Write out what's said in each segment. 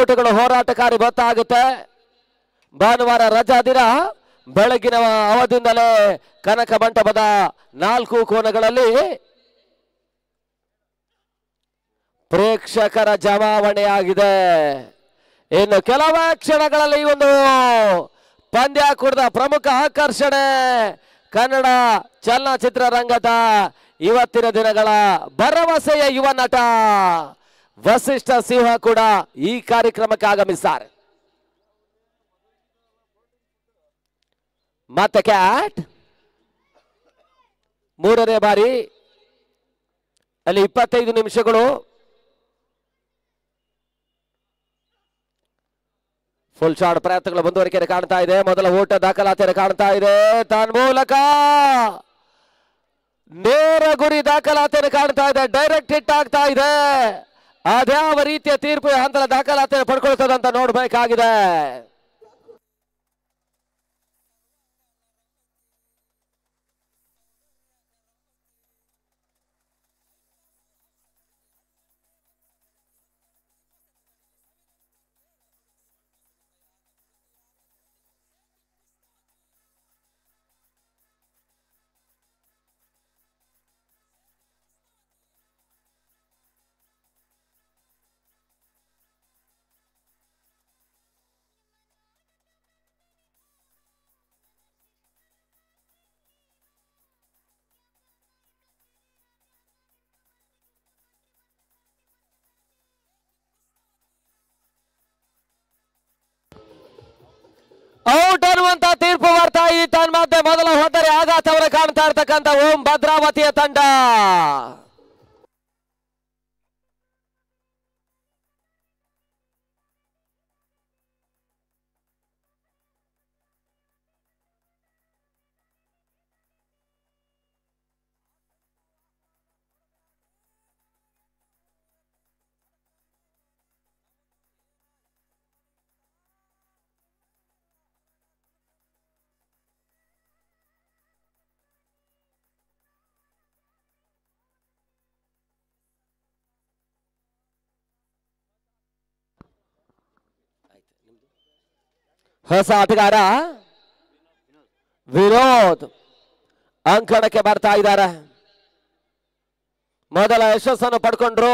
ಓಟಗಳು ಹೋರಾಟಕಾರಿ ಗೊತ್ತಾಗುತ್ತೆ. ಭಾನುವಾರ ರಜಾ ದಿನ ಬೆಳಗಿನ ಅವಧಿಯಿಂದಲೇ ಕನಕ ಮಂಟಪದ 4 ಕೋನಗಳಲ್ಲಿ ಪ್ರೇಕ್ಷಕರ ಜಮಾವಣೆಯಾಗಿದೆ. ಇನ್ನು ಕೆಲವೇ ಕ್ಷಣಗಳಲ್ಲಿ ಈ ಒಂದು ಪಂದ್ಯಾಕೂಟದ ಪ್ರಮುಖ ಆಕರ್ಷಣೆ ಕನ್ನಡ ಚಲನಚಿತ್ರರಂಗದ ಇವತ್ತಿನ ದಿನಗಳ ಭರವಸೆಯ ಯುವ ನಟ ವಸಿಷ್ಠ ಸಿಂಹ ಕೂಡ ಈ ಕಾರ್ಯಕ್ರಮಕ್ಕೆ ಆಗಮಿಸಿದ್ದಾರೆ. ಮತ್ತೆ ಕ್ಯಾಟ್ 3ನೇ ಬಾರಿ ಅಲ್ಲಿ 25 ನಿಮಿಷಗಳು ಫುಲ್ ಶಾಟ್ ಪ್ರಯತ್ನಗಳು ಮುಂದುವರಿಕೆ ಕಾಣ್ತಾ ಇದೆ. ಮೊದಲ ಓಟ ದಾಖಲಾತಿಯನ್ನು ಕಾಣ್ತಾ ಇದೆ. ತನ್ಮೂಲಕ ನೇರ ಗುರಿ ದಾಖಲಾತಿಯನ್ನು ಕಾಣ್ತಾ ಇದೆ. ಡೈರೆಕ್ಟ್ ಹಿಟ್ ಆಗ್ತಾ ಇದೆ. ಅದ್ಯಾವ ರೀತಿಯ ತೀರ್ಪು ಹಂತದ ದಾಖಲಾತಿಯನ್ನು ಪಡ್ಕೊಳ್ತದಂತ ನೋಡ್ಬೇಕಾಗಿದೆ. ಔಟ್ ಅನ್ನುವಂತ ತೀರ್ಪು ಬರ್ತಾ ಈ ತನ್ಮಧ್ಯೆ ಮೊದಲ ಹೊತ್ತರೆ ಆಘಾತವನ್ನು ಕಾಣ್ತಾ ಇರ್ತಕ್ಕಂಥ ಓಂ ಭದ್ರಾವತಿಯ ತಂಡ ಹೊಸ ಆಟಗಾರ ವಿನೋದ್ ಅಂಕಣಕ್ಕೆ ಬರ್ತಾ ಇದ್ದಾರೆ. ಮೊದಲ ಯಶಸ್ಸನ್ನು ಪಡ್ಕೊಂಡ್ರು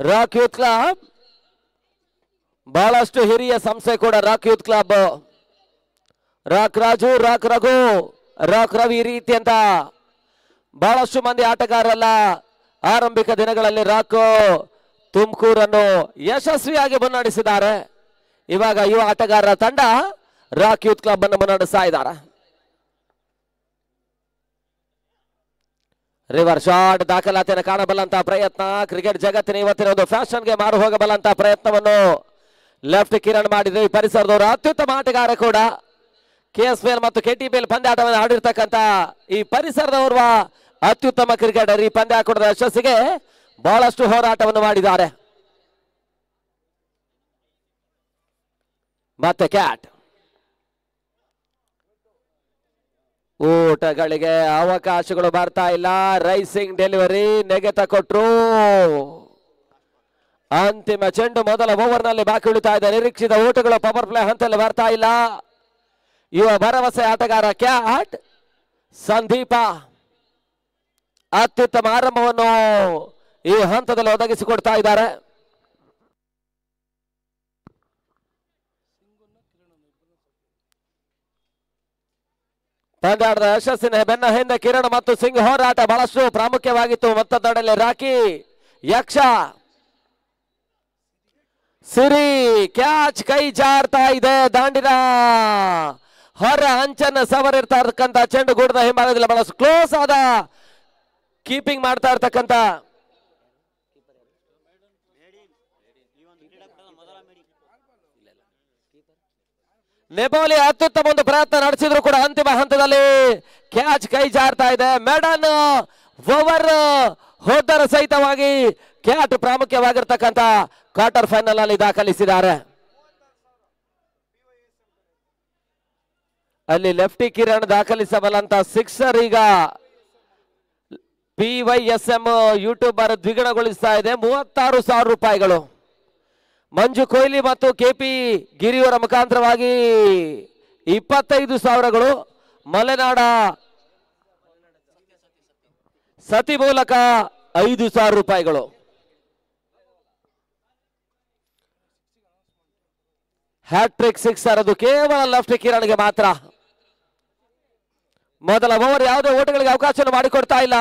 ರಾಕ್ ಯೂತ್ ಕ್ಲಬ್. ಬಹಳಷ್ಟು ಹಿರಿಯ ಸಂಸ್ಥೆ ಕೂಡ rock youth club. Rock Raju, rock Raghu, rock Ravi ಈ ರೀತಿ ಅಂತ ಬಹಳಷ್ಟು ಮಂದಿ ಆಟಗಾರರೆಲ್ಲ ಆರಂಭಿಕ ದಿನಗಳಲ್ಲಿ ರಾಕ್ ತುಮಕೂರನ್ನು ಯಶಸ್ವಿಯಾಗಿ ಮುನ್ನಡೆಸಿದ್ದಾರೆ. ಇವಾಗ ಯುವ ಆಟಗಾರರ ತಂಡ ರಾಕ್ ಯೂತ್ ಕ್ಲಬ್ ಅನ್ನು ಮುನ್ನಡೆಸ್ತಾ ಇದ್ದಾರೆ. ರಿವರ್ ಶಾಟ್ ದಾಖಲಾತಿಯನ್ನು ಕಾಣಬಲ್ಲಂತಹ ಪ್ರಯತ್ನ. ಕ್ರಿಕೆಟ್ ಜಗತ್ತಿನ ಇವತ್ತಿನ ಒಂದು ಫ್ಯಾಷನ್ಗೆ ಮಾರು ಹೋಗಬಲ್ಲಂತಹ ಪ್ರಯತ್ನವನ್ನು ಲೆಫ್ಟ್ ಕಿರಣ್ ಮಾಡಿದ್ರು. ಈ ಪರಿಸರದವರು ಅತ್ಯುತ್ತಮ ಆಟಗಾರ ಕೂಡ. KSPL ಮತ್ತು KTPL ಪಂದ್ಯಾಟವನ್ನು ಆಡಿರ್ತಕ್ಕಂಥ ಈ ಪರಿಸರದವರು ಅತ್ಯುತ್ತಮ ಕ್ರಿಕೆಟರ್. ಈ ಪಂದ್ಯಾಟದ ಯಶಸ್ಸಿಗೆ ಬಹಳಷ್ಟು ಹೋರಾಟವನ್ನು ಮಾಡಿದ್ದಾರೆ. ಮತ್ತೆ ಕ್ಯಾಟ್ ಊಟಗಳಿಗೆ ಅವಕಾಶಗಳು ಬರ್ತಾ ಇಲ್ಲ. ರೈಸಿಂಗ್ ಡೆಲಿವರಿ ನೆಗೆತ ಕೊಟ್ರು. ಅಂತಿಮ ಚೆಂಡು ಮೊದಲ ಓವರ್ನಲ್ಲಿ ಬಾಕಿ ಉಳಿತಾ ಇದೆ. ನಿರೀಕ್ಷಿತ ಊಟಗಳು ಪವರ್ ಪ್ಲೇ ಹಂತದಲ್ಲಿ ಬರ್ತಾ ಇಲ್ಲ. ಯುವ ಭರವಸೆ ಆಟಗಾರ ಕ್ಯಾಟ್ ಸಂದೀಪ ಅತ್ಯುತ್ತಮ ಆರಂಭವನ್ನು ಈ ಹಂತದಲ್ಲಿ ಒದಗಿಸಿಕೊಡ್ತಾ ಇದ್ದಾರೆ. ಪಂದ್ಯಾಟದ ಯಶಸ್ಸಿನ ಬೆನ್ನ ಹಿಂದೆ ಕಿರಣ್ ಮತ್ತು ಸಿಂಗ್ ಹೋರಾಟ ಬಹಳಷ್ಟು ಪ್ರಾಮುಖ್ಯವಾಗಿತ್ತು. ಮತ್ತೊಂದೆಡೆಯಲ್ಲಿ ರಾಕಿ ಯಕ್ಷ ಸಿರಿ ಕ್ಯಾಚ್ ಕೈ ಜಾರ್ತಾ ಇದೆ. ದಾಂಡಿನ ಹೊರ ಅಂಚನ್ನು ಸವರಿರ್ತಾ ಇರ್ತಕ್ಕಂಥ ಚೆಂಡು ಗೂಡದ ಹಿಂಭಾಗದಲ್ಲಿ ಬಹಳಷ್ಟು ಕ್ಲೋಸ್ ಆದ ಕೀಪಿಂಗ್ ಮಾಡ್ತಾ ಇರ್ತಕ್ಕಂಥ ನೆಪೋಲಿ ಅತ್ಯುತ್ತಮ ಒಂದು ಪ್ರಯತ್ನ ನಡೆಸಿದ್ರು ಕೂಡ ಅಂತಿಮ ಹಂತದಲ್ಲಿ ಕ್ಯಾಚ್ ಕೈ ಜಾರ್ತಾ ಇದೆ. ಮೆಡನ್ ಓವರ್ ಹೋದರ ಸಹಿತವಾಗಿ ಕ್ಯಾಟ್ ಪ್ರಾಮುಖ್ಯವಾಗಿರ್ತಕ್ಕಂಥ ಕ್ವಾರ್ಟರ್ ಫೈನಲ್ ಅಲ್ಲಿ ದಾಖಲಿಸಿದ್ದಾರೆ. ಅಲ್ಲಿ ಲೆಫ್ಟಿ ಕಿರಣ್ ದಾಖಲಿಸಬಲ್ಲಂತ ಸಿಕ್ಸರ್ ಈಗ PYSM ಯೂಟ್ಯೂಬರ್ ದ್ವಿಗುಣಗೊಳಿಸ್ತಾ ಇದೆ. 36,000 ರೂಪಾಯಿಗಳು. ಮಂಜು ಕೊಹ್ಲಿ ಮತ್ತು ಕೆಪಿ ಗಿರಿಯವರ ಮುಖಾಂತರವಾಗಿ 25,000ಗಳು, ಮಲೆನಾಡ ಸತಿ ಮೂಲಕ 5,000 ರೂಪಾಯಿಗಳು. ಹ್ಯಾಟ್ರಿಕ್ ಸಿಕ್ಸರ್ ಅದು ಕೇವಲ ಲೆಫ್ಟ್ ಕಿರಣ್ಗೆ ಮಾತ್ರ. ಮೊದಲ ಓವರ್ ಯಾವುದೇ ಓಟಗಳಿಗೆ ಅವಕಾಶ ಮಾಡಿಕೊಡ್ತಾ ಇಲ್ಲ.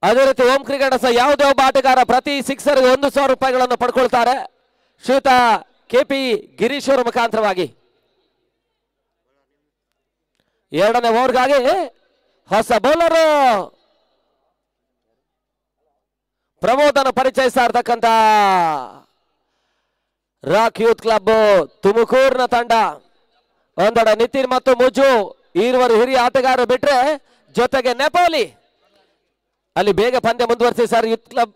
ಅದೇ ರೀತಿ ಹೋಮ್ ಕ್ರಿಕೆಟರ್ಸ್ ಯಾವುದೇ ಒಬ್ಬ ಆಟಗಾರ ಪ್ರತಿ ಸಿಕ್ಸರ್ಗೆ 1,000 ರೂಪಾಯಿಗಳನ್ನು ಪಡ್ಕೊಳ್ತಾರೆ. ಶ್ರೀಯುತ ಕೆಪಿ ಗಿರೀಶ್ ಅವರ ಮುಖಾಂತರವಾಗಿ ಎರಡನೇ ಓವರ್ಗಾಗಿ ಹೊಸ ಬೌಲರ್ ಪ್ರಮೋದನ ಪರಿಚಯಿಸ್ತಾ ಇರ್ತಕ್ಕಂಥ ರಾಕ್ ಯೂತ್ ಕ್ಲಬ್ ತುಮಕೂರಿನ ತಂಡ. ಒಂದೆಡೆ ನಿತಿನ್ ಮತ್ತು ಮುಜು ಈರುವರು ಹಿರಿಯ ಆಟಗಾರರು ಬಿಟ್ರೆ ಜೊತೆಗೆ ನೆಪಾಲಿ ಅಲ್ಲಿ ಬೇಗ ಪಂದ್ಯ ಮುಂದುವರಿಸಿ sir. Youth club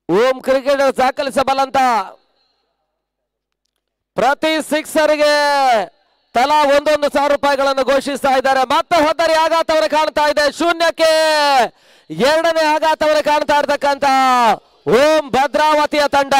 home cricket ದಾಖಲಿಸಬಲ್ಲಂತ ಪ್ರತಿ ಸಿಕ್ಸರ್ಗೆ ತಲಾ 1,100 ರೂಪಾಯಿಗಳನ್ನು ಘೋಷಿಸ್ತಾ ಇದ್ದಾರೆ. ಮತ್ತೆ ಹೊತ್ತರಿ ಆಘಾತವರೆ ಕಾಣ್ತಾ ಇದೆ. ಶೂನ್ಯಕ್ಕೆ ಎರಡನೇ ಆಘಾತವರೆ ಕಾಣ್ತಾ ಇರ್ತಕ್ಕಂಥ ಓಂ ಭದ್ರಾವತಿಯ ತಂಡ.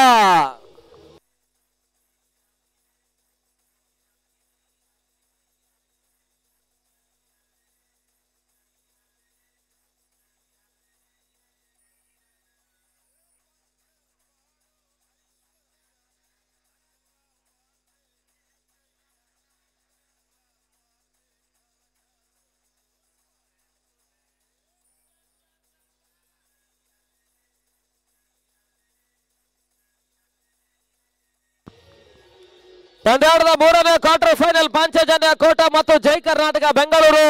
ಪಂದ್ಯಾಟದ ಮೂರನೇ ಕ್ವಾರ್ಟರ್ ಫೈನಲ್ ಪಾಂಚಜನ್ಯ ಕೋಟ ಮತ್ತು ಜೈ ಕರ್ನಾಟಕ ಬೆಂಗಳೂರು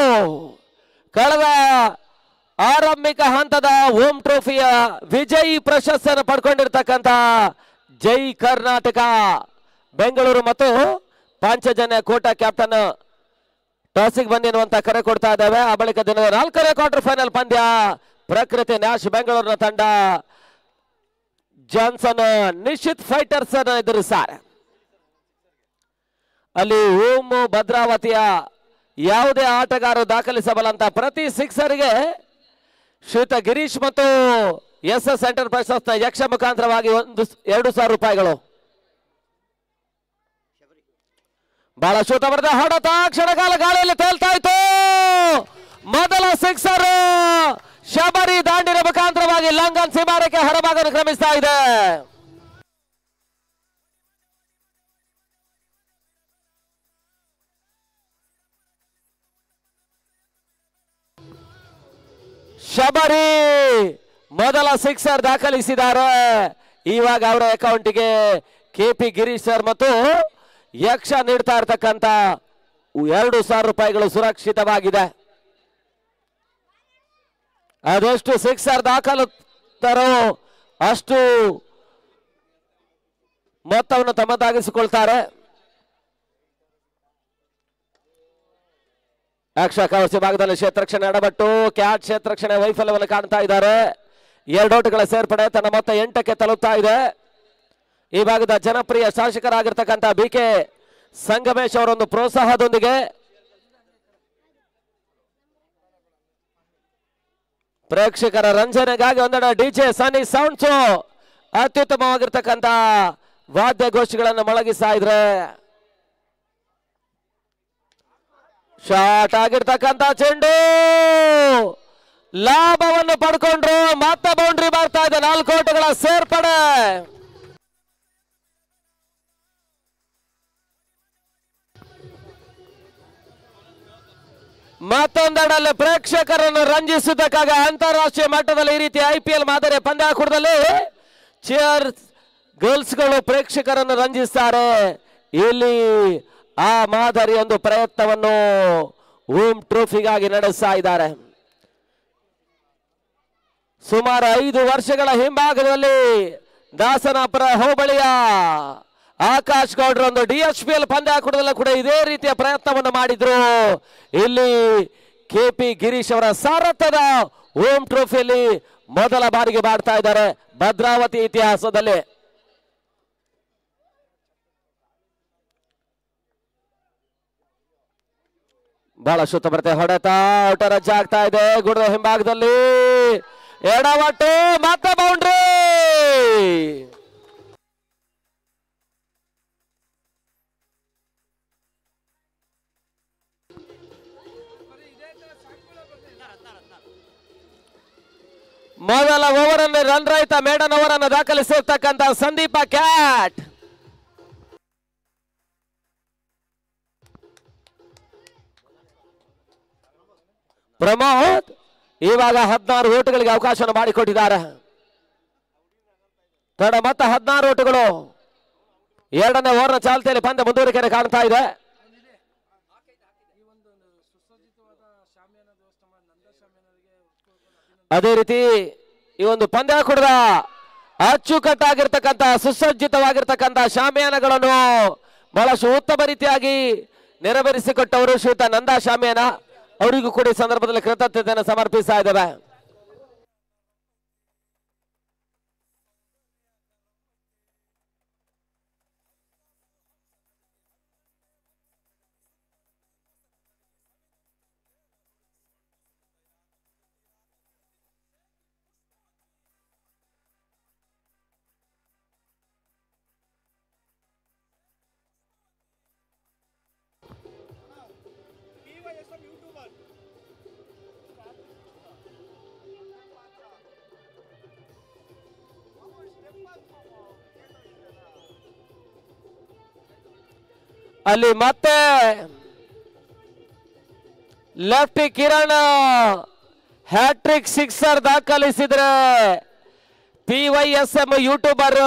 ಕಳೆದ ಆರಂಭಿಕ ಹಂತದ ಹೋಮ್ ಟ್ರೋಫಿಯ ವಿಜಯಿ ಪ್ರಶಸ್ತಿಯನ್ನು ಪಡ್ಕೊಂಡಿರ್ತಕ್ಕಂಥ ಜೈ ಕರ್ನಾಟಕ ಬೆಂಗಳೂರು ಮತ್ತು ಪಾಂಚಜನ್ಯ ಕೋಟ ಕ್ಯಾಪ್ಟನ್ ಟಾಸಿಗೆ ಬಂದಿ ಎನ್ನುವಂತ ಕರೆ ಕೊಡ್ತಾ ಇದ್ದಾವೆ. ಆ ಬಳಿಕ ದಿನದ 4ನೇ ಕ್ವಾರ್ಟರ್ ಫೈನಲ್ ಪಂದ್ಯ ಪ್ರಕೃತಿ ನ್ಯಾಶ್ ಬೆಂಗಳೂರಿನ ತಂಡ ಜಾನ್ಸನ್ ನಿಶ್ಚಿತ್ ಫೈಟರ್ಸ್ ಅನ್ನು ಎದುರಿಸಾರೆ. ಅಲ್ಲಿ ಓಂ ಭದ್ರಾವತಿಯ ಯಾವುದೇ ಆಟಗಾರರು ದಾಖಲಿಸಬಲ್ಲಂತ ಪ್ರತಿ ಸಿಕ್ಸರ್ಗೆ ಶ್ರೀಯುತ ಗಿರೀಶ್ ಮತ್ತು SS ಎಂಟರ್ಪ್ರೈಸಸ್ ಯಕ್ಷ ಮುಖಾಂತರವಾಗಿ 2,000 ರೂಪಾಯಿಗಳು. ಬಹಳ ಶೂತ ಬರೆದ ಹೊಡೆತ ಕ್ಷಣಕಾಲ ಗಾಳಿಯಲ್ಲಿ ತೇಲ್ತಾ ಇತ್ತು. ಮೊದಲ ಸಿಕ್ಸರ್ ಶಬರಿ ದಾಂಡಿನ ಮುಖಾಂತರವಾಗಿ ಲಂಗನ್ ಸೀಮಾರೇಖೆ ಹೊರಭಾಗವನ್ನು ಕ್ರಮಿಸ್ತಾ ಇದೆ. ಶಬರಿ ಮೊದಲ ಸಿಕ್ಸರ್ ದಾಖಲಿಸಿದ್ದಾರೆ. ಇವಾಗ ಅವರ ಅಕೌಂಟಿಗೆ ಕೆಪಿ ಗಿರೀಶ್ ಸರ್ ಮತ್ತು ಯಕ್ಷ ನೀಡ್ತಾ ಇರ್ತಕ್ಕಂಥ 2,000 ರೂಪಾಯಿಗಳು ಸುರಕ್ಷಿತವಾಗಿದೆ. ಅದೆಷ್ಟು ಸಿಕ್ಸರ್ ದಾಖಲಿಸುತ್ತಾರೋ ಅಷ್ಟು ಮೊತ್ತವನ್ನು ತಮ್ಮದಾಗಿಸಿಕೊಳ್ತಾರೆ. ಯಕ್ಷ ಕವಸಿ ಭಾಗದಲ್ಲಿ ಕ್ಷೇತ್ರಕ್ಷಣೆ ಎಡಬಟ್ಟು ಕ್ಯಾಟ್ ಕ್ಷೇತ್ರಕ್ಷಣೆ ವೈಫಲ್ಯವನ್ನು ಕಾಣ್ತಾ ಇದ್ದಾರೆ. 2 ಓಟಗಳ ಸೇರ್ಪಡೆ ತನ್ನ ಮೊತ್ತ 8ಕ್ಕೆ ತಲುಪ್ತಾ ಇದೆ. ಈ ಭಾಗದ ಜನಪ್ರಿಯ ಶಾಸಕರಾಗಿರ್ತಕ್ಕಂಥ BK ಸಂಗಮೇಶ್ ಅವರೊಂದು ಪ್ರೋತ್ಸಾಹದೊಂದಿಗೆ ಪ್ರೇಕ್ಷಕರ ರಂಜನೆಗಾಗಿ ಒಂದೆಡೆ DJ ಸನ್ನಿ ಸೌಂಡ್ಸ್ ಅತ್ಯುತ್ತಮವಾಗಿರ್ತಕ್ಕಂಥ ವಾದ್ಯಗೋಷ್ಠಿಗಳನ್ನು ಮೊಳಗಿಸ್ತಾ ಇದ್ರೆ ಶಾರ್ಟ್ ಆಗಿರ್ತಕ್ಕಂಥ ಚೆಂಡು ಲಾಭವನ್ನು ಪಡ್ಕೊಂಡ್ರು. ಮತ್ತೆ ಬೌಂಡ್ರಿ ಬರ್ತಾ ಇದೆ. 4 ಓಟಗಳ ಸೇರ್ಪಡೆ. ಮತ್ತೊಂದೆಡೆಯಲ್ಲಿ ಪ್ರೇಕ್ಷಕರನ್ನು ರಂಜಿಸುವುದಕ್ಕಾಗಿ ಅಂತಾರಾಷ್ಟ್ರೀಯ ಮಟ್ಟದಲ್ಲಿ ಈ ರೀತಿ IPL ಮಾದರಿಯ ಪಂದ್ಯಾಕೂಟದಲ್ಲಿ ಚೇರ್ ಗರ್ಲ್ಸ್ಗಳು ಪ್ರೇಕ್ಷಕರನ್ನು ರಂಜಿಸ್ತಾರೆ. ಇಲ್ಲಿ ಆ ಮಾದರಿ ಒಂದು ಪ್ರಯತ್ನವನ್ನು ಹೋಮ್ ಟ್ರೋಫಿಗಾಗಿ ನಡೆಸ್ತಾ ಇದ್ದಾರೆ. ಸುಮಾರು 5 ವರ್ಷಗಳ ಹಿಂಭಾಗದಲ್ಲಿ ದಾಸನಾಪುರ ಹೋಬಳಿಯ ಆಕಾಶ್ ಗೌಡ್ರ ಒಂದು DSPL ಪಂದ್ಯಾಕೂಟದಲ್ಲೂ ಕೂಡ ಇದೇ ರೀತಿಯ ಪ್ರಯತ್ನವನ್ನು ಮಾಡಿದ್ರು. ಇಲ್ಲಿ ಕೆಪಿ ಗಿರೀಶ್ ಅವರ ಸಾರಥ್ಯದ ಹೋಮ್ ಟ್ರೋಫಿಯಲ್ಲಿ ಮೊದಲ ಬಾರಿಗೆ ಮಾಡ್ತಾ ಇದ್ದಾರೆ ಭದ್ರಾವತಿ ಇತಿಹಾಸದಲ್ಲಿ. ಬಹಳ ಶುದ್ಧ ಬರುತ್ತೆ ಹೊಡೆತ ಔಟ ರಜೆ ಆಗ್ತಾ ಇದೆ ಗುಡದ ಹಿಂಭಾಗದಲ್ಲಿ ಎಡವಟ್ಟು ಮತ್ತೆ ಬೌಂಡ್ರಿ. ಮೊದಲ ಓವರ್ ಅನ್ನು ರನ್ ರಹಿತ ಮೇಡನ್ ಓವರ್ ಅನ್ನು ದಾಖಲಿಸಿರ್ತಕ್ಕಂಥ ಸಂದೀಪ ಕ್ಯಾಟ್. ಪ್ರಮೋದ್ ಇವಾಗ 16 ಓಟುಗಳಿಗೆ ಅವಕಾಶ ಮಾಡಿಕೊಟ್ಟಿದ್ದಾರೆ. ತಡ ಮತ್ತೆ 16 ಓಟುಗಳು. ಎರಡನೇ ಓವರ್ನ ಚಾಲ್ತಿಯಲ್ಲಿ ಪಂದ್ಯ ಮುಂದುವರಿಕೆ ಕಾಣ್ತಾ ಇದೆ. ಅದೇ ರೀತಿ ಈ ಒಂದು ಪಂದ್ಯ ಕೂಡದ ಅಚ್ಚುಕಟ್ಟಾಗಿರ್ತಕ್ಕಂಥ ಸುಸಜ್ಜಿತವಾಗಿರ್ತಕ್ಕಂಥ ಶಾಮಿಯಾನಗಳನ್ನು ಬಹಳಷ್ಟು ಉತ್ತಮ ರೀತಿಯಾಗಿ ನೆರವೇರಿಸಿಕೊಟ್ಟವರು ಶ್ರೀಯುತ ನಂದಾ ಶಾಮಿಯಾನ. ಅವರಿಗೂ ಕೂಡ ಈ ಸಂದರ್ಭದಲ್ಲಿ ಕೃತಜ್ಞತೆಯನ್ನು ಸಮರ್ಪಿಸ್ತಾ ಇದ್ದೇವೆ. ಅಲ್ಲಿ ಮತ್ತೆ ಲೆಫ್ಟ್ ಕಿರಣ್ ಹ್ಯಾಟ್ರಿಕ್ ಸಿಕ್ಸರ್ ದಾಖಲಿಸಿದ್ರೆ PYSM ಯೂಟ್ಯೂಬರ್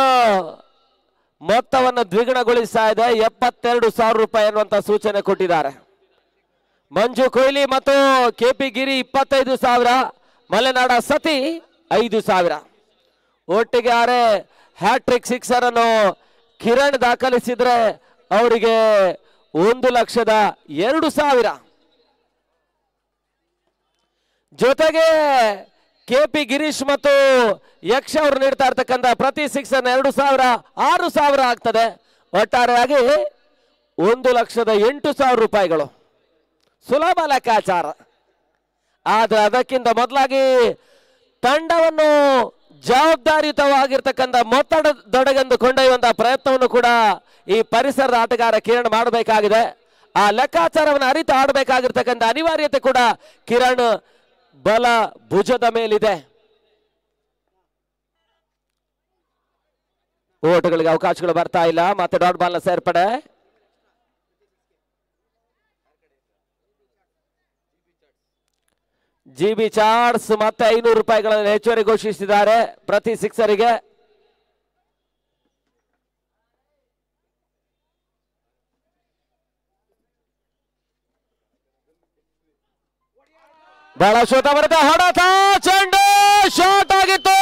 ಮೊತ್ತವನ್ನು ದ್ವಿಗುಣಗೊಳಿಸ್ತಾ ಇದೆ. 72,000 ರೂಪಾಯಿ ಅನ್ನುವಂತ ಸೂಚನೆ ಕೊಟ್ಟಿದ್ದಾರೆ. ಮಂಜು ಕೊಹ್ಲಿ ಮತ್ತು KP ಗಿರಿ 25,000, ಮಲೆನಾಡ ಸತಿ 5,000 ಒಟ್ಟಿಗೆ ಹ್ಯಾಟ್ರಿಕ್ ಸಿಕ್ಸರ್ ಅನ್ನು ಕಿರಣ್ ದಾಖಲಿಸಿದ್ರೆ ಅವರಿಗೆ 1,02,000. ಜೊತೆಗೆ KP ಗಿರೀಶ್ ಮತ್ತು ಯಕ್ಷ ಅವರು ನೀಡ್ತಾ ಇರ್ತಕ್ಕಂಥ ಪ್ರತಿ ಸಿಕ್ಸರ್ 2,000 6,000 ಆಗ್ತದೆ. ಒಟ್ಟಾರೆಯಾಗಿ 1,08,000 ರೂಪಾಯಿಗಳು. ಸುಲಭ ಲೆಕ್ಕಾಚಾರ. ಆದ್ರೆ ಅದಕ್ಕಿಂತ ಮೊದಲಾಗಿ ತಂಡವನ್ನು ಜವಾಬ್ದಾರಿಯುತವಾಗಿರ್ತಕ್ಕಂಥ ಮೊತ್ತದೊಡೆಗೆಂದು ಕೊಂಡೊಯ್ಯುವಂತಹ ಪ್ರಯತ್ನವನ್ನು ಕೂಡ ಈ ಪರಿಸರದ ಆಟಗಾರ ಕಿರಣ್ ಮಾಡಬೇಕಾಗಿದೆ. ಆ ಲೆಕ್ಕಾಚಾರವನ್ನು ಅರಿತು ಆಡಬೇಕಾಗಿರ್ತಕ್ಕಂಥ ಅನಿವಾರ್ಯತೆ ಕೂಡ ಕಿರಣ್ ಬಲ ಭುಜದ ಮೇಲಿದೆ. ಓಟುಗಳಿಗೆ ಅವಕಾಶಗಳು ಬರ್ತಾ ಇಲ್ಲ. ಮತ್ತೆ ಡಾಟ್ ಬಾಲ್ ನ ಸೇರ್ಪಡೆ. GB ಚಾರ್ಟ್ಸ್ ಮತ್ತೆ 500 ರೂಪಾಯಿಗಳನ್ನು ಹೆಚ್ಚುವರಿ ಘೋಷಿಸಿದ್ದಾರೆ ಪ್ರತಿ ಸಿಕ್ಸರಿಗೆ. ಬಹಳ ಶೋತ ಬರುತ್ತೆ. ಹೊಡೆತ ಚೆಂಡು ಶಾಟ್ ಆಗಿತ್ತು.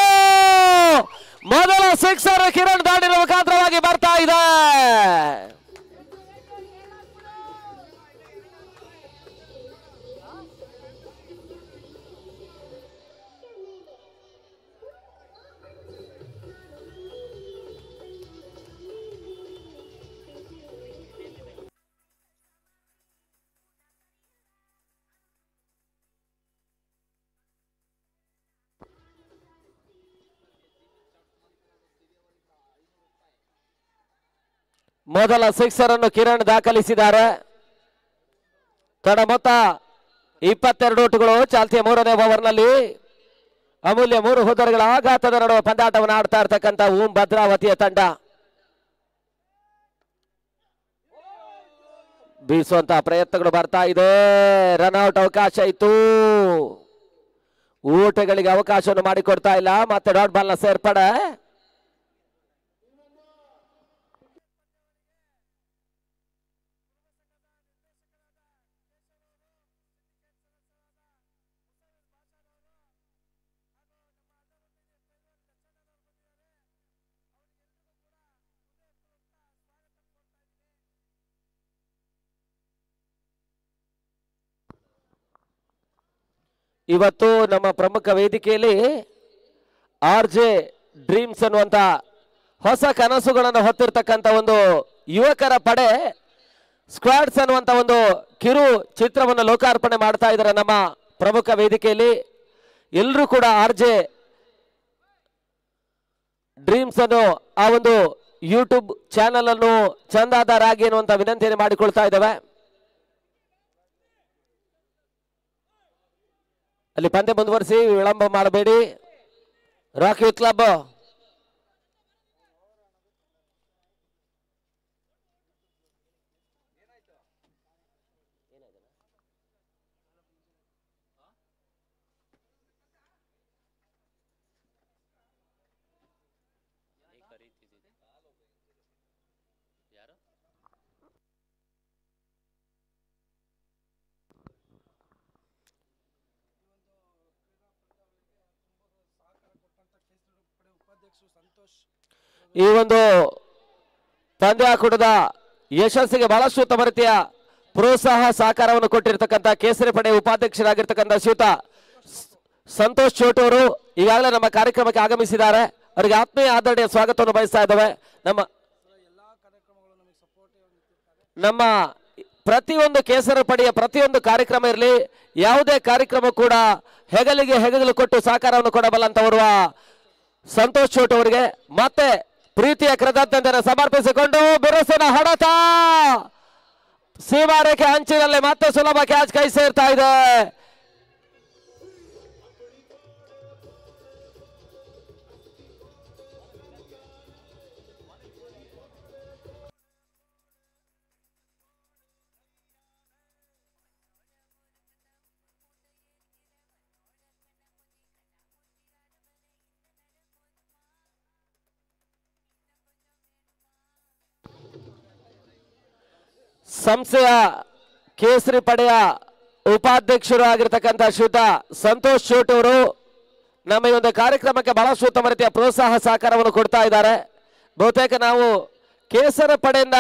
ಮೊದಲ ಸಿಕ್ಸರ್ ಕಿರಣ್ ದಾಡಿನ ಮುಖಾಂತರವಾಗಿ ಬರ್ತಾ ಇದೆ. ಮೊದಲ ಸಿಕ್ಸರ್ ಅನ್ನು ಕಿರಣ್ ದಾಖಲಿಸಿದ್ದಾರೆ. ತಡ ಮೊತ್ತ 22 ಓಟುಗಳು. ಚಾಲ್ತಿಯ 3ನೇ ಓವರ್ನಲ್ಲಿ ಅಮೂಲ್ಯ 3 ಹುದ್ದರೆಗಳ ಆಘಾತದ ನಡುವೆ ಪಂದ್ಯಾಟವನ್ನು ಆಡ್ತಾ ಇರ್ತಕ್ಕಂಥ ಓಂ ಭದ್ರಾವತಿಯ ತಂಡ ಬೀಸುವಂತಹ ಪ್ರಯತ್ನಗಳು ಬರ್ತಾ ಇದೆ. ರನ್ಔಟ್ ಅವಕಾಶ ಇತ್ತು. ಓಟಗಳಿಗೆ ಅವಕಾಶವನ್ನು ಮಾಡಿಕೊಡ್ತಾ ಇಲ್ಲ. ಮತ್ತೆ ಡಾಟ್ ಬಾಲ್ ನ ಸೇರ್ಪಡೆ. ಇವತ್ತು ನಮ್ಮ ಪ್ರಮುಖ ವೇದಿಕೆಯಲ್ಲಿ RJ ಡ್ರೀಮ್ಸ್ ಅನ್ನುವಂತ ಹೊಸ ಕನಸುಗಳನ್ನು ಹೊತ್ತಿರ್ತಕ್ಕಂಥ ಒಂದು ಯುವಕರ ಪಡೆ ಸ್ಕ್ವಾಡ್ಸ್ ಅನ್ನುವಂತ ಒಂದು ಕಿರು ಚಿತ್ರವನ್ನು ಲೋಕಾರ್ಪಣೆ ಮಾಡ್ತಾ ಇದ್ದಾರೆ ನಮ್ಮ ಪ್ರಮುಖ ವೇದಿಕೆಯಲ್ಲಿ. ಎಲ್ಲರೂ ಕೂಡ RJ ಡ್ರೀಮ್ಸ್ ಅನ್ನು ಆ ಒಂದು ಯೂಟ್ಯೂಬ್ ಚಾನೆಲ್ ಅನ್ನು ಚಂದಾದಾರಾಗಿ ಅನ್ನುವಂತ ವಿನಂತಿಯನ್ನು ಮಾಡಿಕೊಳ್ತಾ ಇದ್ದೇವೆ. ಅಲ್ಲಿ ಪಂದ್ಯ ಮುಂದುವರಿಸಿ, ವಿಳಂಬ ಮಾಡಬೇಡಿ. ರಾಕ್ ಯೂತ್ ಕ್ಲಬ್ ಈ ಒಂದು ಪಂದ್ಯಾಕೂಟದ ಯಶಸ್ಸಿಗೆ ಬಹಳಷ್ಟು ಉತ್ತಮ ರೀತಿಯ ಪ್ರೋತ್ಸಾಹ ಸಹಕಾರವನ್ನು ಕೊಟ್ಟಿರ್ತಕ್ಕಂಥ ಕೇಸರಿ ಪಡೆ ಉಪಾಧ್ಯಕ್ಷರಾಗಿರ್ತಕ್ಕಂಥ ಶ್ರೀಯುತ ಸಂತೋಷ್ ಚೋಟು ಅವರು ಈಗಾಗಲೇ ನಮ್ಮ ಕಾರ್ಯಕ್ರಮಕ್ಕೆ ಆಗಮಿಸಿದ್ದಾರೆ. ಅವರಿಗೆ ಆತ್ಮೀಯ ಆದರಣೆಯ ಸ್ವಾಗತವನ್ನು ಬಯಸ್ತಾ ಇದ್ದೇವೆ. ನಮ್ಮ ಪ್ರತಿಯೊಂದು ಕೇಸರಿ ಪಡೆಯ ಪ್ರತಿಯೊಂದು ಕಾರ್ಯಕ್ರಮ ಇರಲಿ, ಯಾವುದೇ ಕಾರ್ಯಕ್ರಮ ಕೂಡ ಹೆಗಲಿಗೆ ಹೆಗಲು ಕೊಟ್ಟು ಸಹಕಾರವನ್ನು ಕೊಡಬಲ್ಲಂತವರು ಸಂತೋಷ್ ಚೋಟು ಅವರಿಗೆ ಮತ್ತೆ ಪ್ರೀತಿಯ ಕೃತಜ್ಞತೆಯನ್ನು ಸಮರ್ಪಿಸಿಕೊಂಡು ಬಿರುಸಿನ ಹೊಡೆತ, ಸೀಮಾರೇಖೆ ಅಂಚಿನಲ್ಲಿ ಮತ್ತೆ ಸುಲಭ ಕ್ಯಾಚ್ ಕೈ ಸೇರ್ತಾ ಇದೆ. ಸಂಸ್ಥೆಯ ಕೇಸರಿ ಪಡೆಯ ಉಪಾಧ್ಯಕ್ಷರು ಆಗಿರ್ತಕ್ಕಂಥ ಶ್ರೀಯುತ ಸಂತೋಷ್ ಚೋಟು ಅವರು ನಮ್ಮ ಈ ಒಂದು ಕಾರ್ಯಕ್ರಮಕ್ಕೆ ಬಹಳಷ್ಟು ಉತ್ತಮ ರೀತಿಯ ಪ್ರೋತ್ಸಾಹ ಸಹಕಾರವನ್ನು ಕೊಡ್ತಾ ಇದ್ದಾರೆ. ಬಹುತೇಕ ನಾವು ಕೇಸರಿ ಪಡೆಯಿಂದ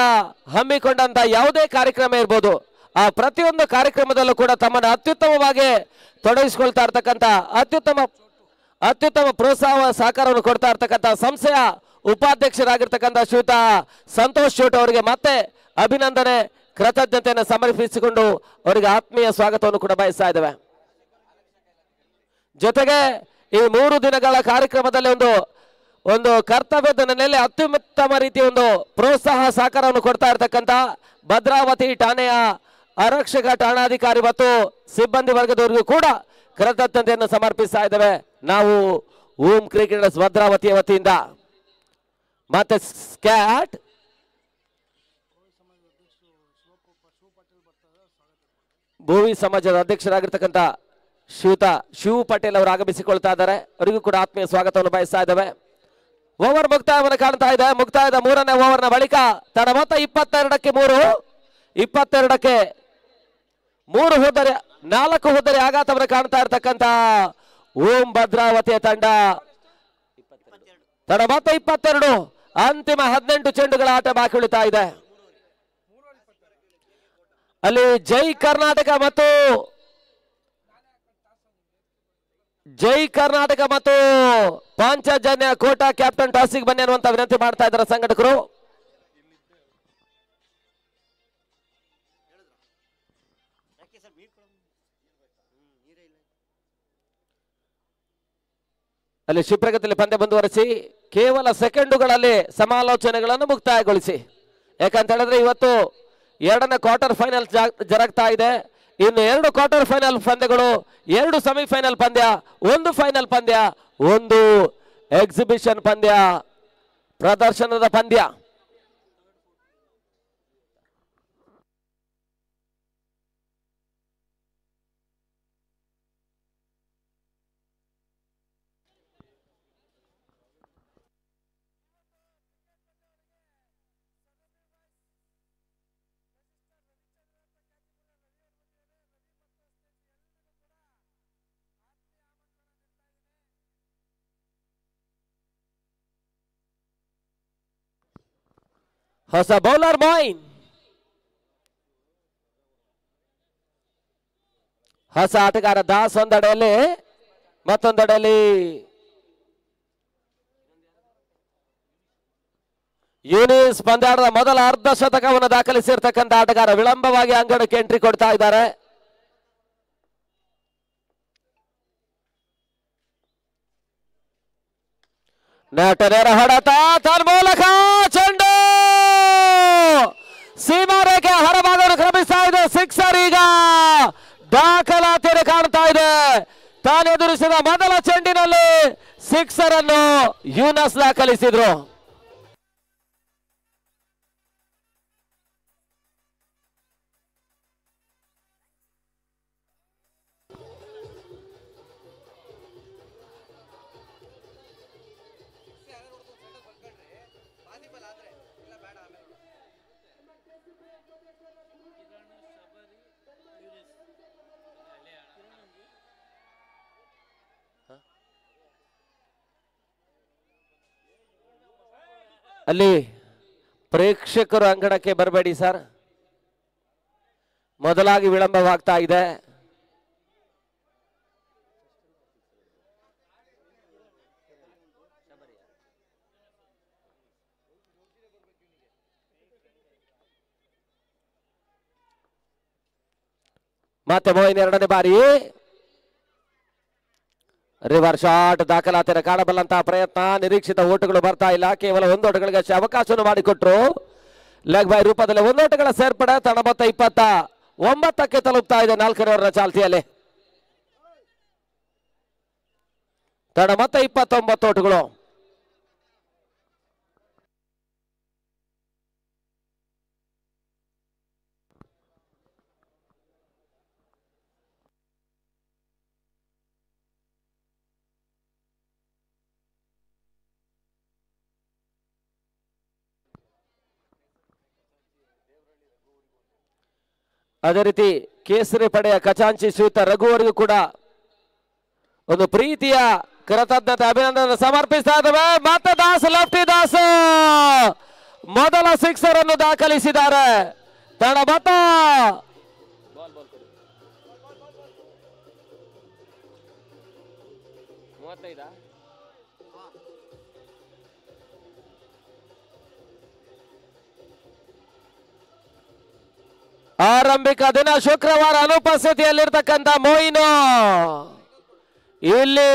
ಹಮ್ಮಿಕೊಂಡಂತ ಯಾವುದೇ ಕಾರ್ಯಕ್ರಮ ಇರ್ಬೋದು, ಆ ಪ್ರತಿಯೊಂದು ಕಾರ್ಯಕ್ರಮದಲ್ಲೂ ಕೂಡ ತಮ್ಮನ್ನು ಅತ್ಯುತ್ತಮವಾಗಿ ತೊಡಗಿಸಿಕೊಳ್ತಾ ಇರ್ತಕ್ಕಂಥ ಅತ್ಯುತ್ತಮ ಪ್ರೋತ್ಸಾಹ ಸಹಕಾರವನ್ನು ಕೊಡ್ತಾ ಇರ್ತಕ್ಕಂಥ ಸಂಸ್ಥೆಯ ಉಪಾಧ್ಯಕ್ಷರಾಗಿರ್ತಕ್ಕಂಥ ಶ್ರೀಯುತ ಸಂತೋಷ್ ಚೋಟು ಅವರಿಗೆ ಮತ್ತೆ ಅಭಿನಂದನೆ, ಕೃತಜ್ಞತೆಯನ್ನು ಸಮರ್ಪಿಸಿಕೊಂಡು ಅವರಿಗೆ ಆತ್ಮೀಯ ಸ್ವಾಗತವನ್ನು ಕೂಡ ಬಯಸ್ತಾ ಇದ್ದೇವೆ. ಜೊತೆಗೆ ಈ 3 ದಿನಗಳ ಕಾರ್ಯಕ್ರಮದಲ್ಲಿ ಒಂದು ಕರ್ತವ್ಯದ ನೆಲೆಯಲ್ಲಿ ಅತ್ಯುತ್ತಮ ರೀತಿಯ ಒಂದು ಪ್ರೋತ್ಸಾಹ ಸಹಕಾರವನ್ನು ಕೊಡ್ತಾ ಇರತಕ್ಕಂಥ ಭದ್ರಾವತಿ ಠಾಣೆಯ ಆರಕ್ಷಕ ಠಾಣಾಧಿಕಾರಿ ಮತ್ತು ಸಿಬ್ಬಂದಿ ವರ್ಗದವರಿಗೂ ಕೂಡ ಕೃತಜ್ಞತೆಯನ್ನು ಸಮರ್ಪಿಸ್ತಾ ಇದ್ದೇವೆ ನಾವು ಓಂ ಕ್ರಿಕೆಟರ್ಸ್ ಭದ್ರಾವತಿಯ ವತಿಯಿಂದ. ಮತ್ತೆ ಸ್ಕ್ಯಾಟ್ ಭೋವಿ ಸಮಾಜದ ಅಧ್ಯಕ್ಷರಾಗಿರ್ತಕ್ಕಂಥ ಶ್ರೀಯುತ ಶಿವ್ ಪಟೇಲ್ ಅವರು ಆಗಮಿಸಿಕೊಳ್ತಾ ಇದ್ದಾರೆ. ಅವರಿಗೂ ಕೂಡ ಆತ್ಮೀಯ ಸ್ವಾಗತವನ್ನು ಬಯಸ್ತಾ ಇದ್ದೇವೆ. ಓವರ್ ಮುಕ್ತಾಯವನ್ನು ಕಾಣ್ತಾ ಇದೆ. ಮುಕ್ತಾಯದ 3ನೇ ಓವರ್ನ ಬಳಿಕ ತಡ ಮೊತ್ತ 22ಕ್ಕೆ 3 ಹೋದರೆ 4 ಹೋದರೆ ಆಘಾತವನ್ನು ಕಾಣ್ತಾ ಇರ್ತಕ್ಕಂಥ ಓಂ ಭದ್ರಾವತಿಯ ತಂಡ ತಡ ಮೊತ್ತ 22, ಅಂತಿಮ 18 ಚೆಂಡುಗಳ ಆಟ ಬಾಕಿ ಉಳಿತಾ ಇದೆ. ಅಲ್ಲಿ ಜೈ ಕರ್ನಾಟಕ ಮತ್ತು ಪಾಂಚಜನ್ಯ ಕೋಟಾ ಕ್ಯಾಪ್ಟನ್ ಟಾಸಿಗೆ ಬನ್ನಿ ಅನ್ನುವಂತ ವಿನಂತಿ ಮಾಡ್ತಾ ಇದ್ದಾರೆ ಸಂಘಟಕರು. ಅಲ್ಲಿ ಶಿಪ್ರಗತಿಯಲ್ಲಿ ಪಂದ್ಯ ಮುಂದುವರಿಸಿ ಕೇವಲ ಸೆಕೆಂಡುಗಳಲ್ಲಿ ಸಮಾಲೋಚನೆಗಳನ್ನು ಮುಕ್ತಾಯಗೊಳಿಸಿ. ಯಾಕಂತ ಹೇಳಿದ್ರೆ ಇವತ್ತು 2ನೇ ಕ್ವಾರ್ಟರ್ ಫೈನಲ್ ಜರುಗ್ತಾ ಇದೆ. ಇನ್ನು 2 ಕ್ವಾರ್ಟರ್ ಫೈನಲ್ ಪಂದ್ಯಗಳು, 2 ಸೆಮಿಫೈನಲ್ ಪಂದ್ಯ, 1 ಫೈನಲ್ ಪಂದ್ಯ, 1 ಎಕ್ಸಿಬಿಷನ್ ಪಂದ್ಯ, ಪ್ರದರ್ಶನದ ಪಂದ್ಯ. ಹೊಸ ಬೌಲರ್ ಮೊಯಿನ್, ಹೊಸ ಆಟಗಾರ ದಾಸ್ ಒಂದೆಡೆಯಲ್ಲಿ, ಮತ್ತೊಂದೆಡೆಯಲ್ಲಿ ಯೂನಿಸ್ ಪಂದ್ಯಾಟದ ಮೊದಲ ಅರ್ಧ ಶತಕವನ್ನು ದಾಖಲಿಸಿರ್ತಕ್ಕಂಥ ಆಟಗಾರ ವಿಳಂಬವಾಗಿ ಅಂಗಣಕ್ಕೆ ಎಂಟ್ರಿ ಕೊಡ್ತಾ ಇದ್ದಾರೆ. ನೆಟ್ಟನೇರ ಹೊಡೆತ ತನ್ಮೂಲಕ ಚೆಂಡು ಸೀಮಾರೇಖೆ ಹೊರಭಾಗವನ್ನು ಕ್ರಮಿಸ್ತಾ ಇದೆ. ಸಿಕ್ಸರ್ ಈಗ ದಾಖಲಾತಿಯನ್ನು ಕಾಣ್ತಾ ಇದೆ. ತಾನೆದುರಿಸಿದ ಮೊದಲ ಚೆಂಡಿನಲ್ಲಿ ಸಿಕ್ಸರ್ ಅನ್ನು ಯೂನಸ್ ದಾಖಲಿಸಿದ್ರು. ಅಲ್ಲಿ ಪ್ರೇಕ್ಷಕರು ಅಂಗಣಕ್ಕೆ ಬರಬೇಡಿ ಸರ್, ಮೊದಲಾಗಿ ವಿಳಂಬವಾಗ್ತಾ ಇದೆ. ಮತ್ತೆ ಮೋಯಿನ್ ಎರಡನೇ ಬಾರಿ ರಿವರ್ಸ್ ಶಾಟ್ ದಾಖಲಾತಿಯನ್ನು ಕಾಣಬಲ್ಲಂತಹ ಪ್ರಯತ್ನ. ನಿರೀಕ್ಷಿತ ಓಟುಗಳು ಬರ್ತಾ ಇಲ್ಲ. ಕೇವಲ 1 ಓಟಗಳಿಗೆ ಅವಕಾಶವನ್ನು ಮಾಡಿಕೊಟ್ರು. ಲೆಗ್ ಬೈ ರೂಪದಲ್ಲಿ 1 ಓಟಗಳ ಸೇರ್ಪಡೆ. ತಡ ಮೊತ್ತ 29ಕ್ಕೆ ತಲುಪ್ತಾ ಇದೆ 4ನೇ ಓವರ್ನ ಚಾಲ್ತಿಯಲ್ಲಿ. ತಡ ಮೊತ್ತ 29 ಓಟಗಳು. ಅದೇ ರೀತಿ ಕೇಸರಿ ಪಡೆಯ ಖಜಾಂಚಿ ಶ್ರೀಯುತ ರಘುವರಿಗೂ ಕೂಡ ಒಂದು ಪ್ರೀತಿಯ ಕೃತಜ್ಞತೆ ಅಭಿನಂದನೆ ಸಮರ್ಪಿಸ್ತಾ ಇದ್ದಾವೆ. ಮತ್ತೆ ದಾಸ್ ಲೆಫ್ಟಿ ದಾಸ್ ಮೊದಲ ಸಿಕ್ಸರ್ ಅನ್ನು ದಾಖಲಿಸಿದ್ದಾರೆ. ತಡ ಮೊತ್ತ 35. ಆರಂಭಿಕ ದಿನ ಶುಕ್ರವಾರ ಅನುಪಸ್ಥಿತಿಯಲ್ಲಿರ್ತಕ್ಕಂಥ ಮೊಯಿನ್ ಇಲ್ಲಿ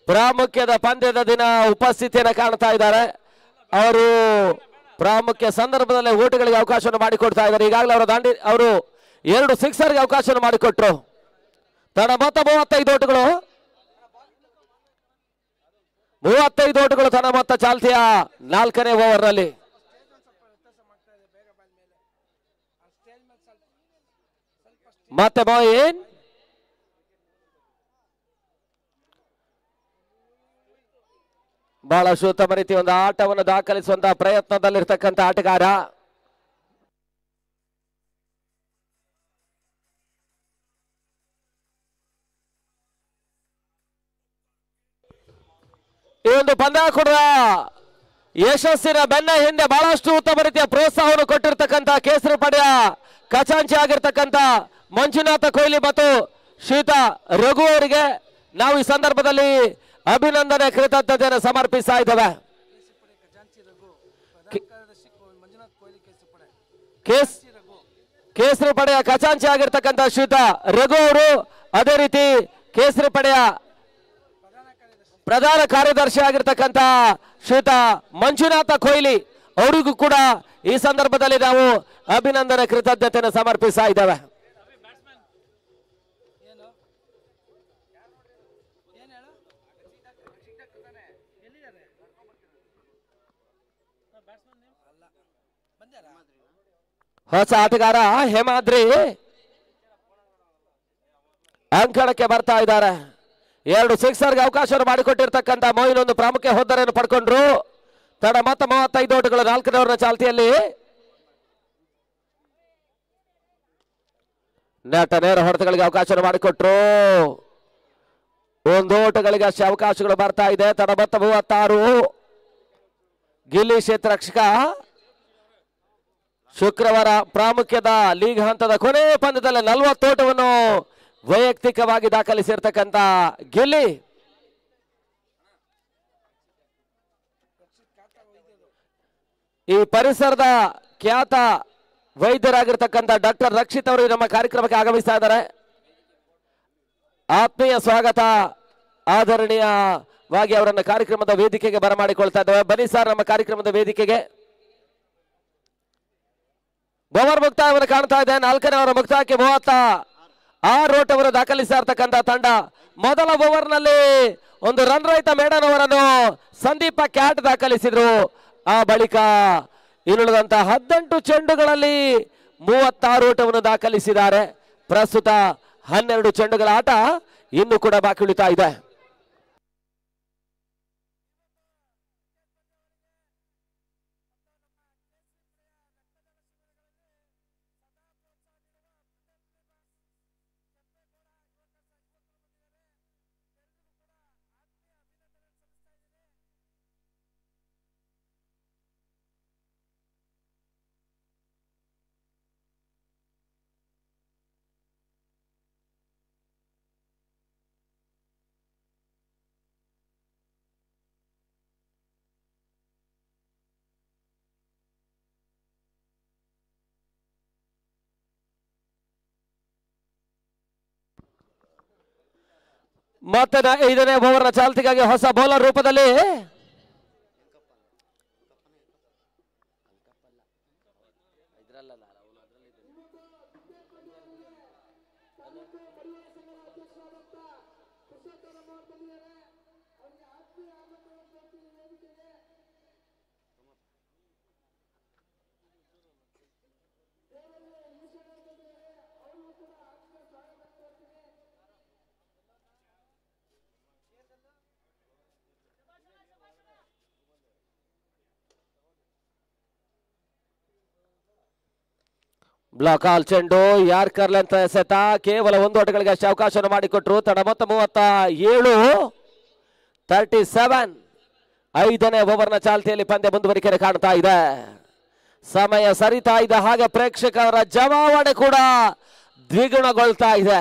ಪ್ರಾಮುಖ್ಯದ ಪಂದ್ಯದ ದಿನ ಉಪಸ್ಥಿತಿಯನ್ನು ಕಾಣ್ತಾ ಇದ್ದಾರೆ. ಅವರು ಪ್ರಾಮುಖ್ಯ ಸಂದರ್ಭದಲ್ಲಿ ಓಟುಗಳಿಗೆ ಅವಕಾಶವನ್ನು ಮಾಡಿಕೊಡ್ತಾ ಇದ್ದಾರೆ. ಈಗಾಗಲೇ ಅವರು 2 ಸಿಕ್ಸರ್ಗೆ ಅವಕಾಶವನ್ನು ಮಾಡಿಕೊಟ್ರು. ತಡ ಮೊತ್ತ 35 ಓಟುಗಳು. 35 ಓಟುಗಳು ತಡ ಮೊತ್ತ ಚಾಲ್ತಿಯ 4ನೇ ಓವರ್ನಲ್ಲಿ. ಮತ್ತೆ ಮೊಯಿನ್ ಬಹಳಷ್ಟು ಉತ್ತಮ ರೀತಿ ಒಂದು ಆಟವನ್ನು ದಾಖಲಿಸುವಂತಹ ಪ್ರಯತ್ನದಲ್ಲಿರ್ತಕ್ಕಂಥ ಆಟಗಾರ. ಈ ಒಂದು ಪಂದ್ಯಾಕೂಟದ ಯಶಸ್ಸಿನ ಬೆನ್ನ ಹಿಂದೆ ಬಹಳಷ್ಟು ಉತ್ತಮ ರೀತಿಯ ಪ್ರೋತ್ಸಾಹವನ್ನು ಕೊಟ್ಟಿರ್ತಕ್ಕಂಥ ಕೇಸರಿ ಪಡೆಯ ಖಜಾಂಚಿ ಆಗಿರ್ತಕ್ಕಂಥ ಮಂಜುನಾಥ ಕೊಹ್ಲಿ ಮತ್ತು ಶ್ರೀಯುತ ರಘು ಅವರಿಗೆ ನಾವು ಈ ಸಂದರ್ಭದಲ್ಲಿ ಅಭಿನಂದನೆ ಕೃತಜ್ಞತೆಯನ್ನು ಸಮರ್ಪಿಸ್ತಾ ಇದ್ದೇವೆ. ಕೇಸರಿ ಪಡೆಯ ಖಜಾಂಚಿ ಆಗಿರ್ತಕ್ಕಂಥ ಶ್ರೀಯುತ ರಘು ಅವರು, ಅದೇ ರೀತಿ ಕೇಸರಿ ಪಡೆಯ ಪ್ರಧಾನ ಕಾರ್ಯದರ್ಶಿ ಆಗಿರ್ತಕ್ಕಂಥ ಶ್ರೀಯುತ ಮಂಜುನಾಥ ಕೊಹ್ಲಿ ಅವರಿಗೂ ಕೂಡ ಈ ಸಂದರ್ಭದಲ್ಲಿ ನಾವು ಅಭಿನಂದನೆ ಕೃತಜ್ಞತೆಯನ್ನು ಸಮರ್ಪಿಸ್ತಾ ಇದ್ದೇವೆ. ಹೊಸ ಆಟಗಾರ ಹೇಮಾದ್ರಿ ಅಂಕಣಕ್ಕೆ ಬರ್ತಾ ಇದ್ದಾರೆ. 2 ಸಿಕ್ಸರ್ಗೆ ಅವಕಾಶವನ್ನು ಮಾಡಿಕೊಟ್ಟಿರ್ತಕ್ಕಂಥ ಮೊಯಿನ್ ಒಂದು ಪ್ರಾಮುಖ್ಯ ಹೋದ್ದರೆಯನ್ನು ಪಡ್ಕೊಂಡ್ರು. ತಡ ಮೊತ್ತ 35 ಓಟಗಳು 4ನೇ ಓವರ್ನ ಚಾಲ್ತಿಯಲ್ಲಿ. ನೆಟ್ಟ ನೇರ ಹೊಡೆತಗಳಿಗೆ ಅವಕಾಶವನ್ನು ಮಾಡಿಕೊಟ್ರು. 1 ಓಟಗಳಿಗೆ ಅಷ್ಟೇ ಅವಕಾಶಗಳು ಬರ್ತಾ ಇದೆ. ತಡ ಮೊತ್ತ 36. ಗಿಲ್ಲಿ ಕ್ಷೇತ್ರರಕ್ಷಕ ಶುಕ್ರವಾರ ಪ್ರಾಮುಖ್ಯದ ಲೀಗ್ ಹಂತದ ಕೊನೆ ಪಂದ್ಯದಲ್ಲಿ 40 ಓಟವನ್ನು ವೈಯಕ್ತಿಕವಾಗಿ ದಾಖಲಿಸಿರ್ತಕ್ಕಂಥ ಗಿಲ್ಲಿ ಈ ಪರಿಸರದ ಖ್ಯಾತ ವೈದ್ಯರಾಗಿರ್ತಕ್ಕಂಥ ಡಾಕ್ಟರ್ ರಕ್ಷಿತ್ ಅವರು ನಮ್ಮ ಕಾರ್ಯಕ್ರಮಕ್ಕೆ ಆಗಮಿಸ್ತಾ ಇದ್ದಾರೆ. ಆತ್ಮೀಯ ಸ್ವಾಗತ, ಆದರಣೀಯವಾಗಿ ಅವರನ್ನು ಕಾರ್ಯಕ್ರಮದ ವೇದಿಕೆಗೆ ಬರಮಾಡಿಕೊಳ್ತಾ ಇದ್ದೇವೆ. ಬನ್ನಿ ಸರ್ ನಮ್ಮ ಕಾರ್ಯಕ್ರಮದ ವೇದಿಕೆಗೆ. ಓವರ್ ಮುಕ್ತಾಯವನ್ನು ಕಾಣ್ತಾ ಇದೆ. 4ನೇ ಓವರ್ ಮುಕ್ತಾಯಕ್ಕೆ 36 ಓಟವನ್ನು ದಾಖಲಿಸ್ತಾ ಇರ್ತಕ್ಕಂಥ ತಂಡ. ಮೊದಲ ಓವರ್ನಲ್ಲಿ ಒಂದು ರನ್ ರಹಿತ ಮೇಡನ್ ಅವರನ್ನು ಸಂದೀಪ ಕ್ಯಾಟ್ ದಾಖಲಿಸಿದ್ರು. ಆ ಬಳಿಕ ಇನ್ನುಳಿದಂತಹ 18 ಚೆಂಡುಗಳಲ್ಲಿ 36 ಓಟವನ್ನು ದಾಖಲಿಸಿದ್ದಾರೆ. ಪ್ರಸ್ತುತ 12 ಚೆಂಡುಗಳ ಆಟ ಇನ್ನೂ ಕೂಡ ಬಾಕಿ ಉಳಿತಾ ಇದೆ. ಮತ್ತೆ 5ನೇ ಓವರ್ನ ಚಾಲ್ತಿಗಾಗಿ ಹೊಸ ಬೌಲರ್ ರೂಪದಲ್ಲಿ ಬ್ಲಾಕ್ ಆಲ್ ಚೆಂಡು ಯಾರ್ಕರ್ ಲೆಂತ್ ಎಸೆತ. ಕೇವಲ 1 ಓಟಗಳಿಗೆ ಅಷ್ಟೇ ಅವಕಾಶವನ್ನು ಮಾಡಿಕೊಟ್ರು. ತಡ ಮೊತ್ತ 37. 5ನೇ ಓವರ್ನ ಚಾಲ್ತಿಯಲ್ಲಿ ಪಂದ್ಯ ಮುಂದುವರಿಕೆ ಕಾಣ್ತಾ ಇದೆ. ಸಮಯ ಸರಿತಾ ಇದೆ, ಹಾಗೆ ಪ್ರೇಕ್ಷಕರ ಜಮಾವಣೆ ಕೂಡ ದ್ವಿಗುಣಗೊಳ್ತಾ ಇದೆ.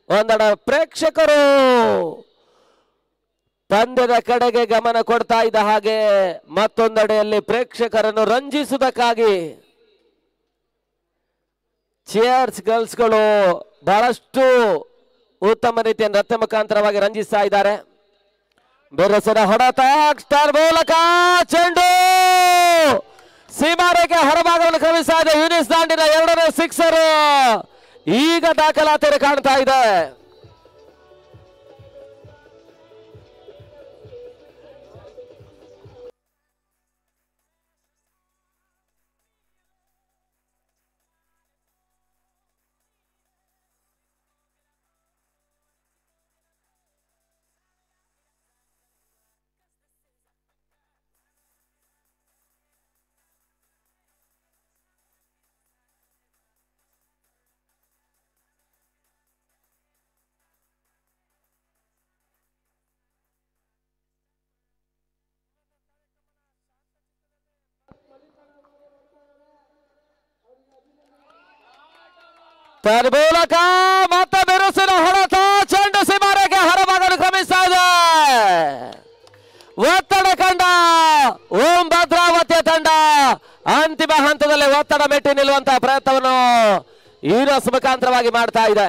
ಒಂದೆಡೆ ಪ್ರೇಕ್ಷಕರು ಪಂದ್ಯದ ಕಡೆಗೆ ಗಮನ ಕೊಡ್ತಾ ಇದ್ದ ಹಾಗೆ ಮತ್ತೊಂದೆಡೆಯಲ್ಲಿ ಪ್ರೇಕ್ಷಕರನ್ನು ರಂಜಿಸುವುದಕ್ಕಾಗಿ ಚೇರ್ಸ್ ಗರ್ಲ್ಸ್ಗಳು ಬಹಳಷ್ಟು ಉತ್ತಮ ರೀತಿಯ ನೃತ್ಯ ಮುಖಾಂತರವಾಗಿ ರಂಜಿಸ್ತಾ ಇದ್ದಾರೆ. ಬೆರಸಿನ ಹೊಡೆತ ಮೂಲಕ ಚೆಂಡು ಸೀಮಾರೇಖೆ ಹೊರಭಾಗವನ್ನು ಕ್ರಮಿಸ್ತಾ ಇದೆ. ಯೂನಿಸ್ ದಾಂಡಿನ 2ನೇ ಸಿಕ್ಸರ್ ಈಗ ದಾಖಲಾತಿಯಲ್ಲಿ ಕಾಣ್ತಾ ಇದೆ. ಮೂಲಕ ಮತ್ತೆ ಬಿರುಸಿನ ಹೊಡೆತ, ಚೆಂಡು ಸೀಮಾರೇಖೆ ಹೊರಭಾಗವನ್ನು ಕ್ರಮಿಸ್ತಾ ಇದೆ. ಒತ್ತಡ ಕಂಡ ಓಂ ಭದ್ರಾವತಿಯ ತಂಡ ಅಂತಿಮ ಹಂತದಲ್ಲಿ ಒತ್ತಡ ಮೆಟ್ಟಿ ನಿಲ್ಲುವಂತಹ ಪ್ರಯತ್ನವನ್ನು ಯೂನಿಸ್ ಮುಖಾಂತರವಾಗಿ ಮಾಡ್ತಾ ಇದೆ.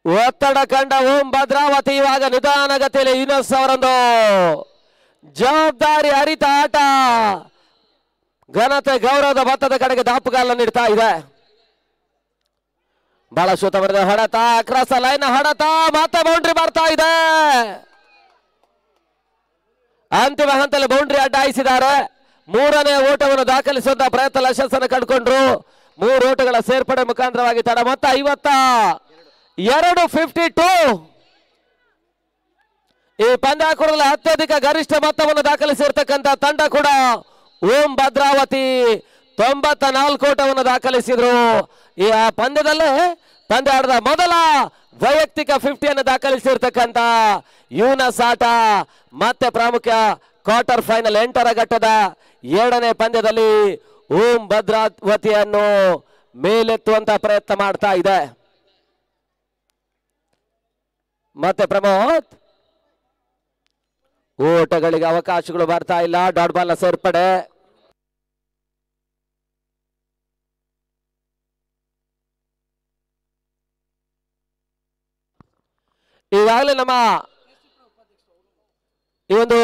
ಒತ್ತಡ ಕಂಡ ಓಂ ಭದ್ರಾವತಿ ಇವಾಗ ನಿಧಾನಗತಿಯಲ್ಲಿ ಯೂನಿಸ್ ಅವರೊಂದು ಜವಾಬ್ದಾರಿ ಅರಿತ ಆಟ ಘನತೆ ಗೌರವದ ಭತ್ತದ ಕಡೆಗೆ ದಾಪುಗಾಲ ನೀಡ್ತಾ ಇದೆ. ಬಹಳ ಶೂತವರದ ಹೊಡೆತ, ಕ್ರಾಸ್ ಲೈನ್ ಹೊಡೆತ, ಮತ್ತೆ ಬೌಂಡ್ರಿ ಬರ್ತಾ ಇದೆ. ಅಂತಿಮ ಹಂತದಲ್ಲಿ ಬೌಂಡ್ರಿ ಅಡ್ಡಾಯಿಸಿದ್ದಾರೆ. 3ನೇ ಓಟವನ್ನು ದಾಖಲಿಸುವಂತಹ ಪ್ರಯತ್ನ ಯಶಸ್ಸನ್ನು ಕಂಡುಕೊಂಡ್ರು. 3 ಓಟಗಳ ಸೇರ್ಪಡೆ ಮುಖಾಂತರವಾಗಿ ತಡ ಮೊತ್ತ 52. 52 ಈ ಪಂದ್ಯಾಕೂಟದಲ್ಲಿ ಅತ್ಯಧಿಕ ಗರಿಷ್ಠ ಮೊತ್ತವನ್ನು ದಾಖಲಿಸಿರ್ತಕ್ಕಂಥ ತಂಡ ಕೂಡ ಓಂ ಭದ್ರಾವತಿ 94 ಓಟವನ್ನು ದಾಖಲಿಸಿದ್ರು. ಈ ಪಂದ್ಯದಲ್ಲೇ ಪಂದ್ಯ ಆಡಿದ ಮೊದಲ ವೈಯಕ್ತಿಕ 50ಯನ್ನು ದಾಖಲಿಸಿರ್ತಕ್ಕಂಥ ಯೂನಿಸ್ ಆಟ ಮತ್ತೆ ಪ್ರಾಮುಖ್ಯ ಕ್ವಾರ್ಟರ್ ಫೈನಲ್ 8ರ ಘಟ್ಟದ 2ನೇ ಪಂದ್ಯದಲ್ಲಿ ಓಂ ಭದ್ರಾವತಿಯನ್ನು ಮೇಲೆತ್ತುವಂತ ಪ್ರಯತ್ನ ಮಾಡ್ತಾ ಇದೆ. ಮತ್ತೆ ಪ್ರಮೋದ್. ಓಟಗಳಿಗೆ ಅವಕಾಶಗಳು ಬರ್ತಾ ಇಲ್ಲ. ಡಾಟ್ ಬಾಲ್ ಸೇರ್ಪಡೆ. ಈಗಾಗಲೇ ನಮ್ಮ ಈ ಒಂದು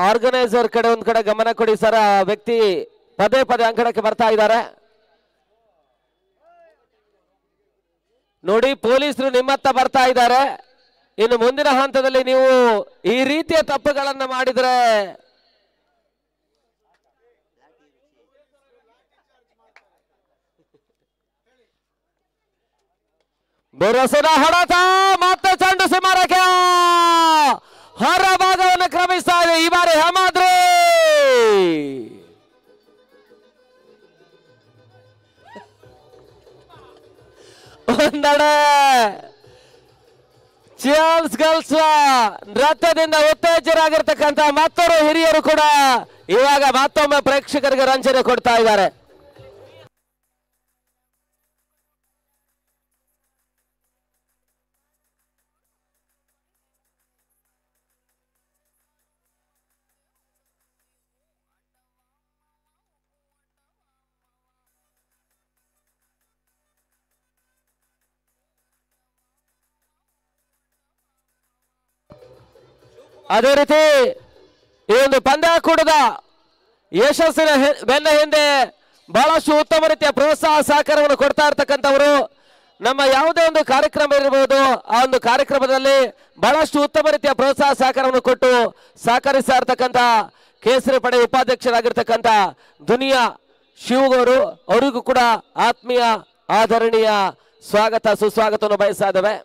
ಆರ್ಗನೈಸರ್ ಕಡೆ ಒಂದ್ ಕಡೆ ಗಮನ ಕೊಡಿ ಸರ್. ಆ ವ್ಯಕ್ತಿ ಪದೇ ಪದೇ ಅಂಕಣಕ್ಕೆ ಬರ್ತಾ ಇದ್ದಾರೆ ನೋಡಿ. ಪೊಲೀಸರು ನಿಮ್ಮತ್ತ ಬರ್ತಾ ಇದ್ದಾರೆ. ಇನ್ನು ಮುಂದಿನ ಹಂತದಲ್ಲಿ ನೀವು ಈ ರೀತಿಯ ತಪ್ಪುಗಳನ್ನು ಮಾಡಿದ್ರೆ ಬಿರುಸಿನ ಹೊಡೆತ. ಮತ್ತೆ ಚೆಂಡು ಸಿಂಹರಕ್ಕೆ ಹೊರ ಭಾಗವನ್ನು ಕ್ರಮಿಸ್ತಾ ಇದೆ ಈ ಬಾರಿ ಹೇಮಾದ್ರಿ. ಒಂದೆಡೆ ಚಿಯರ್ಸ್ ಗರ್ಲ್ಸ್ ನೃತ್ಯದಿಂದ ಉತ್ತೇಜರಾಗಿರ್ತಕ್ಕಂಥ ಮತ್ತೊರು ಹಿರಿಯರು ಕೂಡ ಇವಾಗ ಮತ್ತೊಮ್ಮೆ ಪ್ರೇಕ್ಷಕರಿಗೆ ರಂಜನೆ ಕೊಡ್ತಾ ಇದ್ದಾರೆ. ಅದೇ ರೀತಿ ಈ ಒಂದು ಪಂದ್ಯಾಕೂಟದ ಯಶಸ್ಸಿನ ಬೆನ್ನ ಹಿಂದೆ ಬಹಳಷ್ಟು ಉತ್ತಮ ರೀತಿಯ ಪ್ರೋತ್ಸಾಹ ಸಹಕಾರವನ್ನು ಕೊಡ್ತಾ ಇರ್ತಕ್ಕಂಥವರು ನಮ್ಮ ಯಾವುದೇ ಒಂದು ಕಾರ್ಯಕ್ರಮ ಇರಬಹುದು, ಆ ಒಂದು ಕಾರ್ಯಕ್ರಮದಲ್ಲಿ ಬಹಳಷ್ಟು ಉತ್ತಮ ರೀತಿಯ ಪ್ರೋತ್ಸಾಹ ಸಹಕಾರವನ್ನು ಕೊಟ್ಟು ಸಹಕರಿಸ್ತಾ ಇರ್ತಕ್ಕಂಥ ಕೇಸರಿ ಪಡೆ ಉಪಾಧ್ಯಕ್ಷರಾಗಿರ್ತಕ್ಕಂಥ ದುನಿಯಾ ಶಿವಗೌರು ಅವರಿಗೂ ಕೂಡ ಆತ್ಮೀಯ ಆದರಣೀಯ ಸ್ವಾಗತ ಸುಸ್ವಾಗತವನ್ನು ಬಯಸ್ತಾ ಇದ್ದೇವೆ.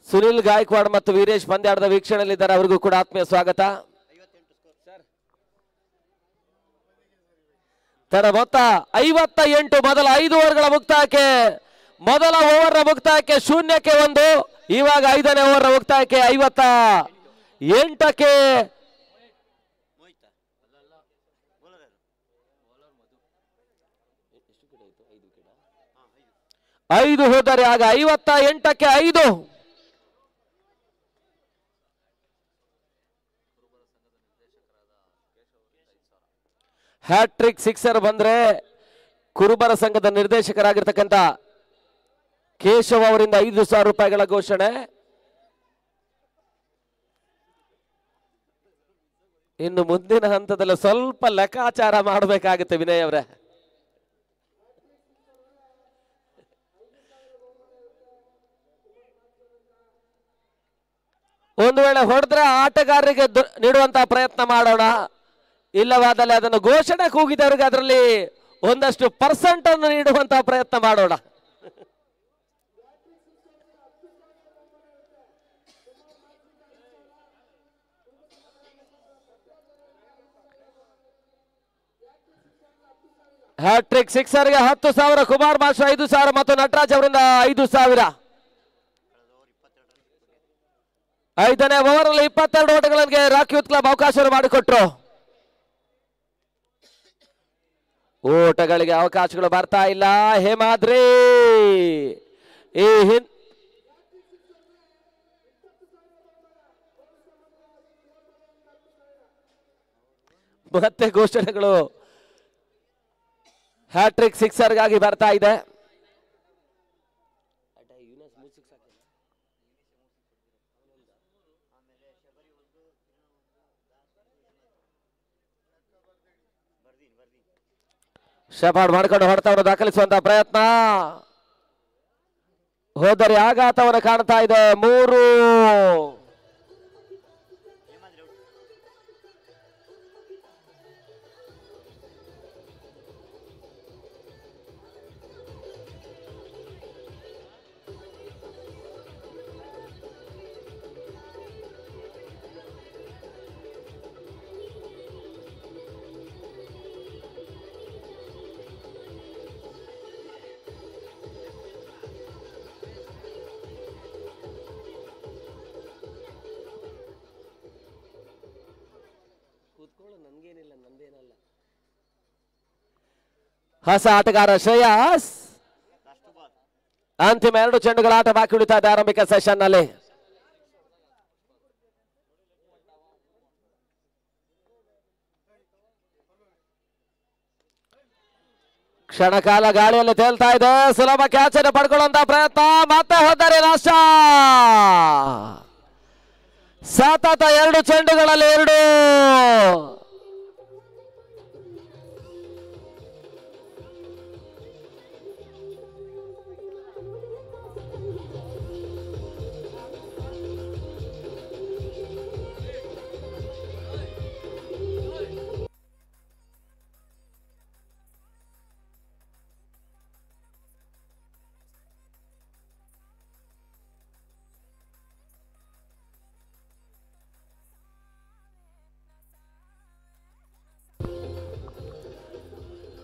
ಸುನಿಲ್ ಗಾಯಕ್ವಾಡ್ ಮತ್ತು ವೀರೇಶ್ ಪಂದ್ಯಾಟದ ವೀಕ್ಷಣೆಯಲ್ಲಿದ್ದಾರೆ, ಅವರಿಗೂ ಕೂಡ ಆತ್ಮೀಯ ಸ್ವಾಗತ. ತನ್ನ ಮೊತ್ತ 58. ಮೊದಲ 5 ಓವರ್ಗಳ ಮುಕ್ತಾಯಕ್ಕೆ, ಮೊದಲ ಓವರ್ನ ಮುಕ್ತಾಯಕ್ಕೆ 0-1. ಇವಾಗ 5ನೇ ಓವರ್ನ ಮುಕ್ತಾಯಕ್ಕೆ 58ಕ್ಕೆ 5 ಹೋದರೆ ಆಗ 58ಕ್ಕೆ 5. ಹ್ಯಾಟ್ರಿಕ್ ಸಿಕ್ಸರ್ ಬಂದ್ರೆ ಕುರುಬರ ಸಂಘದ ನಿರ್ದೇಶಕರಾಗಿರ್ತಕ್ಕಂಥ ಕೇಶವ್ ಅವರಿಂದ 5,000 ರೂಪಾಯಿಗಳ ಘೋಷಣೆ. ಇನ್ನು ಮುಂದಿನ ಹಂತದಲ್ಲಿ ಸ್ವಲ್ಪ ಲೆಕ್ಕಾಚಾರ ಮಾಡಬೇಕಾಗುತ್ತೆ ವಿನಯ್ ಅವರೇ. ಒಂದು ವೇಳೆ ಹೊಡೆದ್ರೆ ಆಟಗಾರರಿಗೆ ನೀಡುವಂತಹ ಪ್ರಯತ್ನ ಮಾಡೋಣ, ಇಲ್ಲವಾದಲ್ಲಿ ಅದನ್ನು ಘೋಷಣೆ ಕೂಗಿದವರಿಗೆ ಅದರಲ್ಲಿ ಒಂದಷ್ಟು ಪರ್ಸೆಂಟ್ ಅನ್ನು ನೀಡುವಂತಹ ಪ್ರಯತ್ನ ಮಾಡೋಣ. ಹ್ಯಾಟ್ರಿಕ್ ಸಿಕ್ಸರ್ಗೆ 10,000, ಕುಮಾರ್ ಮಾಸ್ಟರ್ 5,000 ಮತ್ತು ನಟರಾಜ್ ಅವರಿಂದ 5,000. 5ನೇ ಓವರಲ್ಲಿ 22 ಓಟಗಳಿಗೆ ರಾಕ್ ಯೂತ್ ಕ್ಲಬ್ ಅವಕಾಶ ಮಾಡಿಕೊಟ್ರು. ಓಟಗಳಿಗೆ ಅವಕಾಶಗಳು ಬರ್ತಾ ಇಲ್ಲ. ಹೇಮಾದ್ರಿ ಈ ಮತ್ತೆ ಘೋಷಣೆಗಳು ಹ್ಯಾಟ್ರಿಕ್ ಸಿಕ್ಸರ್ಗಾಗಿ ಬರ್ತಾ ಇದೆ. ಶಪಾಡ್ ಮಾಡ್ಕೊಂಡು ಹೊಡೆತವನ್ನು ದಾಖಲಿಸುವಂತಹ ಪ್ರಯತ್ನ. ಹೋದರೆ ಆಘಾತವನ್ನು ಕಾಣ್ತಾ ಇದೆ. 3. ಹೊಸ ಆಟಗಾರ ಶ್ರೇಯಸ್. ಅಂತಿಮ 2 ಚೆಂಡುಗಳ ಆಟ ಬಾಕಿ ಉಳಿತಾ ಇದೆ ಆರಂಭಿಕ ಸೆಷನ್ ನಲ್ಲಿ. ಕ್ಷಣಕಾಲ ಗಾಳಿಯಲ್ಲಿ ತೇಲ್ತಾ ಇದೆ. ಸುಲಭ ಕ್ಯಾಚ್ ಅನ್ನು ಪಡ್ಕೊಳ್ಳುವಂತ ಪ್ರಯತ್ನ. ಮತ್ತೆ ಹೋದರೆ ನಾಶ. ಸತತ 2 ಚೆಂಡುಗಳಲ್ಲಿ 2.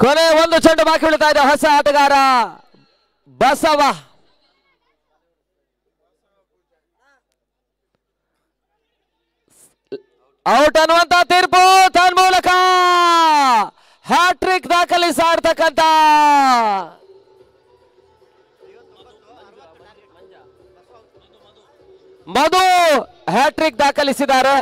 ಕೊನೆ 1 ಚೆಂಡು ಬಾಕಿ ಉಳಿತಾ ಇದೆ. ಹೊಸ ಆಟಗಾರ ಬಸವ. ಔಟ್ ಅನ್ನುವಂತ ತೀರ್ಪು ತನ್ಮೂಲಕ ಹ್ಯಾಟ್ರಿಕ್ ದಾಖಲಿಸಾಡ್ತಕ್ಕಂತ ಮಧು ಹ್ಯಾಟ್ರಿಕ್ ದಾಖಲಿಸಿದ್ದಾರೆ.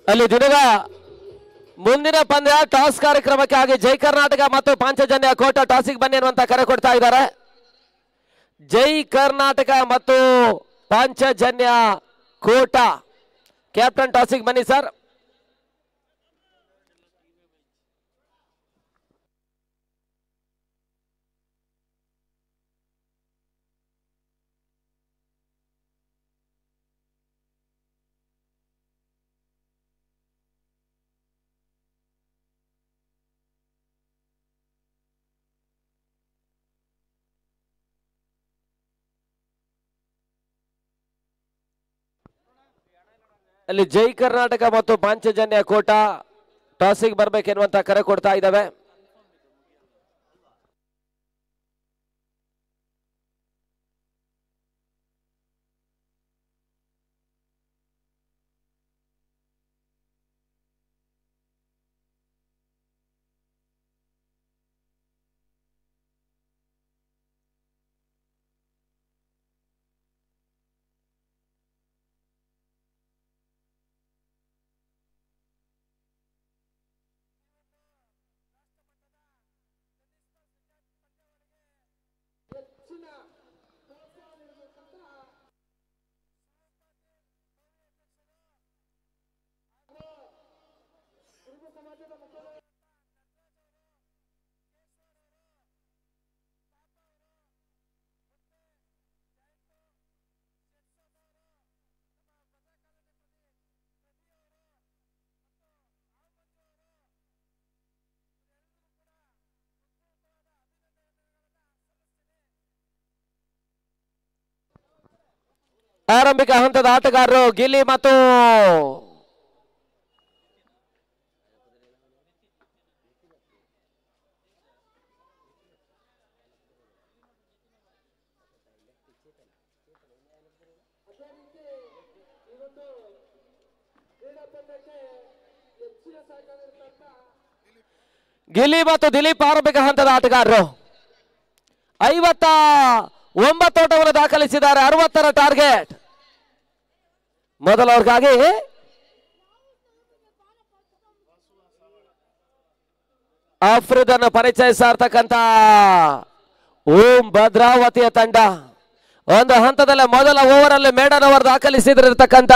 ಅಲ್ಲಿ ದಿನದ ಮುಂದಿನ ಪಂದ್ಯ ಟಾಸ್ ಕಾರ್ಯಕ್ರಮಕ್ಕಾಗಿ ಜೈ ಕರ್ನಾಟಕ ಮತ್ತು ಪಾಂಚಜನ್ಯ ಕೋಟ ಟಾಸಿಗೆ ಬನ್ನಿ ಅನ್ನುವಂತ ಕರೆ ಕೊಡ್ತಾ ಇದ್ದಾರೆ. ಜೈ ಕರ್ನಾಟಕ ಮತ್ತು ಪಾಂಚಜನ್ಯ ಕೋಟ ಕ್ಯಾಪ್ಟನ್ ಟಾಸಿಗೆ ಬನ್ನಿ ಸರ್. ಅಲ್ಲಿ ಜೈ ಕರ್ನಾಟಕ ಮತ್ತು ಪಾಂಚಜನ್ಯ ಕೋಟ ಟಾಸಿಗೆ ಬರ್ಬೇಕೆನ್ನುವಂತ ಕರೆ ಕೊಡ್ತಾ ಇದ್ದಾವೆ. ಆರಂಭಿಕ ಹಂತದ ಆಟಗಾರರು ಗಿಲ್ಲಿ ಮತ್ತು ದಿಲೀಪ್ ಆರಂಭಿಕ ಹಂತದ ಆಟಗಾರರು 59 ಓಟವನ್ನು ದಾಖಲಿಸಿದ್ದಾರೆ. 60ರ ಟಾರ್ಗೆಟ್. ಮೊದಲವರಿಗಾಗಿ ಆಫ್ರಿದನ್ನು ಪರಿಚಯಿಸಿರ್ತಕ್ಕಂಥ ಓಂ ಭದ್ರಾವತಿಯ ತಂಡ ಒಂದು ಹಂತದಲ್ಲಿ ಮೊದಲ ಓವರ್ ಅಲ್ಲಿ ಮೇಡನ್ ಓವರ್ ದಾಖಲಿಸಿದಿರತಕ್ಕಂಥ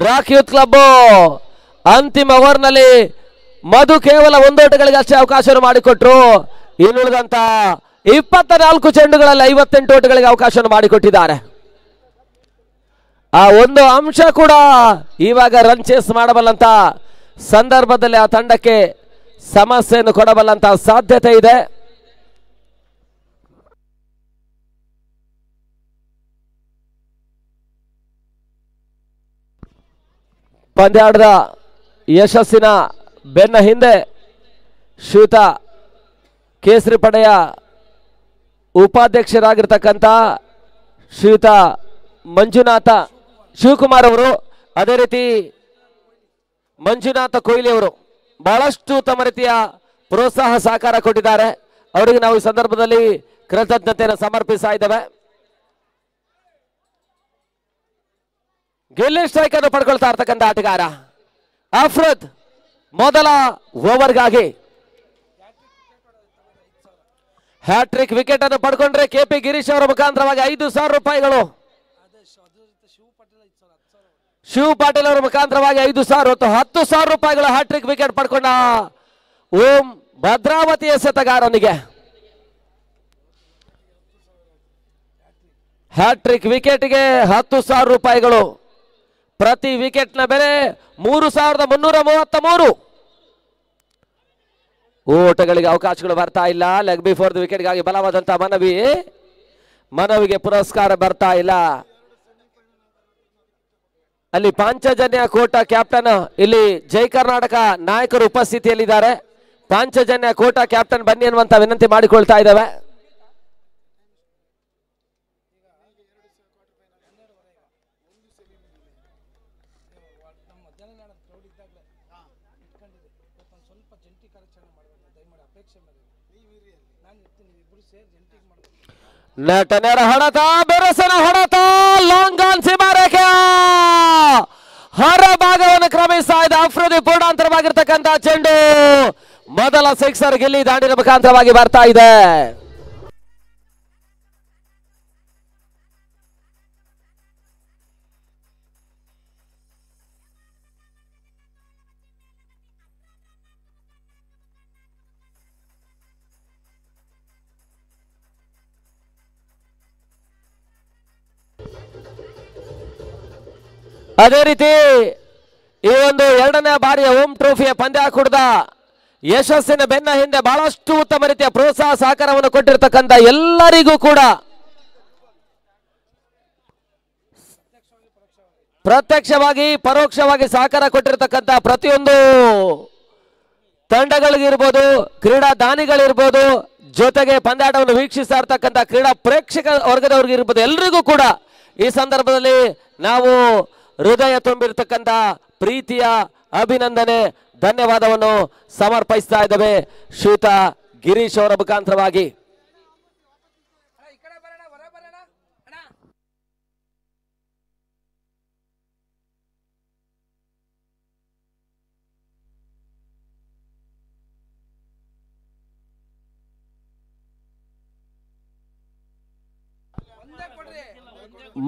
ರಾಕ್ ಯೂತ್ ಕ್ಲಬ್ ಅಂತಿಮ ಓವರ್ ನಲ್ಲಿ ಮಧು ಕೇವಲ 1 ಓಟಗಳಿಗೆ ಅಷ್ಟೇ ಅವಕಾಶ ಮಾಡಿಕೊಟ್ರು. ಇನ್ನುಳಿದಂತ 24 ಚೆಂಡುಗಳಲ್ಲಿ 58 ಓಟಗಳಿಗೆ ಅವಕಾಶ ಮಾಡಿಕೊಟ್ಟಿದ್ದಾರೆ. ಆ ಒಂದು ಅಂಶ ಕೂಡ ಇವಾಗ ರನ್ ಚೇಸ್ ಮಾಡಬಲ್ಲಂತ ಸಂದರ್ಭದಲ್ಲಿ ಆ ತಂಡಕ್ಕೆ ಸಮಸ್ಯೆಯನ್ನು ಕೊಡಬಲ್ಲಂತ ಸಾಧ್ಯತೆ ಇದೆ. ಪಂದ್ಯಾಟದ ಯಶಸ್ಸಿನ ಬೆನ್ನ ಹಿಂದೆ ಶ್ರೀಯುತ ಕೇಸರಿ ಪಡೆಯ ಉಪಾಧ್ಯಕ್ಷರಾಗಿರ್ತಕ್ಕಂಥ ಶ್ರೀಯುತ ಮಂಜುನಾಥ ಶಿವಕುಮಾರ್ ಅವರು, ಅದೇ ರೀತಿ ಮಂಜುನಾಥ ಕೊಹ್ಲಿ ಅವರು ಬಹಳಷ್ಟು ತಮ್ಮ ರೀತಿಯ ಪ್ರೋತ್ಸಾಹ ಸಹಕಾರ ಕೊಟ್ಟಿದ್ದಾರೆ. ಅವರಿಗೆ ನಾವು ಈ ಸಂದರ್ಭದಲ್ಲಿ ಕೃತಜ್ಞತೆಯನ್ನು ಸಮರ್ಪಿಸ್ತಾ ಇದ್ದೇವೆ. ಗಿಲ್ಲಿ ಸ್ಟ್ರೈಕ್ ಅನ್ನು ಪಡ್ಕೊಳ್ತಾ ಇರ್ತಕ್ಕಂಥ ಆಟಗಾರ ಅಫ್ರದ್ ಮೊದಲ ಓವರ್ಗಾಗಿ ಹ್ಯಾಟ್ರಿಕ್ ವಿಕೆಟ್ ಅನ್ನು ಪಡ್ಕೊಂಡ್ರೆ ಕೆಪಿ ಗಿರೀಶ್ ಅವರ ಮುಖಾಂತರವಾಗಿ 5,000 ರೂಪಾಯಿಗಳು, ಶಿವ್ ಪಾಟೀಲ್ ಅವರ ಮುಖಾಂತರವಾಗಿ 5,000 ಮತ್ತು 10,000 ರೂಪಾಯಿಗಳ ಹ್ಯಾಟ್ರಿಕ್ ವಿಕೆಟ್ ಪಡ್ಕೊಂಡ ಓಂ ಭದ್ರಾವತಿ ಎಸೆತಗಾರನಿಗೆ ಹ್ಯಾಟ್ರಿಕ್ ವಿಕೆಟ್ಗೆ 10,000 ರೂಪಾಯಿಗಳು. ಪ್ರತಿ ವಿಕೆಟ್ನ ಬೆಲೆ 3,333. ಓಟಗಳಿಗೆ ಅವಕಾಶಗಳು ಬರ್ತಾ ಇಲ್ಲ. ಲೆಗ್ ಬಿಫೋರ್ ದ ವಿಕೆಟ್ಗಾಗಿ ಬಲವಾದಂತಹ ಮನವಿಗೆ ಪುರಸ್ಕಾರ ಬರ್ತಾ ಇಲ್ಲ. ಅಲ್ಲಿ ಪಾಂಚಜನ್ಯ ಕೋಟ ಕ್ಯಾಪ್ಟನ್, ಇಲ್ಲಿ ಜೈ ಕರ್ನಾಟಕ ನಾಯಕರು ಉಪಸ್ಥಿತಿಯಲ್ಲಿದ್ದಾರೆ. ಪಾಂಚಜನ್ಯ ಕೋಟ ಕ್ಯಾಪ್ಟನ್ ಬನ್ನಿ ಅನ್ನುವಂತ ವಿನಂತಿ ಮಾಡಿಕೊಳ್ತಾ ಇದ್ದೇವೆ. ನಟನೆರ ಹೊಡೆತ, ಬೆರಸನ ಹೊಡೆತ, ಲಾಂಗ್ ಆನ್ ಸೀಮಾರೇಖೆ ಹೊರ ಭಾಗವನ್ನು ಕ್ರಮಿಸ್ತಾ ಇದೆ. ಅಫ್ರಿದಿ ಪೂರ್ಣಾಂತರವಾಗಿರ್ತಕ್ಕಂಥ ಚೆಂಡು ಮೊದಲ ಸಿಕ್ಸರ್ ಗಿಲ್ಲಿ ದಾಂಡಿನ ಮುಖಾಂತರವಾಗಿ ಬರ್ತಾ ಇದೆ. ಅದೇ ರೀತಿ ಈ ಒಂದು 2ನೇ ಬಾರಿಯ ಓಂ ಟ್ರೋಫಿಯ ಪಂದ್ಯಾಕೂಟದ ಯಶಸ್ಸಿನ ಬೆನ್ನ ಹಿಂದೆ ಬಹಳಷ್ಟು ಉತ್ತಮ ರೀತಿಯ ಪ್ರೋತ್ಸಾಹ ಸಹಕಾರವನ್ನು ಕೊಟ್ಟಿರ್ತಕ್ಕಂಥ ಎಲ್ಲರಿಗೂ ಕೂಡ ಪ್ರತ್ಯಕ್ಷವಾಗಿ ಪರೋಕ್ಷವಾಗಿ ಸಹಕಾರ ಕೊಟ್ಟಿರ್ತಕ್ಕಂಥ ಪ್ರತಿಯೊಂದು ತಂಡಗಳಿಗಿರ್ಬೋದು, ಕ್ರೀಡಾ ದಾನಿಗಳಿರ್ಬೋದು, ಜೊತೆಗೆ ಪಂದ್ಯಾಟವನ್ನು ವೀಕ್ಷಿಸ್ತಾ ಇರ್ತಕ್ಕಂಥ ಕ್ರೀಡಾ ಪ್ರೇಕ್ಷಕ ವರ್ಗದವ್ರಿಗಿರ್ಬೋದು, ಎಲ್ರಿಗೂ ಕೂಡ ಈ ಸಂದರ್ಭದಲ್ಲಿ ನಾವು ಹೃದಯ ತುಂಬಿರ್ತಕ್ಕಂಥ ಪ್ರೀತಿಯ ಅಭಿನಂದನೆ, ಧನ್ಯವಾದವನ್ನು ಸಮರ್ಪಿಸ್ತಾ ಇದ್ದೇವೆ ಶ್ರೀಯುತ ಗಿರೀಶ್ ಅವರ ಮುಖಾಂತರವಾಗಿ.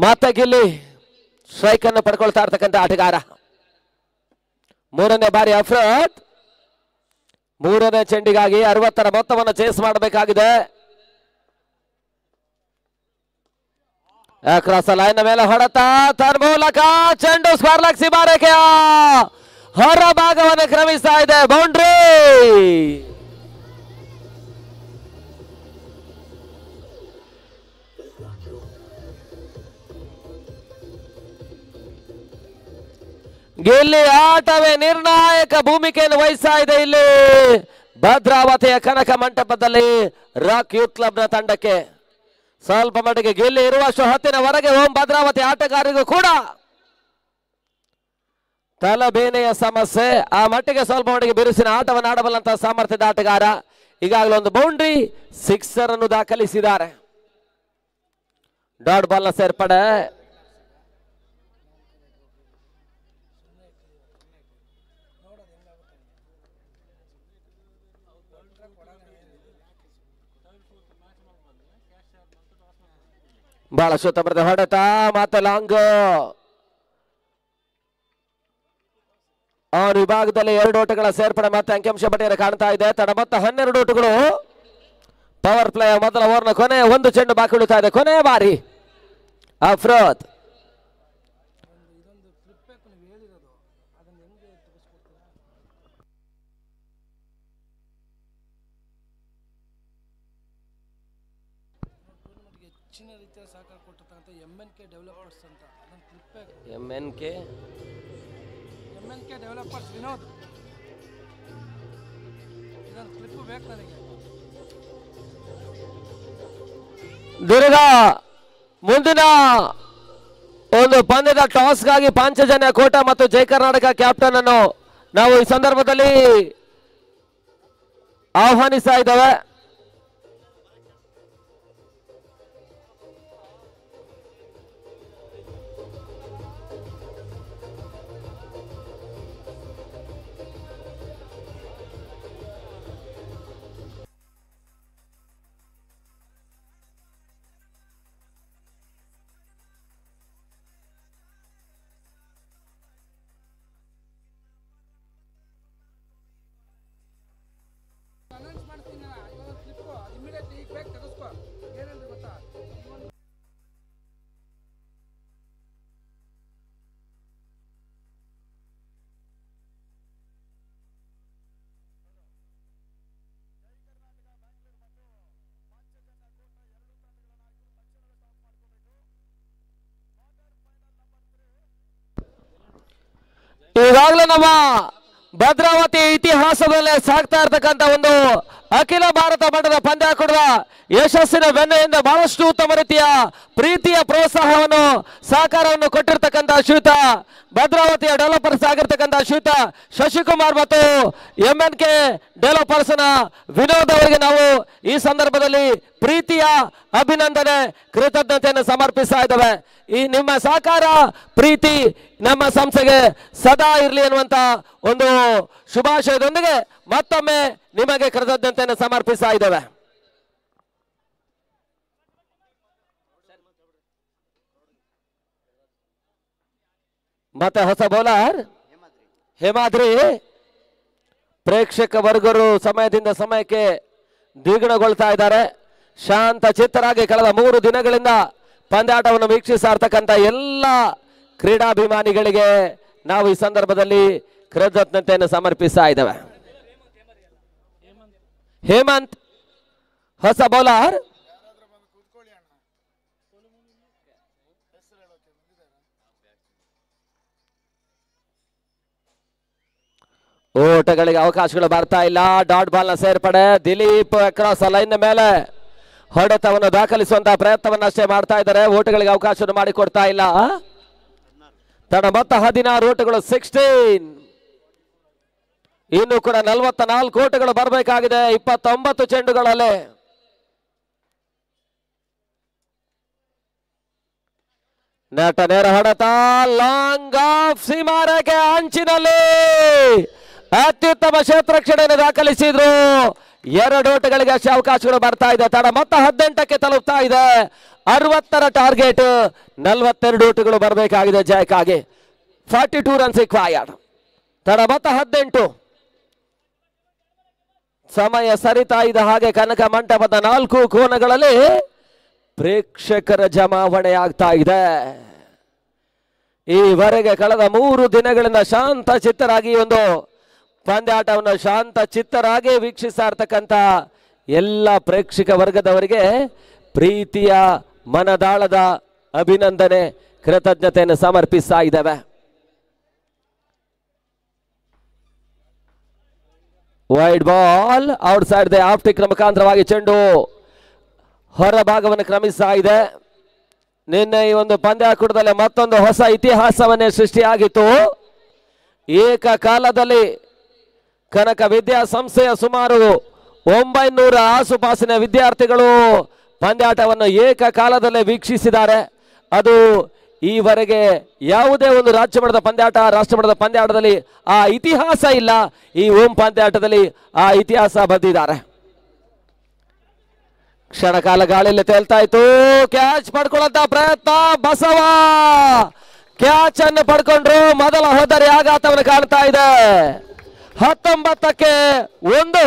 ಮತ್ತೆ ಗಿಲ್ಲಿ ಸ್ಟ್ರೈಕ್ ಅನ್ನು ಪಡ್ಕೊಳ್ತಾ ಇರ್ತಕ್ಕಂಥ ಆಟಗಾರ. 3ನೇ ಬಾರಿ ಅಫ್ರದ್ 3ನೇ ಚೆಂಡಿಗಾಗಿ 60ರ ಮೊತ್ತವನ್ನು ಚೇಸ್ ಮಾಡಬೇಕಾಗಿದೆ. ಕ್ರಾಸ್ ಲೈನ್ ಮೇಲೆ ಹೊಡೆತ, ತನ್ನ ಮೂಲಕ ಚೆಂಡು ಸ್ಕ್ವೇರ್ ಲೆಗ್ ಸೀಮಾರೇಖೆಯ ಹೊರ ಭಾಗವನ್ನು ಕ್ರಮಿಸ್ತಾ ಇದೆ. ಬೌಂಡ್ರಿ. ಗಿಲ್ಲಿ ಆಟವೇ ನಿರ್ಣಾಯಕ ಭೂಮಿಕೆಯನ್ನು ವಹಿಸ್ತಾ ಇದೆ. ಇಲ್ಲಿ ಭದ್ರಾವತಿಯ ಕನಕ ಮಂಟಪದಲ್ಲಿ ರಾಕ್ ಯೂತ್ ಕ್ಲಬ್ನ ತಂಡಕ್ಕೆ ಸ್ವಲ್ಪ ಮಟ್ಟಿಗೆ ಗಿಲ್ಲಿ ಇರುವಷ್ಟು ಹೊತ್ತಿನ ಹೊರಗೆ ಓಂ ಭದ್ರಾವತಿ ಆಟಗಾರರಿಗೂ ಕೂಡ ತಲಬೇನೆಯ ಸಮಸ್ಯೆ, ಆ ಮಟ್ಟಿಗೆ ಸ್ವಲ್ಪ ಮಟ್ಟಿಗೆ ಬಿರುಸಿನ ಆಟವನ್ನು ಆಡಬಲ್ಲಂತಹ ಸಾಮರ್ಥ್ಯದ ಆಟಗಾರ. ಈಗಾಗಲೇ ಒಂದು ಬೌಂಡ್ರಿ, ಸಿಕ್ಸರ್ ಅನ್ನು ದಾಖಲಿಸಿದ್ದಾರೆ. ಡಾಟ್ ಬಾಲ್ನ ಸೇರ್ಪಡೆ. ಬಹಳ ಸುತ್ತಮುತ್ತ ಹೊಡೆತ, ಮತ್ತೆ ಲಾಂಗ್ ಆನ್ ವಿಭಾಗದಲ್ಲಿ 2 ಓಟಗಳ ಸೇರ್ಪಡೆ ಮತ್ತೆ ಅಂಕಿಅಂಶ ಪಟ್ಟಿಯಲ್ಲಿ ಕಾಣ್ತಾ ಇದೆ. ತಡ ಮತ್ತೆ 12 ಓಟಗಳು. ಪವರ್ ಪ್ಲೇ ಮೊದಲ ಓವರ್ನ ಕೊನೆ 1 ಚೆಂಡು ಬಾಕಿ ಉಳಿತಾ ಇದೆ. ಕೊನೆಯ ಬಾರಿ ಅಫ್ರೋದ್. MNK ಡೆವಲಪರ್ಸ್ ವಿನೋದ್ ಇದೊಂದು ಕ್ಲಿಪ್ ಬೇಕು ನನಗೆ. ದುರ್ಗ ಮುಂದಿನ ಒಂದು ಪಂದ್ಯದ ಟಾಸ್ಗಾಗಿ ಪಾಂಚಜನ್ಯ ಕೋಟ ಮತ್ತು ಜೈ ಕರ್ನಾಟಕ ಕ್ಯಾಪ್ಟನ್ ಅನ್ನು ನಾವು ಈ ಸಂದರ್ಭದಲ್ಲಿ ಆಹ್ವಾನಿಸ್ತಾ ಇದ್ದೇವೆ. ಅನೌನ್ಸ್ ಮಾಡ್ತೀನಿ ಇವತ್ತು ಕ್ಲಿಪ್ ಇಮಿಡಿಯೇಟ್ಲಿ ಈಗ ಬೇಕು ತೆಗೆಸ್ಕೊ. ಏನಂದ್ರೆ ಗೊತ್ತಾ, ಈಗಾಗಲೇ ನಮ್ಮ ಭದ್ರಾವತಿ ಇತಿಹಾಸದಲ್ಲೇ ಸಾಗ್ತಾ ಇರ್ತಕ್ಕಂಥ ಒಂದು ಅಖಿಲ ಭಾರತ ಮಟ್ಟದ ಪಂದ್ಯಾಕೂಟದ ಯಶಸ್ಸಿನ ಬೆನ್ನೆಯಿಂದ ಬಹಳಷ್ಟು ಉತ್ತಮ ರೀತಿಯ ಪ್ರೀತಿಯ ಪ್ರೋತ್ಸಾಹವನ್ನು ಸಹಕಾರವನ್ನು ಕೊಟ್ಟಿರ್ತಕ್ಕಂಥ ಶ್ರೀಯುತ ಭದ್ರಾವತಿಯ ಡೆವಲಪರ್ಸ್ ಆಗಿರ್ತಕ್ಕಂಥ ಶ್ರೀಯುತ ಶಶಿಕುಮಾರ್ ಮತ್ತು MNK ಡೆವಲಪರ್ಸ್ ನ ವಿನೋದ್ ಅವರಿಗೆ ನಾವು ಈ ಸಂದರ್ಭದಲ್ಲಿ ಪ್ರೀತಿಯ ಅಭಿನಂದನೆ ಕೃತಜ್ಞತೆಯನ್ನು ಸಮರ್ಪಿಸ್ತಾ ಇದ್ದೇವೆ. ಈ ನಿಮ್ಮ ಸಹಕಾರ ಪ್ರೀತಿ ನಮ್ಮ ಸಂಸ್ಥೆಗೆ ಸದಾ ಇರಲಿ ಅನ್ನುವಂತ ಒಂದು ಶುಭಾಶಯದೊಂದಿಗೆ ಮತ್ತೊಮ್ಮೆ ನಿಮಗೆ ಕೃತಜ್ಞತೆಯನ್ನು ಸಮರ್ಪಿಸ್ತಾ ಇದ್ದೇವೆ. ಮತ್ತೆ ಹೊಸ ಬೌಲರ್ ಹೇಮಾದ್ರಿ ಪ್ರೇಕ್ಷಕ ವರ್ಗರು ಸಮಯದಿಂದ ಸಮಯಕ್ಕೆ ದ್ವಿಗುಣಗೊಳ್ತಾ ಇದ್ದಾರೆ. ಶಾಂತ ಚಿತ್ತರಾಗಿ ಕಳೆದ 3 ದಿನಗಳಿಂದ ಪಂದ್ಯಾಟವನ್ನು ವೀಕ್ಷಿಸ್ತಾ ಇರ್ತಕ್ಕಂಥ ಎಲ್ಲ ಕ್ರೀಡಾಭಿಮಾನಿಗಳಿಗೆ ನಾವು ಈ ಸಂದರ್ಭದಲ್ಲಿ ಕೃತಜ್ಞತೆಯನ್ನು ಸಮರ್ಪಿಸ್ತಾ ಇದ್ದೇವೆ. ಹೇಮಂತ್ ಹೊಸ ಬೌಲರ್. ಓಟಗಳಿಗೆ ಅವಕಾಶಗಳು ಬರ್ತಾ ಇಲ್ಲ. ಡಾಟ್ ಬಾಲ್ ನ ಸೇರ್ಪಡೆ. ದಿಲೀಪ್ ಕ್ರಾಸ್ ಲೈನ್ ಮೇಲೆ ಹೊಡೆತವನ್ನು ದಾಖಲಿಸುವಂತಹ ಪ್ರಯತ್ನವನ್ನು ಅಷ್ಟೇ ಮಾಡ್ತಾ ಇದ್ದಾರೆ. ಓಟಗಳಿಗೆ ಅವಕಾಶವನ್ನು ಮಾಡಿಕೊಡ್ತಾ ಇಲ್ಲ. ತನ್ನ ಮೊತ್ತ 16 ಓಟಗಳು 16. ಇನ್ನು ಕೂಡ 44 ಓಟಗಳು ಬರಬೇಕಾಗಿದೆ 29 ಚೆಂಡುಗಳಲ್ಲಿ. ನೆಟ ನೇರ ಹೊಡೆತ. ಲಾಂಗ್ ಆಫ್ ಸೀಮಾರೇಖೆ ಅಂಚಿನಲ್ಲಿ ಅತ್ಯುತ್ತಮ ಕ್ಷೇತ್ರಕ್ಷಣೆಯನ್ನು ದಾಖಲಿಸಿದ್ರು. 2 ಓಟಗಳಿಗೆ ಅಷ್ಟೇ ಅವಕಾಶಗಳು ಬರ್ತಾ ಇದೆ. ತಡ ಮೊತ್ತ 18ಕ್ಕೆ ತಲುಪ್ತಾ ಇದೆ. 60ರ ಟಾರ್ಗೆಟ್. 42 ಓಟಗಳು ಬರಬೇಕಾಗಿದೆ ಜಯಕ್ಕಾಗಿ. 42 ರನ್ಸ್ ರಿಕ್ವೈರ್ಡ್. ತಡ ಮೊತ್ತ 18. ಸಮಯ ಸರಿತಾ ಇದ್ದ ಹಾಗೆ ಕನಕ ಮಂಟಪದ 4 ಕೋನಗಳಲ್ಲಿ ಪ್ರೇಕ್ಷಕರ ಜಮಾವಣೆ ಆಗ್ತಾ ಇದೆ. ಈವರೆಗೆ ಕಳೆದ 3 ದಿನಗಳಿಂದ ಶಾಂತ ಚಿತ್ತರಾಗಿ ಒಂದು ಪಂದ್ಯಾಟವನ್ನು ಶಾಂತ ಚಿತ್ತರಾಗಿ ವೀಕ್ಷಿಸ್ತಾ ಇರ್ತಕ್ಕಂಥ ಎಲ್ಲ ಪ್ರೇಕ್ಷಕ ವರ್ಗದವರಿಗೆ ಪ್ರೀತಿಯ ಮನದಾಳದ ಅಭಿನಂದನೆ ಕೃತಜ್ಞತೆಯನ್ನು ಸಮರ್ಪಿಸ್ತಾ ಇದ್ದೇವೆ. Wide ball outside the ಆಫ್ಟಿಕ್ ಮುಖಾಂತರವಾಗಿ ಚೆಂಡು ಹೊರ ಭಾಗವನ್ನು ಕ್ರಮಿಸ್ತಾ ಇದೆ. ನಿನ್ನೆ ಈ ಒಂದು ಪಂದ್ಯಾಕೂಟದಲ್ಲಿ ಮತ್ತೊಂದು ಹೊಸ ಇತಿಹಾಸವನ್ನೇ ಸೃಷ್ಟಿಯಾಗಿತ್ತು. ಏಕಕಾಲದಲ್ಲಿ ಕನಕ ವಿದ್ಯಾಸಂಸ್ಥೆಯ ಸುಮಾರು 900 ಆಸುಪಾಸಿನ ವಿದ್ಯಾರ್ಥಿಗಳು ಪಂದ್ಯಾಟವನ್ನು ಏಕಕಾಲದಲ್ಲೇ ವೀಕ್ಷಿಸಿದ್ದಾರೆ. ಅದು ಈವರೆಗೆ ಯಾವುದೇ ಒಂದು ರಾಜ್ಯ ಮಟ್ಟದ ಪಂದ್ಯಾಟ ರಾಷ್ಟ್ರ ಮಟ್ಟದ ಪಂದ್ಯಾಟದಲ್ಲಿ ಆ ಇತಿಹಾಸ ಇಲ್ಲ. ಈ ಓಂ ಪಂದ್ಯಾಟದಲ್ಲಿ ಆ ಇತಿಹಾಸ ಬಂದಿದ್ದಾರೆ. ಕ್ಷಣಕಾಲ ಗಾಳಿಯಲ್ಲಿ ತೇಲ್ತಾ ಇತ್ತು. ಕ್ಯಾಚ್ ಪಡ್ಕೊಳ್ಳುವಂತ ಪ್ರಯತ್ನ. ಬಸವ ಕ್ಯಾಚ್ ಅನ್ನು ಪಡ್ಕೊಂಡ್ರು. ಮೊದಲ ಹೋದರೆ ಆಘಾತವನ್ನು ಕಾಣ್ತಾ ಇದೆ. 19ಕ್ಕೆ 1.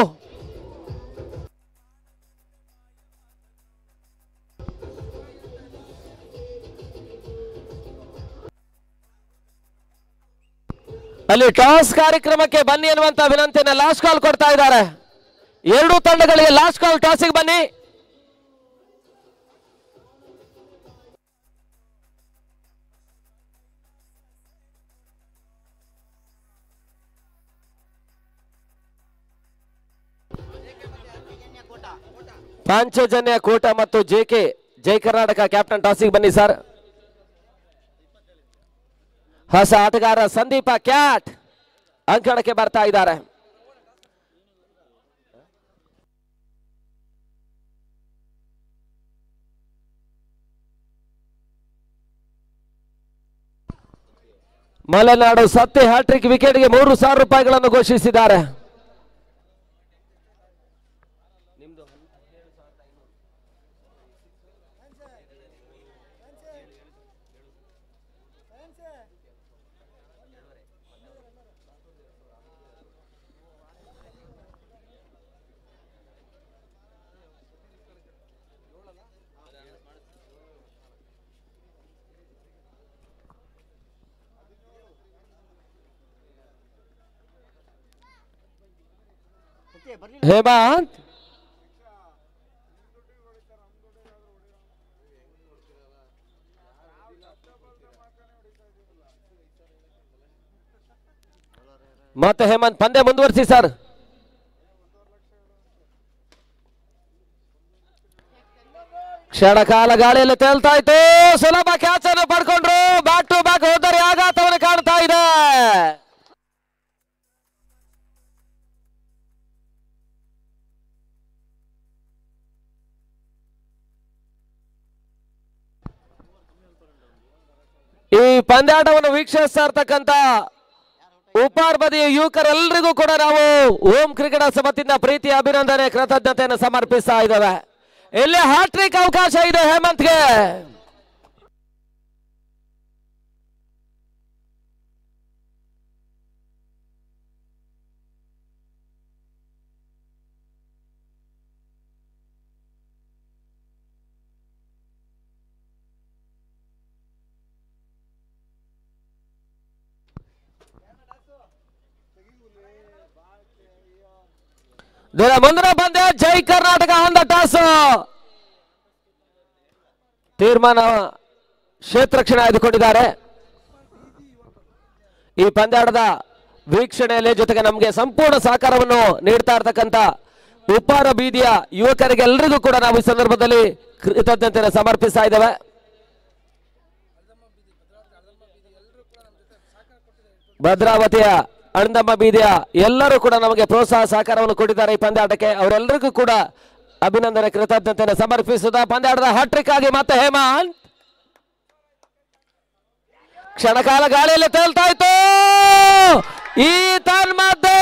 ಅಲ್ಲಿ ಟಾಸ್ ಕಾರ್ಯಕ್ರಮಕ್ಕೆ ಬನ್ನಿ ಅನ್ನುವಂತ ವಿನಂತಿಯನ್ನು ಲಾಸ್ಟ್ ಕಾಲ್ ಕೊಡ್ತಾ ಇದ್ದಾರೆ. 2 ತಂಡಗಳಿಗೆ ಲಾಸ್ಟ್ ಕಾಲ್. ಟಾಸಿಗೆ ಬನ್ನಿ. ಪಾಂಚಜನ್ಯ ಕೋಟ ಮತ್ತು ಜೆಕೆ ಜೈ ಕರ್ನಾಟಕ ಕ್ಯಾಪ್ಟನ್ ಟಾಸಿಗೆ ಬನ್ನಿ ಸರ್. ಹೊಸ ಆಟಗಾರ ಸಂದೀಪ ಕ್ಯಾಟ್ ಅಂಕಣಕ್ಕೆ ಬರ್ತಾ ಇದ್ದಾರೆ. ಮಲೆನಾಡು ಸತ್ಯ ಹ್ಯಾಟ್ರಿಕ್ ವಿಕೆಟ್ಗೆ 3,000 ರೂಪಾಯಿಗಳನ್ನು ಘೋಷಿಸಿದ್ದಾರೆ. ಹೇಮಂತ್ ಮತ್ತೆ ಹೇಮಂತ್ ಪಂದ್ಯ ಮುಂದುವರಿಸಿ ಸರ್. ಕ್ಷಣಕಾಲ ಗಾಳಿಯಲ್ಲಿ ತೇಲ್ತಾ ಇತ್ತು. ಸುಲಭ ಕ್ಯಾಚ್ ಅನ್ನು ಪಡ್ಕೊಂಡ್ರು. ಬ್ಯಾಕ್ ಟು ಬ್ಯಾಕ್ ಹೋದರೆ ಆಘಾತವನ್ನು ಕಾಣ್ತಾ ಇದೆ. ಈ ಪಂದ್ಯಾಟವನ್ನು ವೀಕ್ಷಿಸ್ತಾ ಇರ್ತಕ್ಕಂಥ ಉಪಾರ್ ಬದಿಯ ಯುವಕರೆಲ್ಲರಿಗೂ ಕೂಡ ನಾವು ಓಂ ಕ್ರಿಕೆಟ್ ವತಿಯಿಂದ ಪ್ರೀತಿ ಅಭಿನಂದನೆ ಕೃತಜ್ಞತೆಯನ್ನು ಸಮರ್ಪಿಸ್ತಾ ಇದ್ದೇವೆ. ಇಲ್ಲಿ ಹ್ಯಾಟ್ರಿಕ್ ಅವಕಾಶ ಇದೆ ಹೇಮಂತ್ಗೆ. ಮುಂದಿನ ಪಂದ್ಯ Jai Karnataka on the toss. ತೀರ್ಮಾನ ಕ್ಷೇತ್ರಕ್ಷಣೆ ಆಯ್ದುಕೊಂಡಿದ್ದಾರೆ. ಈ ಪಂದ್ಯಾಟದ ವೀಕ್ಷಣೆಯಲ್ಲಿ ಜೊತೆಗೆ ನಮಗೆ ಸಂಪೂರ್ಣ ಸಹಕಾರವನ್ನು ನೀಡ್ತಾ ಇರ್ತಕ್ಕಂಥ ಉಪ್ಪಾರ ಬೀದಿಯ ಯುವಕರಿಗೆ ಎಲ್ಲರಿಗೂ ಕೂಡ ನಾವು ಈ ಸಂದರ್ಭದಲ್ಲಿ ಕೃತಜ್ಞತೆಯನ್ನು ಸಮರ್ಪಿಸ್ತಾ ಇದ್ದೇವೆ. ಭದ್ರಾವತಿಯ ಅಣ್ಣಮ್ಮ ಬೀದಿಯ ಎಲ್ಲರೂ ಕೂಡ ನಮಗೆ ಪ್ರೋತ್ಸಾಹ ಸಹಕಾರವನ್ನು ಕೊಟ್ಟಿದ್ದಾರೆ ಈ ಪಂದ್ಯಾಟಕ್ಕೆ. ಅವರೆಲ್ಲರಿಗೂ ಕೂಡ ಅಭಿನಂದನೆ ಕೃತಜ್ಞತೆಯನ್ನು ಸಮರ್ಪಿಸಿದ ಪಂದ್ಯಾಟದ ಹ್ಯಾಟ್ರಿಕ್ ಆಗಿ ಮತ್ತೆ ಹೇಮಂತ್ ಕ್ಷಣಕಾಲ ಗಾಳಿಯಲ್ಲಿ ತೇಲ್ತಾ ಇತ್ತು. ಈ ತನ್ಮಧ್ಯೆ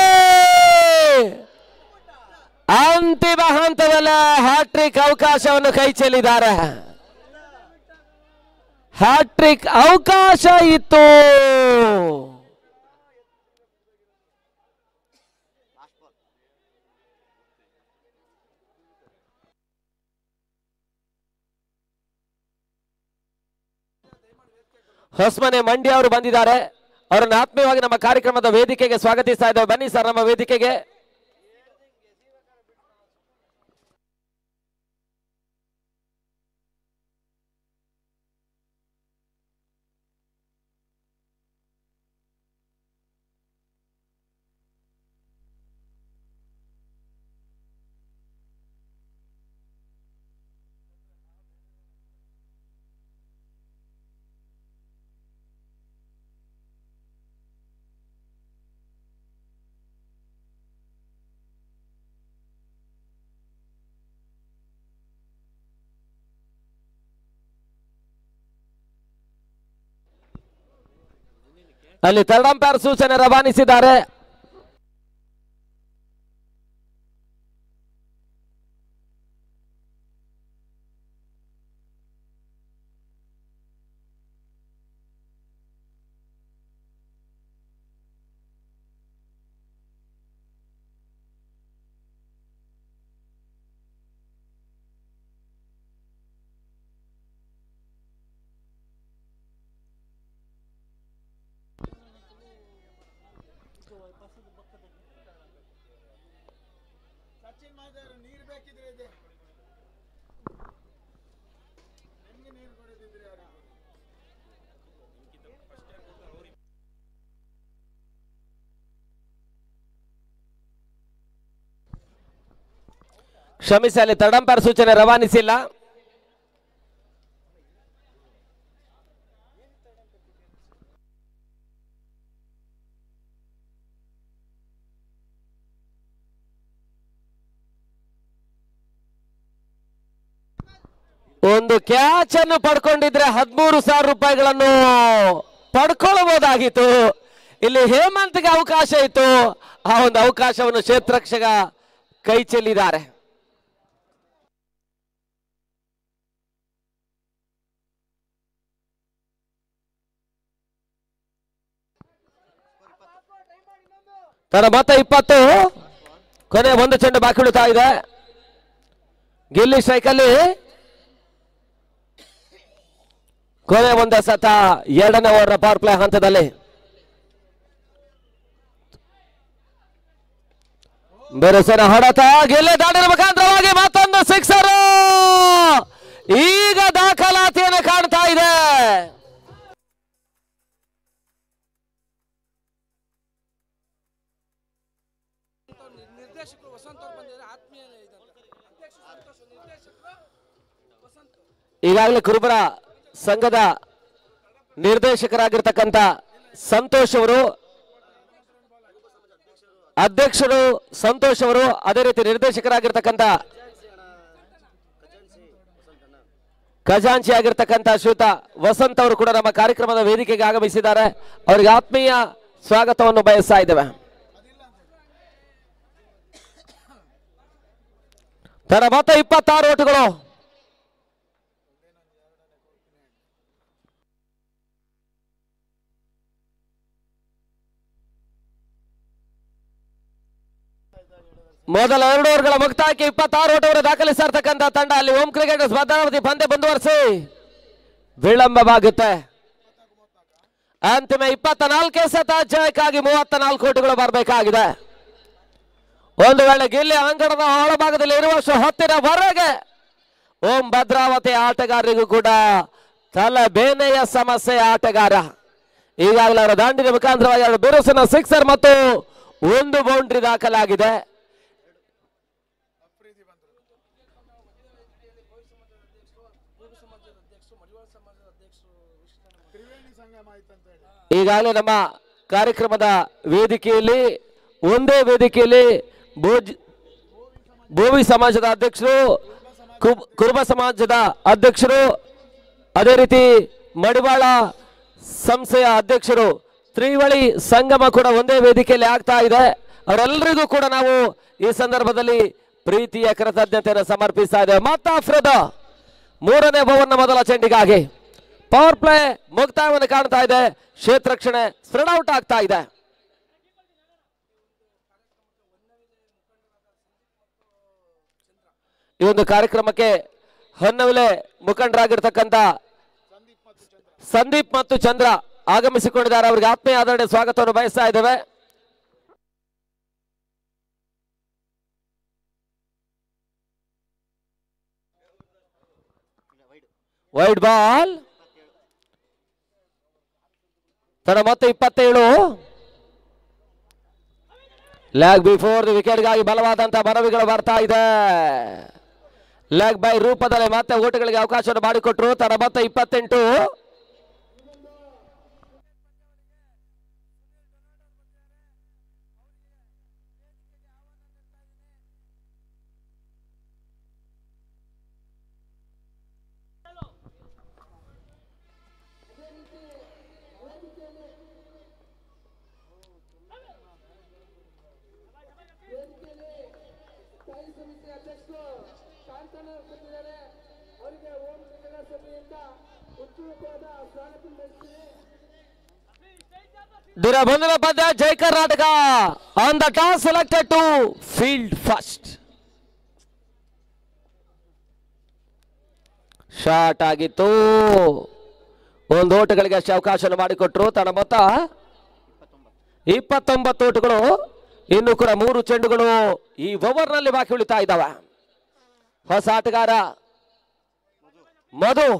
ಅಂತಿಮ ಹಂತದಲ್ಲಿ ಹ್ಯಾಟ್ರಿಕ್ ಅವಕಾಶವನ್ನು ಕೈ ಚೆಲ್ಲಿದ್ದಾರೆ. ಹ್ಯಾಟ್ರಿಕ್ ಅವಕಾಶ ಇತ್ತು. ಹೊಸಮನೆ ಮಂಡ್ಯ ಅವರು ಬಂದಿದ್ದಾರೆ. ಅವರನ್ನು ಆತ್ಮೀಯವಾಗಿ ನಮ್ಮ ಕಾರ್ಯಕ್ರಮದ ವೇದಿಕೆಗೆ ಸ್ವಾಗತಿಸ್ತಾ ಇದ್ದೇವೆ. ಬನ್ನಿ ಸರ್ ನಮ್ಮ ವೇದಿಕೆಗೆ. ಅಲ್ಲಿ ಥರ್ಡ್ ಅಂಪೈರ್ ಸೂಚನೆ ರವಾನಿಸಿದ್ದಾರೆ. ಕ್ಷಮಿಸಿ, ಅಲ್ಲಿ ತಡಂಪರ್ ಸೂಚನೆ ರವಾನಿಸಿಲ್ಲ. ಒಂದು ಕ್ಯಾಚ್ ಅನ್ನು ಪಡ್ಕೊಂಡಿದ್ರೆ 13,000 ರೂಪಾಯಿಗಳನ್ನು ಪಡ್ಕೊಳ್ಳಬಹುದಾಗಿತ್ತು. ಇಲ್ಲಿ ಹೇಮಂತ್ಗೆ ಅವಕಾಶ ಇತ್ತು, ಆ ಒಂದು ಅವಕಾಶವನ್ನು ಕ್ಷೇತ್ರರಕ್ಷಕ ಕೈ ಚೆಲ್ಲಿದ್ದಾರೆ. ತನ್ನ ಮೊತ್ತ 20. ಕೊನೆ ಒಂದು ಚೆಂಡು ಬಾಕಿ ಉಳಿತಾ ಇದೆ. ಗಿಲ್ಲಿ ಸ್ಟ್ರೈಕಲ್ಲಿ ಕೊನೆ ಒಂದು ಸತ 2ನೇ ಓವರ್ ಪವರ್ ಪ್ಲೇ ಹಂತದಲ್ಲಿ ಬೆರಸನ ಹೊಡೆತ ಗೆಲ್ಲೆ ದಾಡಿನ ಮುಖಾಂತರವಾಗಿ ಮತ್ತೊಂದು ಸಿಕ್ಸರ್. ಈಗ ದಾಖಲಾತಿಯನ್ನು ಕಾಣ್ತಾ ಇದೆ. ನಿರ್ದೇಶಕರು ವಸಂತ್ ಅವರು ಬಂದಿದ್ದಾರೆ, ಆತ್ಮೀಯ ಅಧ್ಯಕ್ಷ ಸಂತೋಷ್, ನಿರ್ದೇಶಕರು ವಸಂತ್. ಈಗಾಗಲೇ ಕುರುಬರ ಸಂಘದ ನಿರ್ದೇಶಕರಾಗಿರ್ತಕ್ಕಂಥ ಸಂತೋಷ್ ಅವರು, ಅಧ್ಯಕ್ಷರು ಸಂತೋಷ್ ಅವರು, ಅದೇ ರೀತಿ ನಿರ್ದೇಶಕರಾಗಿರ್ತಕ್ಕಂಥ ಖಜಾಂಚಿ ಆಗಿರ್ತಕ್ಕಂಥ ಶ್ರೀಯುತ ವಸಂತ್ ಅವರು ಕೂಡ ನಮ್ಮ ಕಾರ್ಯಕ್ರಮದ ವೇದಿಕೆಗೆ ಆಗಮಿಸಿದ್ದಾರೆ. ಅವರಿಗೆ ಆತ್ಮೀಯ ಸ್ವಾಗತವನ್ನು ಬಯಸ್ತಾ ಇದ್ದೇವೆ. ತನ್ನ ಮೊತ್ತ 26 ಓಟುಗಳು. ಮೊದಲ 2 ಓವರ್ಗಳ ಮುಕ್ತಾಯಕ್ಕೆ 26 ಓಟವನ್ನು ದಾಖಲಿಸಿರ್ತಕ್ಕಂಥ ತಂಡ. ಅಲ್ಲಿ ಹೋಮ್ ಕ್ರಿಕೆಟರ್ಸ್ ಭದ್ರಾವತಿ ಪಂದ್ಯ ಮುಂದುವರಿಸಿ ವಿಳಂಬವಾಗುತ್ತೆ. ಅಂತಿಮ 24 ಸತ ಜಯಕ್ಕಾಗಿ 34 ಓಟುಗಳು ಬರಬೇಕಾಗಿದೆ. ಒಂದು ವೇಳೆ ಗಿಲ್ಲಿ ಅಂಗಣದ ಒಳಭಾಗದಲ್ಲಿ ಇರುವಷ್ಟು ಹೊತ್ತಿನವರೆಗೆ ಓಂ ಭದ್ರಾವತಿ ಆಟಗಾರರಿಗೂ ಕೂಡ ತಲೆಬೇನೆಯ ಸಮಸ್ಯೆ. ಆಟಗಾರ ಈಗಾಗಲೇ ಅವರ ದಾಂಡಿನ ಮುಖಾಂತರವಾಗಿ 2 ಬಿರುಸಿನ ಸಿಕ್ಸರ್ ಮತ್ತು 1 ಬೌಂಡ್ರಿ ದಾಖಲಾಗಿದೆ. ಈಗಾಗಲೇ ನಮ್ಮ ಕಾರ್ಯಕ್ರಮದ ವೇದಿಕೆಯಲ್ಲಿ ಒಂದೇ ವೇದಿಕೆಯಲ್ಲಿ ಬೋವಿ ಸಮಾಜದ ಅಧ್ಯಕ್ಷರು, ಕುರುಬ ಸಮಾಜದ ಅಧ್ಯಕ್ಷರು, ಅದೇ ರೀತಿ ಮಡಿವಾಳ ಸಂಸ್ಥೆಯ ಅಧ್ಯಕ್ಷರು, ತ್ರಿವಳಿ ಸಂಗಮ ಕೂಡ ಒಂದೇ ವೇದಿಕೆಯಲ್ಲಿ ಆಗ್ತಾ ಇದೆ. ಅವರೆಲ್ಲರಿಗೂ ಕೂಡ ನಾವು ಈ ಸಂದರ್ಭದಲ್ಲಿ ಪ್ರೀತಿಯ ಕೃತಜ್ಞತೆಯನ್ನು ಸಮರ್ಪಿಸ್ತಾ ಇದ್ದೇವೆ. ಮಾತಾಫ್ರದ 3ನೇ ಓವರ್ನ ಮೊದಲ ಚೆಂಡಿಗಾಗಿ ಪವರ್ ಪ್ಲೇ ಮುಕ್ತಾಯವನ್ನು ಕಾಣ್ತಾ ಇದೆ. ಕ್ಷೇತ್ರ ರಕ್ಷಣೆ ಸ್ಪ್ರೆಡ್ ಔಟ್ ಆಗ್ತಾ ಇದೆ. ಈ ಒಂದು ಕಾರ್ಯಕ್ರಮಕ್ಕೆ ಹೊನ್ನವಿಲೆ ಮುಖಂಡರಾಗಿರ್ತಕ್ಕಂಥ ಸಂದೀಪ್ ಮತ್ತು ಚಂದ್ರ ಆಗಮಿಸಿಕೊಂಡಿದ್ದಾರೆ. ಅವರಿಗೆ ಆತ್ಮೀಯ ಆದರಣೆ ಸ್ವಾಗತವನ್ನು ಬಯಸ್ತಾ ಇದ್ದೇವೆ. Wide ball. ತನ್ನ ಮೊತ್ತ 27. ಲೆಗ್ ಬಿಫೋರ್ ದಿ ವಿಕೆಟ್ಗಾಗಿ ಬಲವಾದಂತಹ ಮನವಿಗಳು ಬರ್ತಾ ಇದೆ. ಲೆಗ್ ಬೈ ರೂಪದಲ್ಲಿ ಮತ್ತೆ ಓಟಗಳಿಗೆ ಅವಕಾಶವನ್ನು ಮಾಡಿಕೊಟ್ರು. ತನ್ನ ಮೊತ್ತ 28. ದಿನಬಂಧನ ಪಂದ್ಯ Jai Karnataka on the toss selected to field first. Shot ಆಗಿತ್ತು. 1 ಓಟಗಳಿಗೆ ಅಷ್ಟೇ ಅವಕಾಶವನ್ನು ಮಾಡಿಕೊಟ್ರು. ತನ್ನ ಮೊತ್ತ 29 ಓಟಗಳು. ಇನ್ನು ಕೂಡ 3 ಚೆಂಡುಗಳು ಈ ಓವರ್ನಲ್ಲಿ ಬಾಕಿ ಉಳಿತಾ ಇದ್ದಾವೆ. ಹೊಸ ಆಟಗಾರ ಮಧು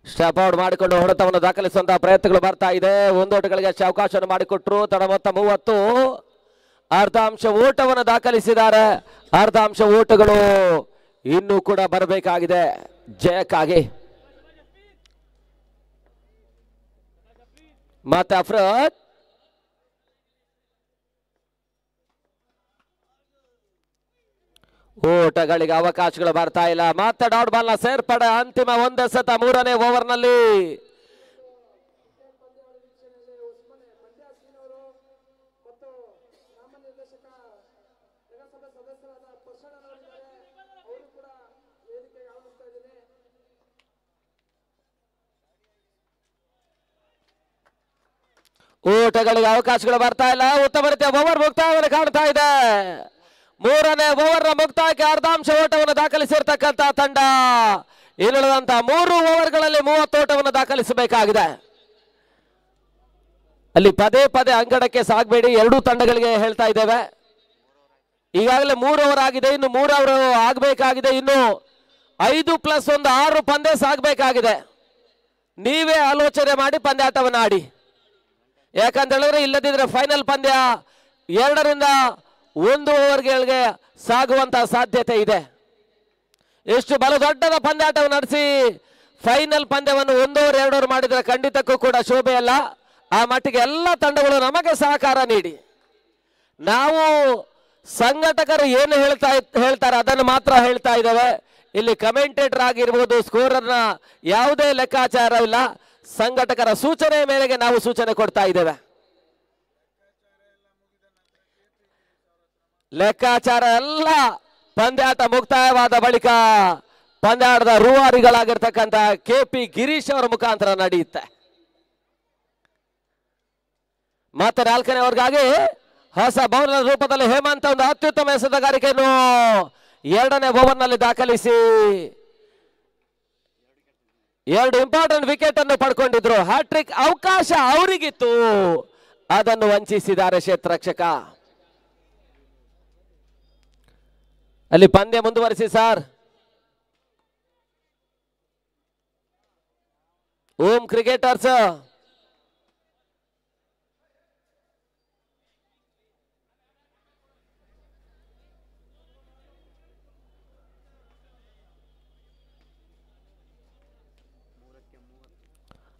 ಸ್ಟೆಪ್ ಔಟ್ ಮಾಡಿಕೊಂಡು ಹೊಡೆತವನ್ನು ದಾಖಲಿಸುವಂತಹ ಪ್ರಯತ್ನಗಳು ಬರ್ತಾ ಇದೆ. ಒಂದೋಟಗಳಿಗೆ ಅವಕಾಶವನ್ನು ಮಾಡಿಕೊಟ್ರು. ತಡ ಮೊತ್ತ 30. ಅರ್ಧಾಂಶ ಓಟವನ್ನು ದಾಖಲಿಸಿದ್ದಾರೆ. ಅರ್ಧಾಂಶ ಓಟಗಳು ಇನ್ನೂ ಕೂಡ ಬರಬೇಕಾಗಿದೆ ಜಯಕ್ಕಾಗಿ. ಮತ್ತೆ ಅಫ್ರದ್ ಓಟಗಳಿಗೆ ಅವಕಾಶಗಳು ಬರ್ತಾ ಇಲ್ಲ. ಮತ್ತೆ ಡಾಟ್ ಬಾಲ್ ನ ಸೇರ್ಪಡೆ. ಅಂತಿಮ ಒಂದೆಸೆತ 3ನೇ ಓವರ್ನಲ್ಲಿ ಓಟಗಳಿಗೆ ಅವಕಾಶಗಳು ಬರ್ತಾ ಇಲ್ಲ. ಉತ್ತಮ ರೀತಿಯ ಓವರ್ ಮುಕ್ತಾಯವನ್ನು ಕಾಣ್ತಾ ಇದೆ. 3ನೇ ಓವರ್ ಮುಕ್ತಾಯಕ್ಕೆ ಅರ್ಧಾಂಶ ಓಟವನ್ನು ದಾಖಲಿಸಿರ್ತಕ್ಕಂಥ ತಂಡ ಇನ್ನುಳಿದಂತಹ 3 ಓವರ್ಗಳಲ್ಲಿ 30 ಓಟವನ್ನು ದಾಖಲಿಸಬೇಕಾಗಿದೆ. ಅಲ್ಲಿ ಪದೇ ಪದೇ ಅಂಗಡಕ್ಕೆ ಸಾಗಬೇಡಿ, ಎರಡೂ ತಂಡಗಳಿಗೆ ಹೇಳ್ತಾ ಇದ್ದೇವೆ. ಈಗಾಗಲೇ 3 ಓವರ್ ಆಗಿದೆ, ಇನ್ನು 3 ಓವರ್ ಆಗಬೇಕಾಗಿದೆ. ಇನ್ನು 5+1 6 ಪಂದ್ಯ ಸಾಗಬೇಕಾಗಿದೆ. ನೀವೇ ಆಲೋಚನೆ ಮಾಡಿ ಪಂದ್ಯಾಟವನ್ನು ಆಡಿ. ಯಾಕಂತ ಹೇಳಿದ್ರೆ ಇಲ್ಲದಿದ್ರೆ ಫೈನಲ್ ಪಂದ್ಯ 2ರಿಂದ 1 ಓವರ್ಗಳಿಗೆ ಸಾಗುವಂತಹ ಸಾಧ್ಯತೆ ಇದೆ. ಎಷ್ಟು ಬಲು ದೊಡ್ಡದ ಪಂದ್ಯಾಟವನ್ನು ನಡೆಸಿ ಫೈನಲ್ ಪಂದ್ಯವನ್ನು 1 ಓವರ್ 2 ಓವರ್ ಮಾಡಿದ್ರೆ ಖಂಡಿತಕ್ಕೂ ಕೂಡ ಶೋಭೆ ಅಲ್ಲ. ಆ ಮಟ್ಟಿಗೆ ಎಲ್ಲ ತಂಡಗಳು ನಮಗೆ ಸಹಕಾರ ನೀಡಿ, ನಾವು ಸಂಘಟಕರು ಏನು ಹೇಳ್ತಾರೆ ಅದನ್ನು ಮಾತ್ರ ಹೇಳ್ತಾ ಇದ್ದೇವೆ. ಇಲ್ಲಿ ಕಮೆಂಟೇಟರ್ ಆಗಿರ್ಬೋದು, ಸ್ಕೋರರ್ನ ಯಾವುದೇ ಲೆಕ್ಕಾಚಾರವಿಲ್ಲ. ಸಂಘಟಕರ ಸೂಚನೆ ಮೇರೆಗೆ ನಾವು ಸೂಚನೆ ಕೊಡ್ತಾ ಇದ್ದೇವೆ. ಲೆಕ್ಕಾಚಾರ ಎಲ್ಲ ಪಂದ್ಯಾಟ ಮುಕ್ತಾಯವಾದ ಬಳಿಕ ಪಂದ್ಯಾಟದ ರೂವಾರಿಗಳಾಗಿರ್ತಕ್ಕಂಥ KP ಗಿರೀಶ್ ಅವರ ಮುಖಾಂತರ ನಡೆಯುತ್ತೆ. ಮತ್ತೆ 4ನೇ ಓವರ್ಗಾಗಿ ಹೊಸ ಬೌಲರ್ ರೂಪದಲ್ಲಿ ಹೇಮಂತ್ ಒಂದು ಅತ್ಯುತ್ತಮ ಎಸೆತಗಾರಿಕೆಯನ್ನು 2ನೇ ಓವರ್ನಲ್ಲಿ ದಾಖಲಿಸಿ 2 ಇಂಪಾರ್ಟೆಂಟ್ ವಿಕೆಟ್ ಅನ್ನು ಪಡ್ಕೊಂಡಿದ್ರು. ಹ್ಯಾಟ್ರಿಕ್ ಅವಕಾಶ ಅವರಿಗಿತ್ತು, ಅದನ್ನು ವಂಚಿಸಿದ್ದಾರೆ ಕ್ಷೇತ್ರರಕ್ಷಕ. ಅಲ್ಲಿ ಪಂದ್ಯ ಮುಂದುವರಿಸಿ ಸರ್. ಓಂ ಕ್ರಿಕೆಟರ್ಸ್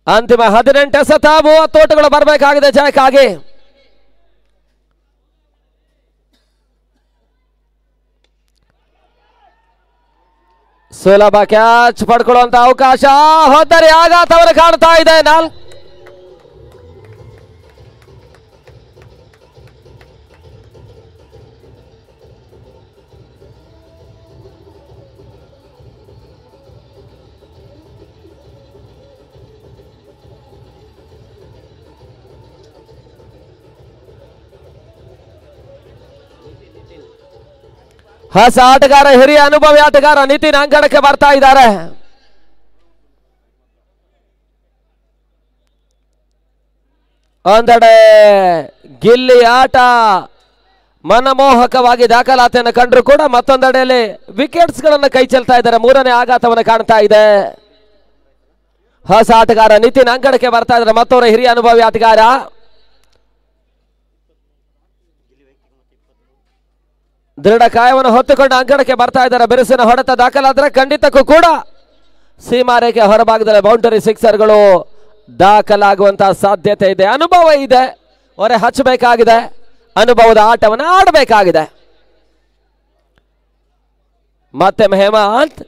ಅಂತಿಮ 18 ಎಸೆತ 30 ಓಟಗಳು ಬರಬೇಕಾಗಿದೆ ಜಯಕ್ಕಾಗಿ. ಸುಲಭ ಕ್ಯಾಚ್ ಪಡ್ಕೊಳ್ಳುವಂತ ಅವಕಾಶ, ಹೋದರೆ ಆಘಾತವನ್ನು ಕಾಣ್ತಾ ಇದೆ. ಹೊಸ ಆಟಗಾರ, ಹಿರಿಯ ಅನುಭವಿ ಆಟಗಾರ ನಿತಿನ್ ಅಂಗಣಕ್ಕೆ ಬರ್ತಾ ಇದ್ದಾರೆ. ಒಂದೆಡೆ ಗಿಲ್ಲಿ ಆಟ ಮನಮೋಹಕವಾಗಿ ದಾಖಲಾತಿಯನ್ನು ಕಂಡ್ರು ಕೂಡ ಮತ್ತೊಂದೆಡೆಯಲ್ಲಿ ವಿಕೆಟ್ಸ್ ಗಳನ್ನು ಕೈ ಚೆಲ್ತಾ ಇದ್ದಾರೆ. 3ನೇ ಆಘಾತವನ್ನು ಕಾಣ್ತಾ ಇದೆ. ಹೊಸ ಆಟಗಾರ ನಿತಿನ್ ಅಂಗಣಕ್ಕೆ ಬರ್ತಾ ಇದ್ದಾರೆ, ಮತ್ತೊಬ್ಬರ ಹಿರಿಯ ಅನುಭವಿ ಆಟಗಾರ. ದೃಢ ಕಾಯವನ್ನು ಹೊತ್ತುಕೊಂಡು ಅಂಗಣಕ್ಕೆ ಬರ್ತಾ ಇದ್ದಾರೆ. ಬಿರುಸಿನ ಹೊಡೆತ ದಾಖಲಾದರೆ ಖಂಡಿತಕ್ಕೂ ಕೂಡ ಸೀಮಾರೇಖೆ ಹೊರಭಾಗದಲ್ಲಿ ಬೌಂಡರಿ ಸಿಕ್ಸರ್ಗಳು ದಾಖಲಾಗುವಂತಹ ಸಾಧ್ಯತೆ ಇದೆ. ಅನುಭವ ಇದೆ, ಹೊರೆ ಹಚ್ಚಬೇಕಾಗಿದೆ, ಅನುಭವದ ಆಟವನ್ನು ಆಡಬೇಕಾಗಿದೆ. ಮತ್ತೆ ಹೇಮಂತ್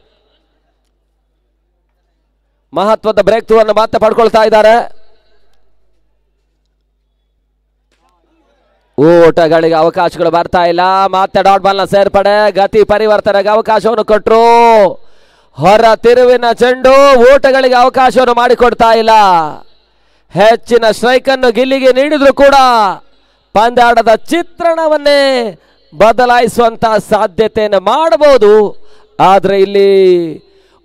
ಮಹತ್ವದ ಬ್ರೇಕ್ ಥ್ರೂ ಅನ್ನು ಮತ್ತೆ ಪಡ್ಕೊಳ್ತಾ ಇದ್ದಾರೆ. ಓಟಗಳಿಗೆ ಅವಕಾಶಗಳು ಬರ್ತಾ ಇಲ್ಲ. ಮತ್ತೆ ಡಾಟ್ ಬಾಲ್ ನ ಸೇರ್ಪಡೆ, ಗತಿ ಪರಿವರ್ತನೆಗೆ ಅವಕಾಶವನ್ನು ಕೊಟ್ಟರು. ಹೊರ ತಿರುವಿನ ಚೆಂಡು, ಓಟಗಳಿಗೆ ಅವಕಾಶವನ್ನು ಮಾಡಿಕೊಡ್ತಾ ಇಲ್ಲ. ಹೆಚ್ಚಿನ ಸ್ಟ್ರೈಕ್ ಅನ್ನು ಗಿಲ್ಲಿಗೆ ನೀಡಿದ್ರು ಕೂಡ ಪಂದ್ಯಾಟದ ಚಿತ್ರಣವನ್ನೇ ಬದಲಾಯಿಸುವಂತಹ ಸಾಧ್ಯತೆಯನ್ನು ಮಾಡಬಹುದು. ಆದ್ರೆ ಇಲ್ಲಿ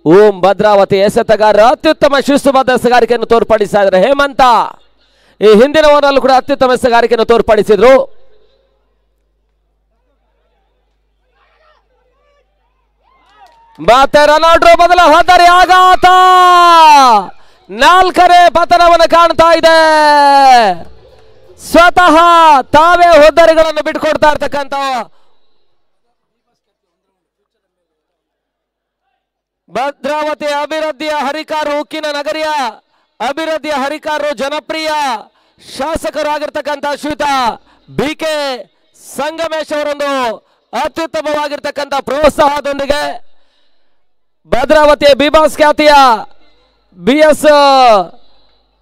ಓಂ ಭದ್ರಾವತಿ ಎಸೆತಗಾರರು ಅತ್ಯುತ್ತಮ ಶಿಸ್ತುಬದ್ಧ ಎಸೆಗಾರಿಕೆಯನ್ನು ತೋರ್ಪಡಿಸ್ತಾ ಇದ್ದಾರೆ. ಹೇಮಂತ ಈ ಹಿಂದಿನ ಓವರ್ನಲ್ಲೂ ಕೂಡ ಅತ್ಯುತ್ತಮ ಎಸೆಗಾರಿಕೆಯನ್ನು ತೋರ್ಪಡಿಸಿದ್ರು. ಮತ್ತೆ ರನ್ ಔಟ್ ಬದಲ ಹೋದರೆ ಆಘಾತ, 4ನೇ ಪತನವನ್ನು ಕಾಣ್ತಾ ಇದೆ. ಸ್ವತಃ ತಾವೇ ಹುದ್ದರಿಗಳನ್ನು ಬಿಟ್ಕೊಡ್ತಾ ಇರ್ತಕ್ಕಂಥ ಭದ್ರಾವತಿ ಅಭಿವೃದ್ಧಿಯ ಹರಿಕಾರು, ಉಕ್ಕಿನ ನಗರಿಯ ಅಭಿವೃದ್ಧಿಯ ಹರಿಕಾರು, ಜನಪ್ರಿಯ ಶಾಸಕರಾಗಿರ್ತಕ್ಕಂಥ ಶ್ರೀಯುತ BK ಸಂಗಮೇಶ್ ಅವರೊಂದು ಅತ್ಯುತ್ತಮವಾಗಿರ್ತಕ್ಕಂಥ ಪ್ರೋತ್ಸಾಹದೊಂದಿಗೆ ಭದ್ರಾವತಿಯ ಬಿಬಾಸ್ ಖ್ಯಾತಿಯ BS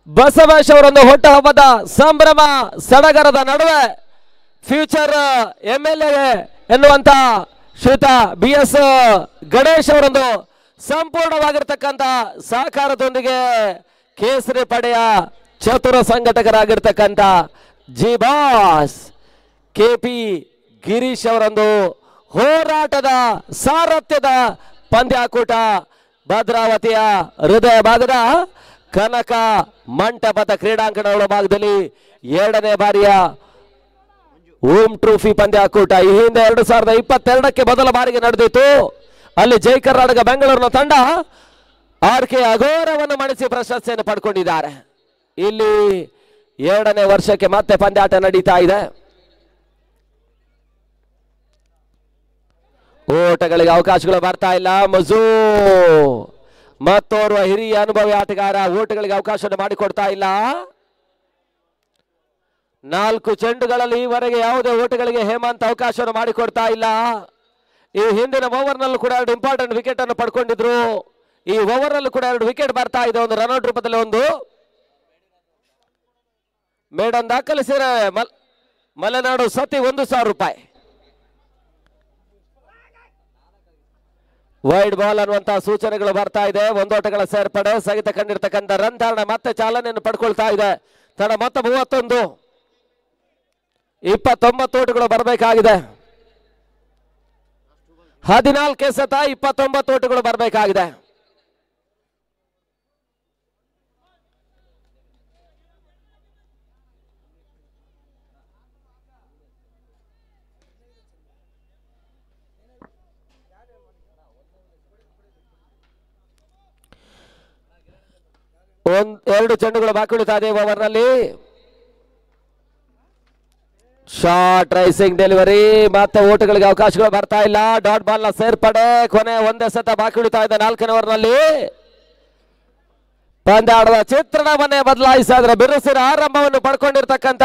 ಬಸವೇಶ್ ಅವರೊಂದು ಹೊಟ್ಟ ಹಬ್ಬದ ಸಂಭ್ರಮ ಸಡಗರದ ನಡುವೆ ಫ್ಯೂಚರ್ MLA ಎನ್ನುವಂತ ಶ್ರೀಯುತ BS ಗಣೇಶ್ ಅವರೊಂದು ಸಂಪೂರ್ಣವಾಗಿರ್ತಕ್ಕಂಥ ಸಹಕಾರದೊಂದಿಗೆ ಕೇಸರಿ ಪಡೆಯ ಚತುರ ಸಂಘಟಕರಾಗಿರ್ತಕ್ಕಂಥ ಬಾಸ್ KP ಗಿರೀಶ್ ಅವರೊಂದು ಹೋರಾಟದ ಸಾರಥ್ಯದ ಪಂದ್ಯಾಕೂಟ ಭದ್ರಾವತಿಯ ಹೃದಯ ಭಾಗದ ಕನಕ ಮಂಟಪದ ಕ್ರೀಡಾಂಗಣಗಳ ಭಾಗದಲ್ಲಿ 2ನೇ ಬಾರಿಯ ಓಂ ಟ್ರೋಫಿ ಪಂದ್ಯಾಕೂಟ. ಈ ಹಿಂದೆ 2022ಕ್ಕೆ ಮೊದಲ ಬಾರಿಗೆ ನಡೆದಿತ್ತು. ಅಲ್ಲಿ ಜೈ ಕರ್ನಾಟಕ ಬೆಂಗಳೂರಿನ ತಂಡ RK ಅಘೋರವನ್ನು ಮಣಿಸಿ ಪ್ರಶಸ್ತಿಯನ್ನು ಪಡ್ಕೊಂಡಿದ್ದಾರೆ. ಇಲ್ಲಿ 2ನೇ ವರ್ಷಕ್ಕೆ ಮತ್ತೆ ಪಂದ್ಯಾಟ ನಡೀತಾ ಇದೆ. ಓಟಗಳಿಗೆ ಅವಕಾಶಗಳು ಬರ್ತಾ ಇಲ್ಲ. ಮಜೂ ಮತ್ತೋರ್ವ ಹಿರಿಯ ಅನುಭವಿ ಆಟಗಾರ ಓಟಗಳಿಗೆ ಅವಕಾಶವನ್ನು ಮಾಡಿಕೊಡ್ತಾ ಇಲ್ಲ. 4 ಚೆಂಡುಗಳಲ್ಲಿ ಈವರೆಗೆ ಯಾವುದೇ ಓಟಗಳಿಗೆ ಹೇಮಂತ್ ಅವಕಾಶವನ್ನು ಮಾಡಿಕೊಡ್ತಾ ಇಲ್ಲ. ಈ ಹಿಂದಿನ ಓವರ್ನಲ್ಲೂ ಕೂಡ 2 ಇಂಪಾರ್ಟೆಂಟ್ ವಿಕೆಟ್ ಅನ್ನು ಪಡ್ಕೊಂಡಿದ್ರು. ಈ ಓವರ್ನಲ್ಲೂ ಕೂಡ 2 ವಿಕೆಟ್ ಬರ್ತಾ ಇದೆ. ಒಂದು ರನ್ಔಟ್ ರೂಪದಲ್ಲಿ ಒಂದು ಮೇಡನ್ ದಾಖಲಿಸಿದರೆ ಮಲೆನಾಡು ಸತಿ 1,000 ರೂಪಾಯಿ. ವೈಡ್ ಬಾಲ್ ಅನ್ನುವಂತಹ ಸೂಚನೆಗಳು ಬರ್ತಾ ಇದೆ. ಒಂದೋಟಗಳ ಸೇರ್ಪಡೆ ಸ್ಥಗಿತ ಕಂಡಿರ್ತಕ್ಕಂಥ ರನ್ ಧಾರಣ ಮತ್ತೆ ಚಾಲನೆಯನ್ನು ಪಡ್ಕೊಳ್ತಾ ಇದೆ. ತಡ ಮೊತ್ತ 31, 29 ಓಟಗಳು ಬರಬೇಕಾಗಿದೆ. 14 ಎಸೆತ 29 ಓಟಗಳು ಬರಬೇಕಾಗಿದೆ. ಎರಡು ಚೆಂಡುಗಳು ಬಾಕಿ ಉಳಿತಾ ಇದೆ ಓವರ್ನಲ್ಲಿ. ಶಾರ್ಟ್ ರೈಸಿಂಗ್ ಡೆಲಿವರಿ ಮತ್ತೆ ಓಟಗಳಿಗೆ ಅವಕಾಶಗಳು ಬರ್ತಾ ಇಲ್ಲ. ಡಾಟ್ ಬಾಲ್ ನ ಸೇರ್ಪಡೆ ಕೊನೆ 1 ಎಸೆತ ಬಾಕಿ ಉಳಿತಾ ಇದೆ 4ನೇ ಓವರ್ನಲ್ಲಿ. ಪಂದ್ಯಾಟದ ಚಿತ್ರಣವನ್ನೇ ಬದಲಾಯಿಸಿದ್ರೆ ಬಿರುಸಿನ ಆರಂಭವನ್ನು ಪಡ್ಕೊಂಡಿರ್ತಕ್ಕಂಥ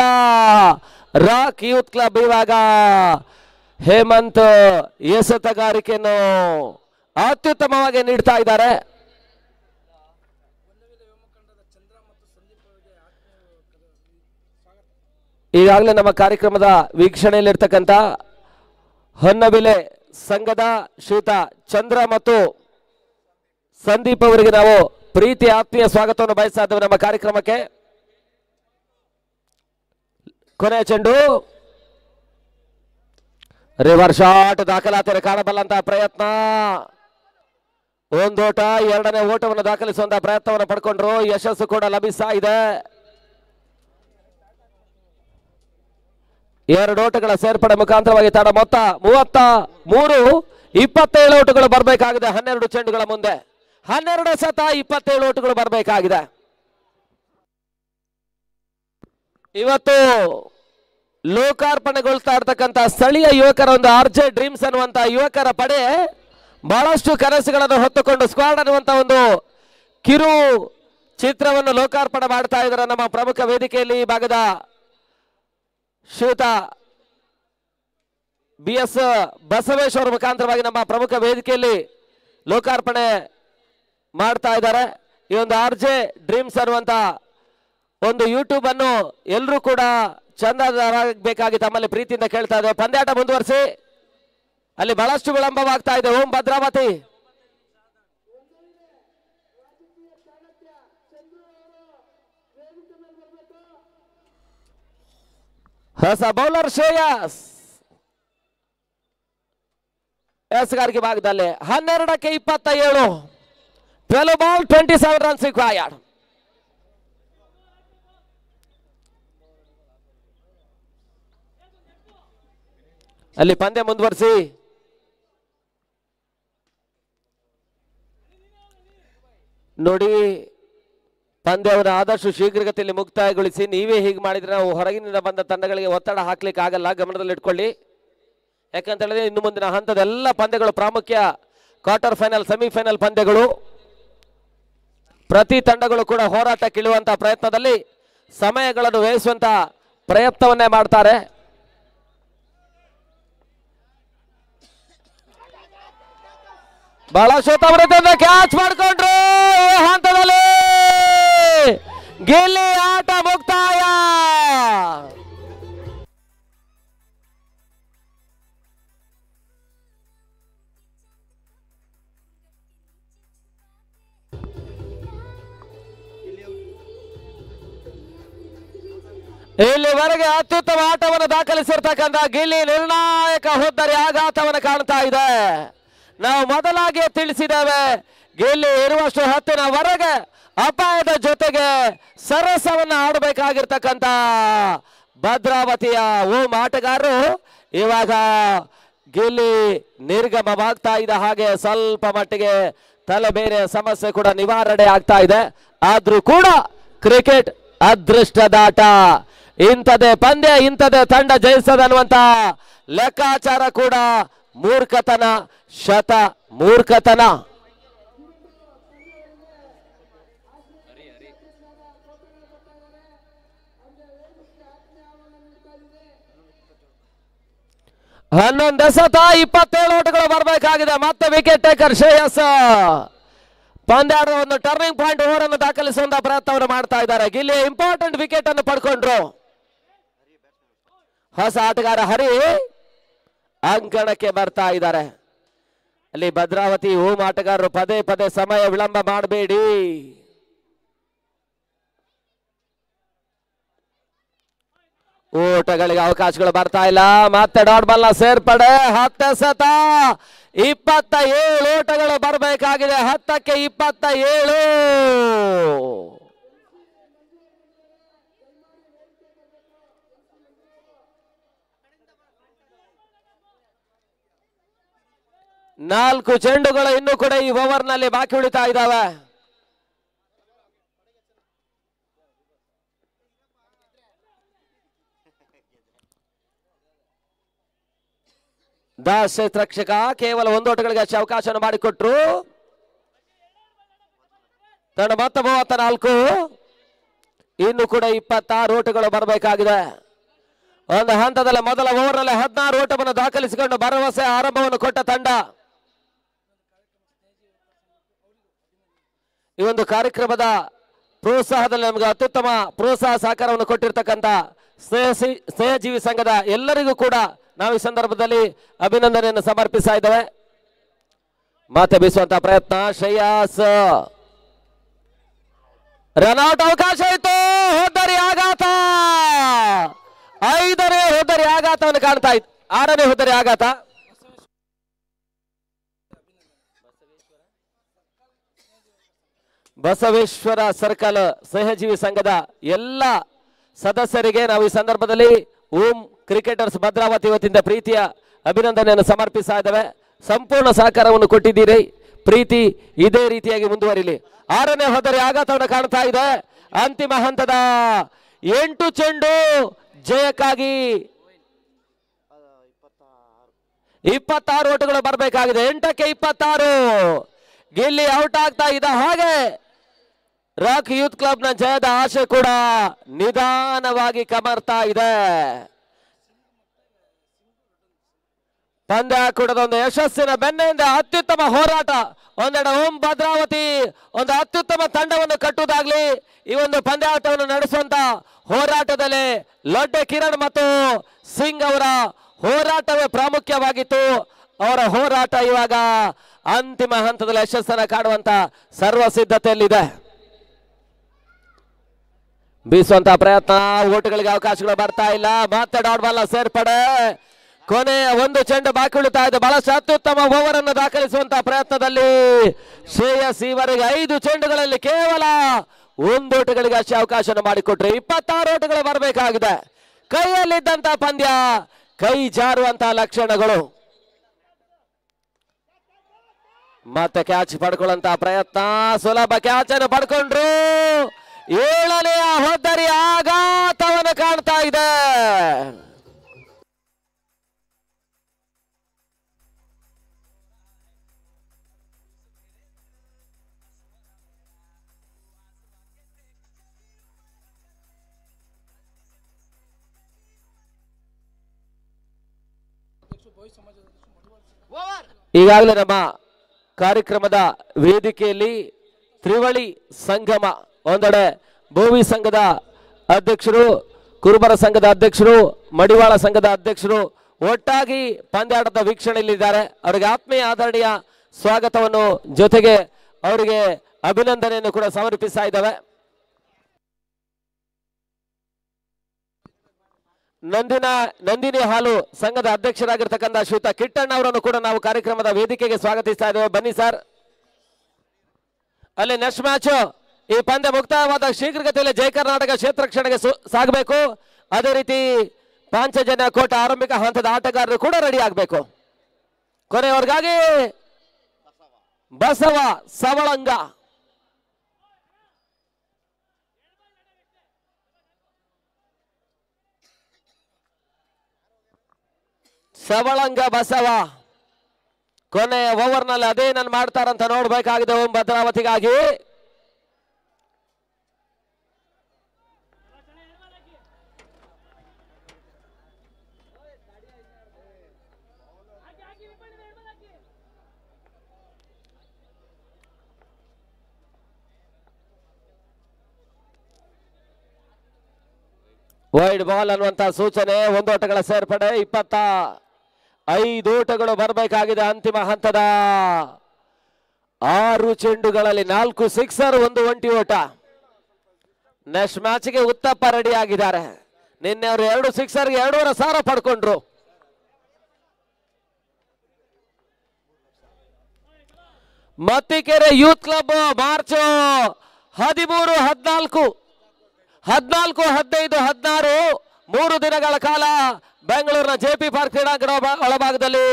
ರಾಕ್ ಯೂತ್ ಕ್ಲಬ್ ಇವಾಗ ಹೇಮಂತ್ ಎಸೆತಗಾರಿಕೆಯನ್ನು ಅತ್ಯುತ್ತಮವಾಗಿ ನೀಡ್ತಾ ಇದ್ದಾರೆ. ಈಗಾಗಲೇ ನಮ್ಮ ಕಾರ್ಯಕ್ರಮದ ವೀಕ್ಷಣೆಯಲ್ಲಿರ್ತಕ್ಕಂಥ ಹೊನ್ನಬಿಲೆ ಸಂಘದ ಶ್ರೀಯುತ ಚಂದ್ರ ಮತ್ತು ಸಂದೀಪ್ ಅವರಿಗೆ ನಾವು ಪ್ರೀತಿ ಆತ್ಮೀಯ ಸ್ವಾಗತವನ್ನು ಬಯಸ್ತಾ ಇದ್ದೇವೆ ನಮ್ಮ ಕಾರ್ಯಕ್ರಮಕ್ಕೆ. ಕೊನೆಯ ಚೆಂಡು ರಿವರ್ ಶಾಟ್ ದಾಖಲಾತಿಯನ್ನು ಕಾಣಬಲ್ಲಂತಹ ಪ್ರಯತ್ನ. ಒಂದೋಟ 2ನೇ ಓಟವನ್ನು ದಾಖಲಿಸುವಂತಹ ಪ್ರಯತ್ನವನ್ನು ಪಡ್ಕೊಂಡ್ರು. ಯಶಸ್ಸು ಕೂಡ ಲಭಿಸ್ತಾ ಇದೆ. 2 ಓಟಗಳ ಸೇರ್ಪಡೆ ಮುಖಾಂತರವಾಗಿ ತಡ ಮೊತ್ತ 33, 27 ಓಟಗಳು ಬರಬೇಕಾಗಿದೆ. 12 ಚೆಂಡುಗಳ ಮುಂದೆ 12 ಎಸೆತ 27 ಓಟಗಳು ಬರಬೇಕಾಗಿದೆ. ಇವತ್ತು ಲೋಕಾರ್ಪಣೆಗೊಳ್ತಾ ಇರ್ತಕ್ಕಂಥ ಸ್ಥಳೀಯ ಯುವಕರ ಒಂದು RJ ಡ್ರೀಮ್ಸ್ ಅನ್ನುವಂತ ಯುವಕರ ಪಡೆ ಬಹಳಷ್ಟು ಕನಸುಗಳನ್ನು ಹೊತ್ತುಕೊಂಡು ಸ್ಕ್ವಾಡ್ ಅನ್ನುವಂತ ಒಂದು ಕಿರು ಚಿತ್ರವನ್ನು ಲೋಕಾರ್ಪಣೆ ಮಾಡ್ತಾ ಇದ್ದಾರೆ ನಮ್ಮ ಪ್ರಮುಖ ವೇದಿಕೆಯಲ್ಲಿ. ಈ ಭಾಗದ ಶ್ರೀಯುತ BS ಬಸವೇಶ್ ಅವರ ಮುಖಾಂತರವಾಗಿ ನಮ್ಮ ಪ್ರಮುಖ ವೇದಿಕೆಯಲ್ಲಿ ಲೋಕಾರ್ಪಣೆ ಮಾಡ್ತಾ ಇದ್ದಾರೆ. ಈ ಒಂದು RJ ಡ್ರೀಮ್ಸ್ ಅನ್ನುವಂತ ಒಂದು ಯೂಟ್ಯೂಬ್ ಅನ್ನು ಎಲ್ಲರೂ ಕೂಡ ಚಂದಾದಾರರಾಗಬೇಕಾಗಿ ತಮ್ಮಲ್ಲಿ ಪ್ರೀತಿಯಿಂದ ಕೇಳ್ತಾ ಇದ್ದೇವೆ. ಪಂದ್ಯಾಟ ಮುಂದುವರಿಸಿ. ಅಲ್ಲಿ ಬಹಳಷ್ಟು ವಿಳಂಬವಾಗ್ತಾ ಇದೆ. ಓಂ ಭದ್ರಾವತಿ ಹೊಸ ಬೌಲರ್ ಶ್ರೇಯಸ್ ಎಸೆಗಾರಿಕೆ ಭಾಗದಲ್ಲಿ 12ಕ್ಕೆ 27, 12 ಬಾಲ್ 27 ರನ್ಸ್ ರಿಕ್ವೈರ್ಡ್. ಅಲ್ಲಿ ಪಂದ್ಯ ಮುಂದುವರಿಸಿ. ನೋಡಿ ಪಂದ್ಯವನ್ನು ಆದಷ್ಟು ಶೀಘ್ರಗತಿಯಲ್ಲಿ ಮುಕ್ತಾಯಗೊಳಿಸಿ. ನೀವೇ ಹೀಗೆ ಮಾಡಿದ್ರೆ ನಾವು ಹೊರಗಿನಿಂದ ಬಂದ ತಂಡಗಳಿಗೆ ಒತ್ತಡ ಹಾಕ್ಲಿಕ್ಕೆ ಆಗಲ್ಲ, ಗಮನದಲ್ಲಿ ಇಟ್ಕೊಳ್ಳಿ. ಯಾಕಂತ ಹೇಳಿದ್ರೆ ಇನ್ನು ಮುಂದಿನ ಹಂತದ ಎಲ್ಲ ಪಂದ್ಯಗಳು ಪ್ರಾಮುಖ್ಯ. ಕ್ವಾರ್ಟರ್ ಫೈನಲ್, ಸೆಮಿಫೈನಲ್ ಪಂದ್ಯಗಳು, ಪ್ರತಿ ತಂಡಗಳು ಕೂಡ ಹೋರಾಟಕ್ಕಿಳುವಂತ ಪ್ರಯತ್ನದಲ್ಲಿ ಸಮಯಗಳನ್ನು ವ್ಯಯಿಸುವಂತ ಪ್ರಯತ್ನವನ್ನೇ ಮಾಡ್ತಾರೆ. ಬಹಳ ಶೋತವೃದ್ಧಿಯಿಂದ ಕ್ಯಾಚ್ ಮಾಡಿಕೊಂಡ್ರು. ಹಂತದಲ್ಲಿ ಗಿಲ್ಲಿ ಆಟ ಮುಕ್ತಾಯ. ಇಲ್ಲಿವರೆಗೆ ಅತ್ಯುತ್ತಮ ಆಟವನ್ನು ದಾಖಲಿಸಿರ್ತಕ್ಕಂಥ ಗಿಲ್ಲಿ ನಿರ್ಣಾಯಕ ಹುದ್ದರಿ ಆಘಾತವನ್ನು ಕಾಣ್ತಾ ಇದೆ. ನಾವು ಮೊದಲಾಗಿ ತಿಳಿಸಿದ್ದೇವೆ, ಗಿಲ್ಲಿ ಇರುವಷ್ಟು ಹೊತ್ತಿನವರೆಗೆ ಅಪಾಯದ ಜೊತೆಗೆ ಸರಸವನ್ನು ಆಡಬೇಕಾಗಿರ್ತಕ್ಕಂಥ ಭದ್ರಾವತಿಯ ಓಂ ಆಟಗಾರರು ಇವಾಗ ಗಿಲ್ಲಿ ನಿರ್ಗಮವಾಗ್ತಾ ಇದೆ. ಹಾಗೆ ಸ್ವಲ್ಪ ಮಟ್ಟಿಗೆ ತಲೆಬೇರೆ ಸಮಸ್ಯೆ ಕೂಡ ನಿವಾರಣೆ ಆಗ್ತಾ ಇದೆ. ಆದ್ರೂ ಕೂಡ ಕ್ರಿಕೆಟ್ ಅದೃಷ್ಟದಾಟ. ಇಂಥದೇ ಪಂದ್ಯ, ಇಂಥದೇ ತಂಡ ಜಯಿಸದನ್ನುವಂತ ಲೆಕ್ಕಾಚಾರ ಕೂಡ ಮೂರ್ಖತನ, ಶತ ಮೂರ್ಖತನ. ಹನ್ನೊಂದು ಎಸೆತ 27 ಓಟಗಳು ಬರಬೇಕಾಗಿದೆ. ಮತ್ತೆ ವಿಕೆಟ್ ಟೇಕರ್ ಶ್ರೇಯಸ್ ಪಂದ್ಯಾಟದ ಒಂದು ಟರ್ನಿಂಗ್ ಪಾಯಿಂಟ್ ಓವರ್ ಅನ್ನು ದಾಖಲಿಸುವಂತ ಪ್ರಯತ್ನವನ್ನು ಮಾಡ್ತಾ ಇದ್ದಾರೆ. ಗಿಲ್ಲಿ ಇಂಪಾರ್ಟೆಂಟ್ ವಿಕೆಟ್ ಅನ್ನು ಪಡ್ಕೊಂಡ್ರು. ಹೊಸ ಆಟಗಾರ ಹರಿ ಅಂಕಣಕ್ಕೆ ಬರ್ತಾ ಇದ್ದಾರೆ. ಅಲ್ಲಿ ಭದ್ರಾವತಿ ಓಂ ಆಟಗಾರರು ಪದೇ ಪದೇ ಸಮಯ ವಿಳಂಬ ಮಾಡಬೇಡಿ. ಓಟಗಳಿಗೆ ಅವಕಾಶಗಳು ಬರ್ತಾ ಇಲ್ಲ. ಮತ್ತೆ ಡಾಟ್ ಬಾಲ್ ನ ಸೇರ್ಪಡೆ. 10 ಎಸೆತ 27 ಓಟಗಳು ಬರಬೇಕಾಗಿದೆ. 10ಕ್ಕೆ 27. ನಾಲ್ಕು ಚೆಂಡುಗಳು ಇನ್ನೂ ಕೂಡ ಈ ಓವರ್ ನಲ್ಲಿ ಬಾಕಿ ಉಳಿತಾ ಇದ್ದಾವೆ. ದಾಸ್ ರಕ್ಷಕ ಕೇವಲ 1 ಓಟಗಳಿಗೆ ಅಷ್ಟೇ ಅವಕಾಶವನ್ನು ಮಾಡಿಕೊಟ್ರು. ತಂಡ ಮತ್ತೆ 34. ಇನ್ನು ಕೂಡ 26 ಓಟಗಳು ಬರಬೇಕಾಗಿದೆ. ಒಂದು ಹಂತದಲ್ಲಿ ಮೊದಲ ಓವರ್ ನಲ್ಲಿ 16 ಓಟವನ್ನು ದಾಖಲಿಸಿಕೊಂಡು ಭರವಸೆ ಆರಂಭವನ್ನು ಕೊಟ್ಟ ತಂಡ. ಈ ಒಂದು ಕಾರ್ಯಕ್ರಮದ ಪ್ರೋತ್ಸಾಹದಲ್ಲಿ ನಮಗೆ ಅತ್ಯುತ್ತಮ ಪ್ರೋತ್ಸಾಹ ಸಹಕಾರವನ್ನು ಕೊಟ್ಟಿರ್ತಕ್ಕಂಥ ಸ್ನೇಹಜೀವಿ ಸಂಘದ ಎಲ್ಲರಿಗೂ ಕೂಡ ನಾವು ಈ ಸಂದರ್ಭದಲ್ಲಿ ಅಭಿನಂದನೆಯನ್ನು ಸಮರ್ಪಿಸ್ತಾ ಇದ್ದೇವೆ. ಮತ್ತೆ ಬೀಸುವಂತ ಪ್ರಯತ್ನ. ಶ್ರೇಯಸ್ ರನ್ಔಟ್ ಅವಕಾಶ ಇತ್ತು. ಹೋದ್ದರಿ ಆಘಾತ. 5ನೇ ಹೋದ್ದರಿ ಆಘಾತವನ್ನು ಕಾಣ್ತಾ ಇತ್ತು. 6ನೇ ಹೋದ್ದರಿ ಆಘಾತ. ಬಸವೇಶ್ವರ ಸರ್ಕಲ್ ಸ್ನೇಹಜೀವಿ ಸಂಘದ ಎಲ್ಲ ಸದಸ್ಯರಿಗೆ ನಾವು ಈ ಸಂದರ್ಭದಲ್ಲಿ ಓಂ ಕ್ರಿಕೆಟರ್ಸ್ ಭದ್ರಾವತಿ ವತಿಯಿಂದ ಪ್ರೀತಿಯ ಅಭಿನಂದನೆಯನ್ನು ಸಮರ್ಪಿಸ್ತಾ ಇದ್ದೇವೆ. ಸಂಪೂರ್ಣ ಸಹಕಾರವನ್ನು ಕೊಟ್ಟಿದ್ದೀರಿ. ಪ್ರೀತಿ ಇದೇ ರೀತಿಯಾಗಿ ಮುಂದುವರಿಲಿ. 6ನೇ ಹೋದರೆ ಆಘಾತವನ್ನು ಕಾಣ್ತಾ ಇದೆ. ಅಂತಿಮ ಹಂತದ 8 ಚೆಂಡು ಜಯಕ್ಕಾಗಿ 26 ಓಟಗಳು ಬರಬೇಕಾಗಿದೆ. 8ಕ್ಕೆ 26. ಗಿಲ್ಲಿ ಔಟ್ ಆಗ್ತಾ ಇದೆ. ಹಾಗೆ ರಾಕ್ ಯೂತ್ ಕ್ಲಬ್ ನ ಜಯದ ಆಶೆ ಕೂಡ ನಿಧಾನವಾಗಿ ಕಮರ್ತಾ ಇದೆ. ಪಂದ್ಯ ಕೂಡದ ಒಂದು ಯಶಸ್ಸಿನ ಬೆನ್ನೆಯಿಂದ ಅತ್ಯುತ್ತಮ ಹೋರಾಟ. ಒಂದೆಡೆ ಓಂ ಭದ್ರಾವತಿ ಒಂದು ಅತ್ಯುತ್ತಮ ತಂಡವನ್ನು ಕಟ್ಟುವುದಾಗ್ಲಿ, ಈ ಒಂದು ಪಂದ್ಯಾಟವನ್ನು ನಡೆಸುವಂತ ಹೋರಾಟದಲ್ಲಿ ಲೊಡ್ಡೆ ಕಿರಣ್ ಮತ್ತು ಸಿಂಗ್ ಅವರ ಹೋರಾಟವೇ ಪ್ರಾಮುಖ್ಯವಾಗಿತ್ತು. ಅವರ ಹೋರಾಟ ಇವಾಗ ಅಂತಿಮ ಹಂತದಲ್ಲಿ ಯಶಸ್ಸನ್ನು ಕಾಣುವಂತ ಸರ್ವ ಸಿದ್ಧತೆಯಲ್ಲಿದೆ. ಬೀಸುವಂತ ಪ್ರಯತ್ನ. ಓಟುಗಳಿಗೆ ಅವಕಾಶಗಳು ಬರ್ತಾ ಇಲ್ಲ. ಮತ್ತೆ ಡಾಟ್ ಬಾಲ್ ಸೇರ್ಪಡೆ. ಕೊನೆಯ 1 ಚೆಂಡು ಬಾಕಿ ಉಳಿತಾ ಇದೆ. ಬಹಳಷ್ಟು ಅತ್ಯುತ್ತಮ ಓವರ್ ಅನ್ನು ದಾಖಲಿಸುವಂತಹ ಪ್ರಯತ್ನದಲ್ಲಿ ಶ್ರೇಯಸ್ ಈವರೆಗೆ 5 ಚೆಂಡುಗಳಲ್ಲಿ ಕೇವಲ 1 ಓಟಗಳಿಗೆ ಅಷ್ಟೇ ಅವಕಾಶವನ್ನು ಮಾಡಿಕೊಟ್ರೆ 26 ಓಟಗಳು ಬರಬೇಕಾಗಿದೆ. ಕೈಯಲ್ಲಿದ್ದಂತ ಪಂದ್ಯ ಕೈ ಜಾರುವಂತಹ ಲಕ್ಷಣಗಳು. ಮತ್ತೆ ಕ್ಯಾಚ್ ಪಡ್ಕೊಳ್ಳುವಂತಹ ಪ್ರಯತ್ನ. ಸುಲಭ ಕ್ಯಾಚ್ ಅನ್ನು ಪಡ್ಕೊಂಡ್ರು. ಏಳನೆಯ ಹೊದ್ದರಿ ಆಘಾತವನ್ನು ಕಾಣ್ತಾ ಇದೆ. ಈಗಾಗಲೇ ನಮ್ಮ ಕಾರ್ಯಕ್ರಮದ ವೇದಿಕೆಯಲ್ಲಿ ತ್ರಿವಳಿ ಸಂಗಮ, ಒಂದೆಡೆ ಭೋವಿ ಸಂಘದ ಅಧ್ಯಕ್ಷರು, ಕುರುಬರ ಸಂಘದ ಅಧ್ಯಕ್ಷರು, ಮಡಿವಾಳ ಸಂಘದ ಅಧ್ಯಕ್ಷರು ಒಟ್ಟಾಗಿ ಪಂದ್ಯಾಟದ ವೀಕ್ಷಣೆಯಲ್ಲಿದ್ದಾರೆ. ಅವರಿಗೆ ಆತ್ಮೀಯ ಆದರಣೀಯ ಸ್ವಾಗತವನ್ನು ಜೊತೆಗೆ ಅವರಿಗೆ ಅಭಿನಂದನೆಯನ್ನು ಕೂಡ ಸಮರ್ಪಿಸ್ತಾ ಇದ್ದಾವೆ. ನಂದಿನಿ ಹಾಲು ಸಂಘದ ಅಧ್ಯಕ್ಷರಾಗಿರ್ತಕ್ಕಂಥ ಶ್ರೀಯುತ ಕಿಟ್ಟಣ್ಣ ಅವರನ್ನು ಕೂಡ ನಾವು ಕಾರ್ಯಕ್ರಮದ ವೇದಿಕೆಗೆ ಸ್ವಾಗತಿಸ್ತಾ ಇದ್ದೇವೆ. ಬನ್ನಿ ಸರ್. ಅಲ್ಲಿ ನೆಕ್ಸ್ಟ್ ಮ್ಯಾಚ್ ಈ ಪಂದ್ಯ ಮುಕ್ತಾಯವಾದ ಶೀಘ್ರಗತಿಯಲ್ಲಿ ಜಯ ಕರ್ನಾಟಕ ಕ್ಷೇತ್ರ ರಕ್ಷಣೆಗೆ ಸಾಗಬೇಕು. ಅದೇ ರೀತಿ ಪಾಂಚಜನ್ಯ ಕೋಟ ಆರಂಭಿಕ ಹಂತದ ಆಟಗಾರರು ಕೂಡ ರೆಡಿ ಆಗಬೇಕು. ಕೊನೆಯವರೆಗಾಗಿ ಬಸವ ಸವಳಂಗ ಬಸವ ಕೊನೆಯ ಓವರ್ನಲ್ಲಿ ಅದೇನನ್ನು ಮಾಡ್ತಾರಂತ ನೋಡ್ಬೇಕಾಗಿದೆ ಓಂ ಭದ್ರಾವತಿಗಾಗಿ. ವೈಡ್ ಬಾಲ್ ಅನ್ನುವಂತ ಸೂಚನೆ. ಒಂದೋಟಗಳ ಸೇರ್ಪಡೆ. 25 ಓಟಗಳು ಬರಬೇಕಾಗಿದೆ. ಅಂತಿಮ ಹಂತದ 6 ಚೆಂಡುಗಳಲ್ಲಿ 4 ಸಿಕ್ಸರ್, 1 ಒಂಟಿ ಓಟ. ನೆಕ್ಸ್ಟ್ ಮ್ಯಾಚ್ಗೆ ಉತ್ತಪ್ಪ ರೆಡಿ ಆಗಿದ್ದಾರೆ. ನಿನ್ನೆ ಅವರು 2 ಸಿಕ್ಸರ್ಗೆ 2,500 ಪಡ್ಕೊಂಡ್ರು. ಮತ್ತಿಕೆರೆ ಯೂತ್ ಕ್ಲಬ್ ಮಾರ್ಚ್ 13, 14, 15, 16 3 ದಿನಗಳ ಕಾಲ ಬೆಂಗಳೂರಿನ ಜೆಪಿ ಪಾರ್ಕ್ ಕ್ರೀಡಾಂಗಣ ಒಳಭಾಗದಲ್ಲಿ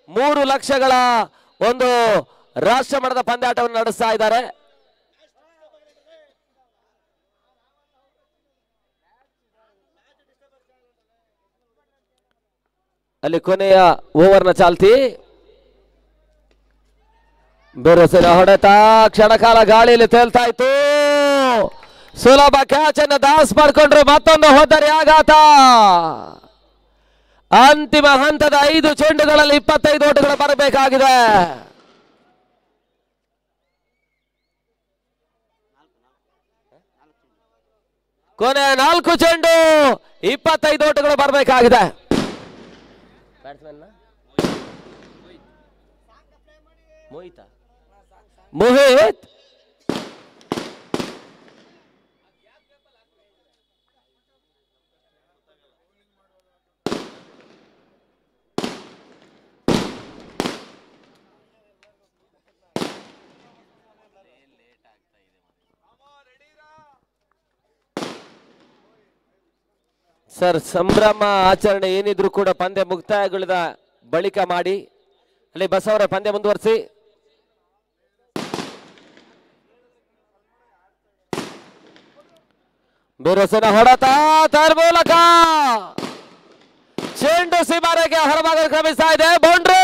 3 ಲಕ್ಷಗಳ ಒಂದು ರಾಷ್ಟ್ರ ಮಟ್ಟದ ಪಂದ್ಯಾಟವನ್ನು ನಡೆಸ್ತಾ ಇದ್ದಾರೆ. ಅಲ್ಲಿ ಕೊನೆಯ ಓವರ್ನ ಚಾಲ್ತಿ. ಬೆರಸಿನ ಹೊಡೆತ ಕ್ಷಣಕಾಲ ಗಾಳಿಯಲ್ಲಿ ತೇಲ್ತಾ ಇತ್ತು. ಸುಲಭ ಕ್ಯಾಚ್ ಅನ್ನು ದಾಸ್ ಮಾಡಿಕೊಂಡ್ರು. ಮತ್ತೊಂದು ಹೋದರೆ ಆಘಾತ. ಅಂತಿಮ ಹಂತದ 5 ಚೆಂಡುಗಳಲ್ಲಿ 25 ಓಟಗಳು ಬರಬೇಕಾಗಿದೆ. ಕೊನೆ 4 ಚೆಂಡು 25 ಓಟಗಳು ಬರಬೇಕಾಗಿದೆ. ಮೋಹಿತ್ ಸರ್, ಸಂಭ್ರಮ ಆಚರಣೆ ಏನಿದ್ರು ಕೂಡ ಪಂದ್ಯ ಮುಕ್ತಾಯಗೊಳಿದ ಬಳಿಕ ಮಾಡಿ. ಅಲ್ಲಿ ಬಸವರ ಪಂದ್ಯ ಮುಂದುವರಿಸಿ. ಬಿರುಸಿನ ಹೊಡೆತ ತರ್ ಮೂಲಕ ಚೆಂಡು ಸೀಮಾರೆಗೆ ಹೊರಭಾಗ ಕ್ರಮಿಸ್ತಾ ಇದೆ. ಬೌಂಡ್ರಿ.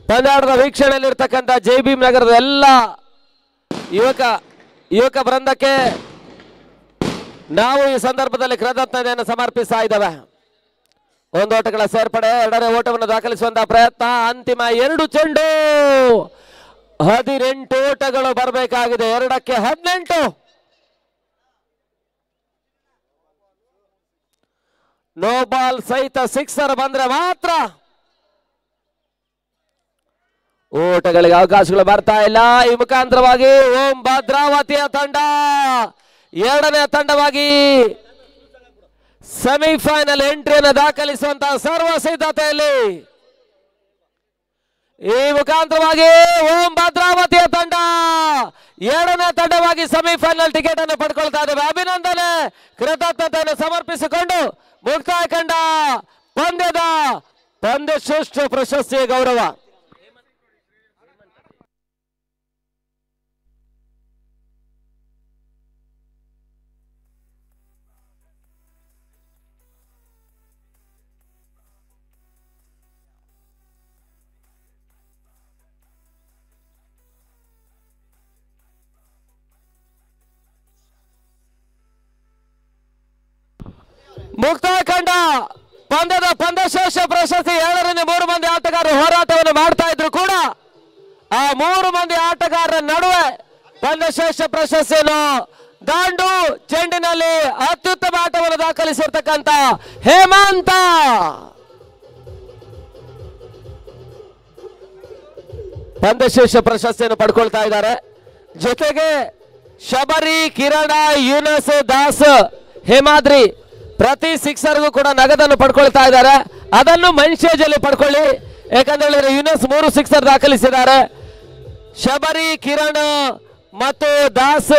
ಪಂದ್ಯಾಟದ ವೀಕ್ಷಣೆಯಲ್ಲಿರ್ತಕ್ಕಂಥ ಜೆಬಿಎಂ ನಗರದ ಎಲ್ಲ ಯುವಕ ವೃಂದಕ್ಕೆ ನಾವು ಈ ಸಂದರ್ಭದಲ್ಲಿ ಕೃತಜ್ಞತೆಯನ್ನು ಸಮರ್ಪಿಸ್ತಾ ಇದ್ದೇವೆ. 1 ಓಟಗಳ ಸೇರ್ಪಡೆ, 2ನೇ ಓಟವನ್ನು ದಾಖಲಿಸುವಂತಹ ಪ್ರಯತ್ನ. ಅಂತಿಮ 2 ಚೆಂಡು 18 ಓಟಗಳು ಬರಬೇಕಾಗಿದೆ. 2ಕ್ಕೆ 18. ನೋ ಬಾಲ್ ಸಹಿತ ಸಿಕ್ಸರ್ ಬಂದ್ರೆ ಮಾತ್ರ ಓಟಗಳಿಗೆ ಅವಕಾಶಗಳು ಬರ್ತಾ ಇಲ್ಲ. ಈ ಮುಖಾಂತರವಾಗಿ ಓಂ ಭದ್ರಾವತಿಯ ತಂಡ 2ನೇ ತಂಡವಾಗಿ ಸೆಮಿಫೈನಲ್ ಎಂಟ್ರಿಯನ್ನು ದಾಖಲಿಸುವಂತಹ ಸರ್ವ ಸಿದ್ಧತೆಯಲ್ಲಿ ಈ ಮುಖಾಂತರವಾಗಿ ಓಂ ಭದ್ರಾವತಿಯ ತಂಡ ಎರಡನೇ ತಂಡವಾಗಿ ಸೆಮಿಫೈನಲ್ ಟಿಕೆಟ್ ಅನ್ನು ಪಡ್ಕೊಳ್ತಾ ಇದ್ದೇವೆ. ಅಭಿನಂದನೆ, ಕೃತಜ್ಞತೆಯನ್ನು ಸಮರ್ಪಿಸಿಕೊಂಡು ಮುಕ್ತಾಯ ಕಂಡ ಪಂದ್ಯದ ಪಂದ್ಯಶ್ರೇಷ್ಠ ಪ್ರಶಸ್ತಿ ಗೌರವ. ಮುಕ್ತಾಯ ಕಂಡ ಪಂದ್ಯದ ಪಂದ್ಯಶ್ರೇಷ್ಠ ಪ್ರಶಸ್ತಿ 2ರಿಂದ 3 ಮಂದಿ ಆಟಗಾರರು ಹೋರಾಟವನ್ನು ಮಾಡ್ತಾ ಇದ್ರು ಕೂಡ ಆ 3 ಮಂದಿ ಆಟಗಾರರ ನಡುವೆ ಪಂದ್ಯಶ್ರೇಷ್ಠ ಪ್ರಶಸ್ತಿಯನ್ನು ದಾಂಡು ಚೆಂಡಿನಲ್ಲಿ ಅತ್ಯುತ್ತಮ ಆಟವನ್ನು ದಾಖಲಿಸಿರ್ತಕ್ಕಂಥ ಹೇಮಂತ ಪಂದ್ಯಶ್ರೇಷ್ಠ ಪ್ರಶಸ್ತಿಯನ್ನು ಪಡ್ಕೊಳ್ತಾ ಇದ್ದಾರೆ. ಜೊತೆಗೆ ಶಬರಿ, ಕಿರಣ, ಯೂನಸ್, ದಾಸ್, ಹೇಮಾದ್ರಿ ಪ್ರತಿ ಸಿಕ್ಸರ್ಗೂ ಕೂಡ ನಗದನ್ನು ಪಡ್ಕೊಳ್ತಾ ಇದ್ದಾರೆ. ಅದನ್ನು ಮೈನ್ಸ್ಟೇಜ್ ಅಲ್ಲಿ ಪಡ್ಕೊಳ್ಳಿ, ಯಾಕಂದ್ರೆ ಯೂನಸ್ 3 ಸಿಕ್ಸರ್ ದಾಖಲಿಸಿದ್ದಾರೆ. ಶಬರಿ, ಕಿರಣ್ ಮತ್ತು ದಾಸ್